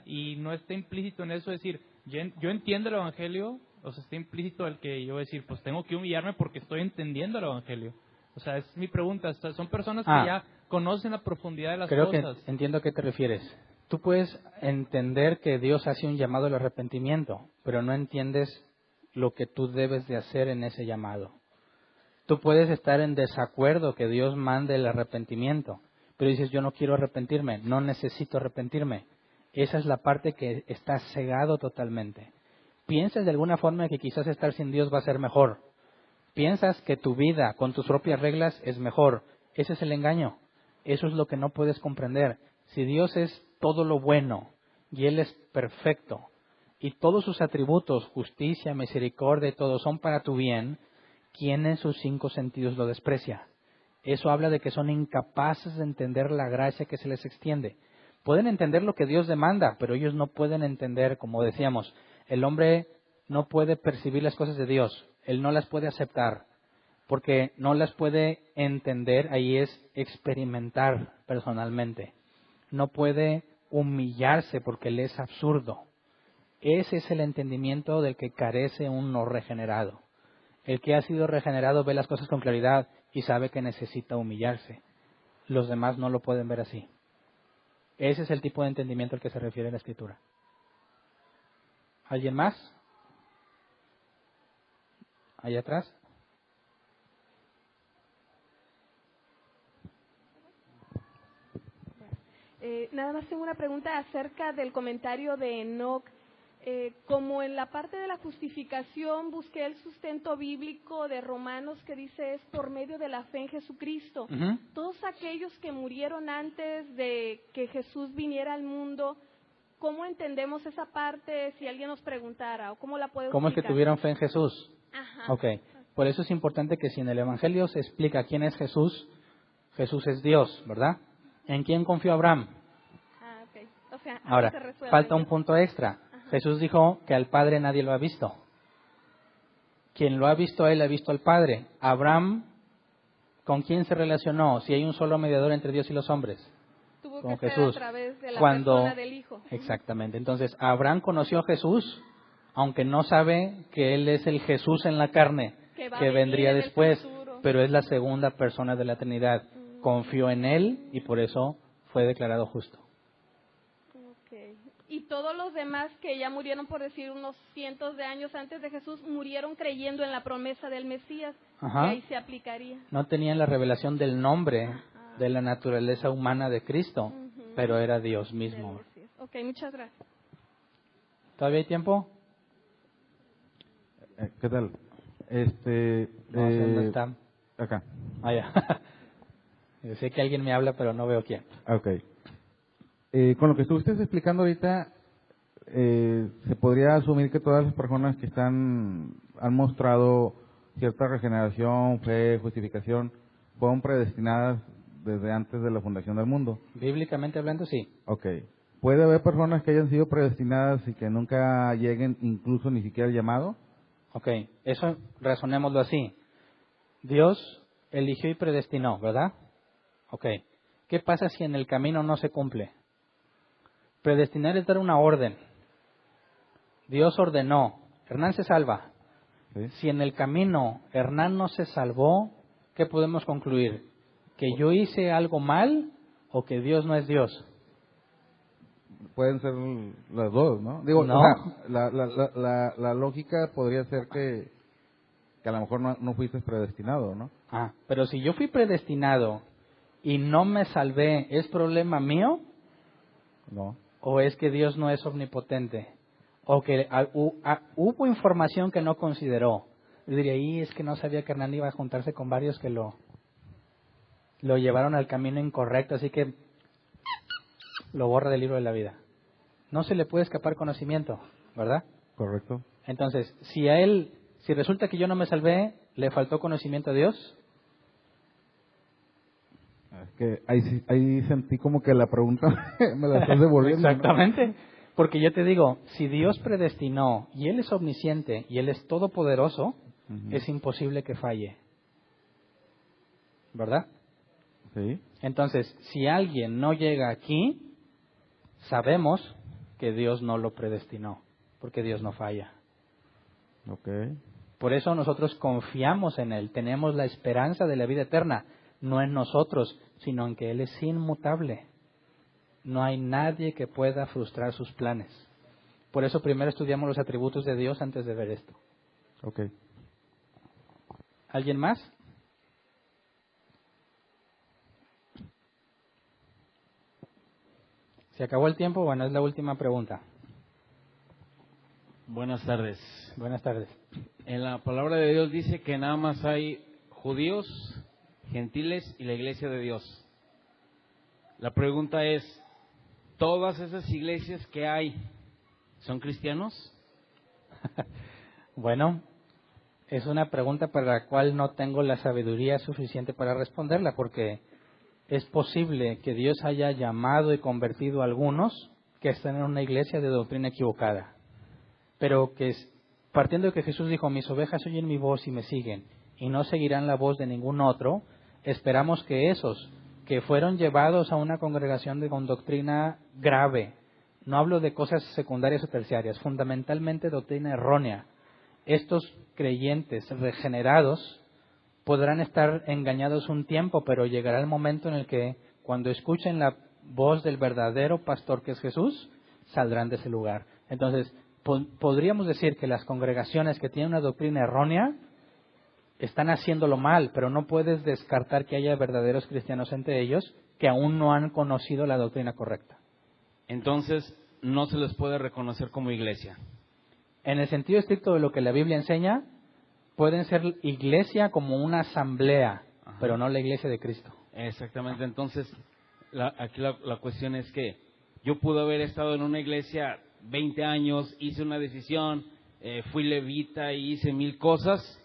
y no está implícito en eso, es decir, yo entiendo el Evangelio, o sea, está implícito el que yo voy a decir, pues tengo que humillarme porque estoy entendiendo el Evangelio. O sea, es mi pregunta, son personas que ya conocen la profundidad de las Creo cosas. que entiendo a qué te refieres. Tú puedes entender que Dios hace un llamado al arrepentimiento, pero no entiendes lo que tú debes de hacer en ese llamado. Tú puedes estar en desacuerdo que Dios mande el arrepentimiento, pero dices, yo no quiero arrepentirme, no necesito arrepentirme. Esa es la parte que está cegado totalmente. Piensas de alguna forma que quizás estar sin Dios va a ser mejor. Piensas que tu vida con tus propias reglas es mejor. Ese es el engaño. Eso es lo que no puedes comprender. Si Dios es todo lo bueno y Él es perfecto y todos sus atributos, justicia, misericordia y todo son para tu bien, ¿quién en sus 5 sentidos lo desprecia? Eso habla de que son incapaces de entender la gracia que se les extiende. Pueden entender lo que Dios demanda, pero ellos no pueden entender, como decíamos, el hombre no puede percibir las cosas de Dios, él no las puede aceptar, porque no las puede entender, ahí es experimentar personalmente. No puede humillarse porque le es absurdo. Ese es el entendimiento del que carece un no regenerado. El que ha sido regenerado ve las cosas con claridad y sabe que necesita humillarse. Los demás no lo pueden ver así. Ese es el tipo de entendimiento al que se refiere la Escritura. ¿Alguien más? ¿Allá atrás? Nada más tengo una pregunta acerca del comentario de Enoch. Como en la parte de la justificación busqué el sustento bíblico de Romanos que dice es por medio de la fe en Jesucristo. Uh-huh. Todos aquellos que murieron antes de que Jesús viniera al mundo, ¿cómo entendemos esa parte si alguien nos preguntara? ¿O cómo la puede ¿Cómo es que tuvieron fe en Jesús? Ajá. Ok, por eso es importante que si en el Evangelio se explica quién es Jesús, Jesús es Dios, ¿verdad? ¿En quién confió Abraham? Okay. O sea, ahora, se resuelve. falta un punto extra. Ajá. Jesús dijo que al Padre nadie lo ha visto. Quien lo ha visto a él, ha visto al Padre. Abraham, ¿con quién se relacionó? Si hay un solo mediador entre Dios y los hombres. Tuvo con que Jesús. Ser a través de la Cuando, persona del Hijo. Exactamente. Entonces, Abraham conoció a Jesús, aunque no sabe que él es el Jesús en la carne, que vendría después, pero es la segunda persona de la Trinidad. Confió en él y por eso fue declarado justo. Okay. Y todos los demás que ya murieron, por decir, unos cientos de años antes de Jesús, murieron creyendo en la promesa del Mesías. Ajá. Y ahí se aplicaría. No tenían la revelación del nombre, de la naturaleza humana de Cristo, pero era Dios mismo. Ok, muchas gracias. ¿Todavía hay tiempo? ¿Qué tal? ¿Dónde está? Acá. Ya. Yo sé que alguien me habla, pero no veo quién. Ok. Con lo que estuviste explicando ahorita, se podría asumir que todas las personas que han mostrado cierta regeneración, fe, justificación, fueron predestinadas desde antes de la fundación del mundo. Bíblicamente hablando, sí. Ok. ¿Puede haber personas que hayan sido predestinadas y que nunca lleguen incluso ni siquiera al llamado? Ok, eso razonémoslo así. Dios eligió y predestinó, ¿verdad? Ok. ¿Qué pasa si en el camino no se cumple? Predestinar es dar una orden. Dios ordenó. Hernán se salva. ¿Sí? Si en el camino Hernán no se salvó, ¿qué podemos concluir? ¿Que yo hice algo mal o que Dios no es Dios? Pueden ser las dos, ¿no? Digo, no. O sea, la lógica podría ser que a lo mejor no fuiste predestinado, ¿no? Pero si yo fui predestinado y no me salvé, ¿es problema mío? No. ¿O es que Dios no es omnipotente? ¿O que hubo información que no consideró? Yo diría, y es que no sabía que Hernán iba a juntarse con varios que lo llevaron al camino incorrecto, así que lo borra del libro de la vida. No se le puede escapar conocimiento, ¿verdad? Correcto. Entonces, si resulta que yo no me salvé, ¿le faltó conocimiento a Dios? Es que ahí sentí como que la pregunta me la estás devolviendo. Exactamente. ¿No? Porque yo te digo, si Dios predestinó y Él es omnisciente y Él es todopoderoso, es imposible que falle. ¿Verdad? Sí. Entonces, si alguien no llega aquí, sabemos que Dios no lo predestinó, porque Dios no falla. Okay. Por eso nosotros confiamos en Él, tenemos la esperanza de la vida eterna, no en nosotros, sino en que Él es inmutable. No hay nadie que pueda frustrar sus planes. Por eso primero estudiamos los atributos de Dios antes de ver esto. Okay. ¿Alguien más? ¿Se acabó el tiempo? Bueno, es la última pregunta. Buenas tardes. Buenas tardes. En la palabra de Dios dice que nada más hay judíos, gentiles y la iglesia de Dios. La pregunta es, ¿todas esas iglesias que hay son cristianos? Bueno, es una pregunta para la cual no tengo la sabiduría suficiente para responderla, porque es posible que Dios haya llamado y convertido a algunos que están en una iglesia de doctrina equivocada. Pero que partiendo de que Jesús dijo, mis ovejas oyen mi voz y me siguen, y no seguirán la voz de ningún otro, esperamos que esos que fueron llevados a una congregación con doctrina grave. No hablo de cosas secundarias o terciarias, fundamentalmente doctrina errónea. Estos creyentes regenerados podrán estar engañados un tiempo, pero llegará el momento en el que, cuando escuchen la voz del verdadero pastor que es Jesús, saldrán de ese lugar. Entonces, podríamos decir que las congregaciones que tienen una doctrina errónea están haciéndolo mal, pero no puedes descartar que haya verdaderos cristianos entre ellos que aún no han conocido la doctrina correcta. Entonces, no se les puede reconocer como iglesia. En el sentido estricto de lo que la Biblia enseña, pueden ser iglesia como una asamblea, ajá, pero no la iglesia de Cristo. Exactamente. Entonces, aquí la cuestión es que yo pude haber estado en una iglesia 20 años, hice una decisión, fui levita y hice 1000 cosas,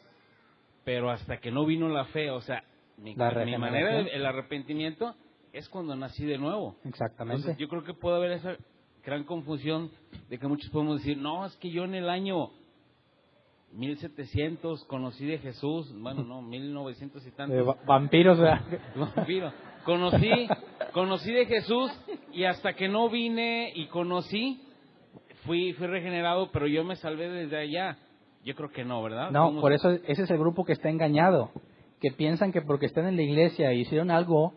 pero hasta que no vino la fe, o sea, mi manera, el arrepentimiento es cuando nací de nuevo. Exactamente. Entonces, yo creo que puede haber esa gran confusión de que muchos podemos decir, no, es que yo en el año 1700 conocí de Jesús, bueno, no, 1900 y tantos. Vampiros, ¿verdad? Vampiro. Conocí de Jesús y hasta que no vine y conocí, fui regenerado, pero yo me salvé desde allá. Yo creo que no, ¿verdad? No, por eso ese es el grupo que está engañado, que piensan que porque están en la iglesia y hicieron algo,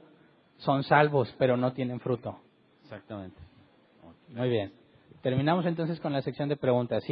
son salvos, pero no tienen fruto. Exactamente. Muy bien. Terminamos entonces con la sección de preguntas.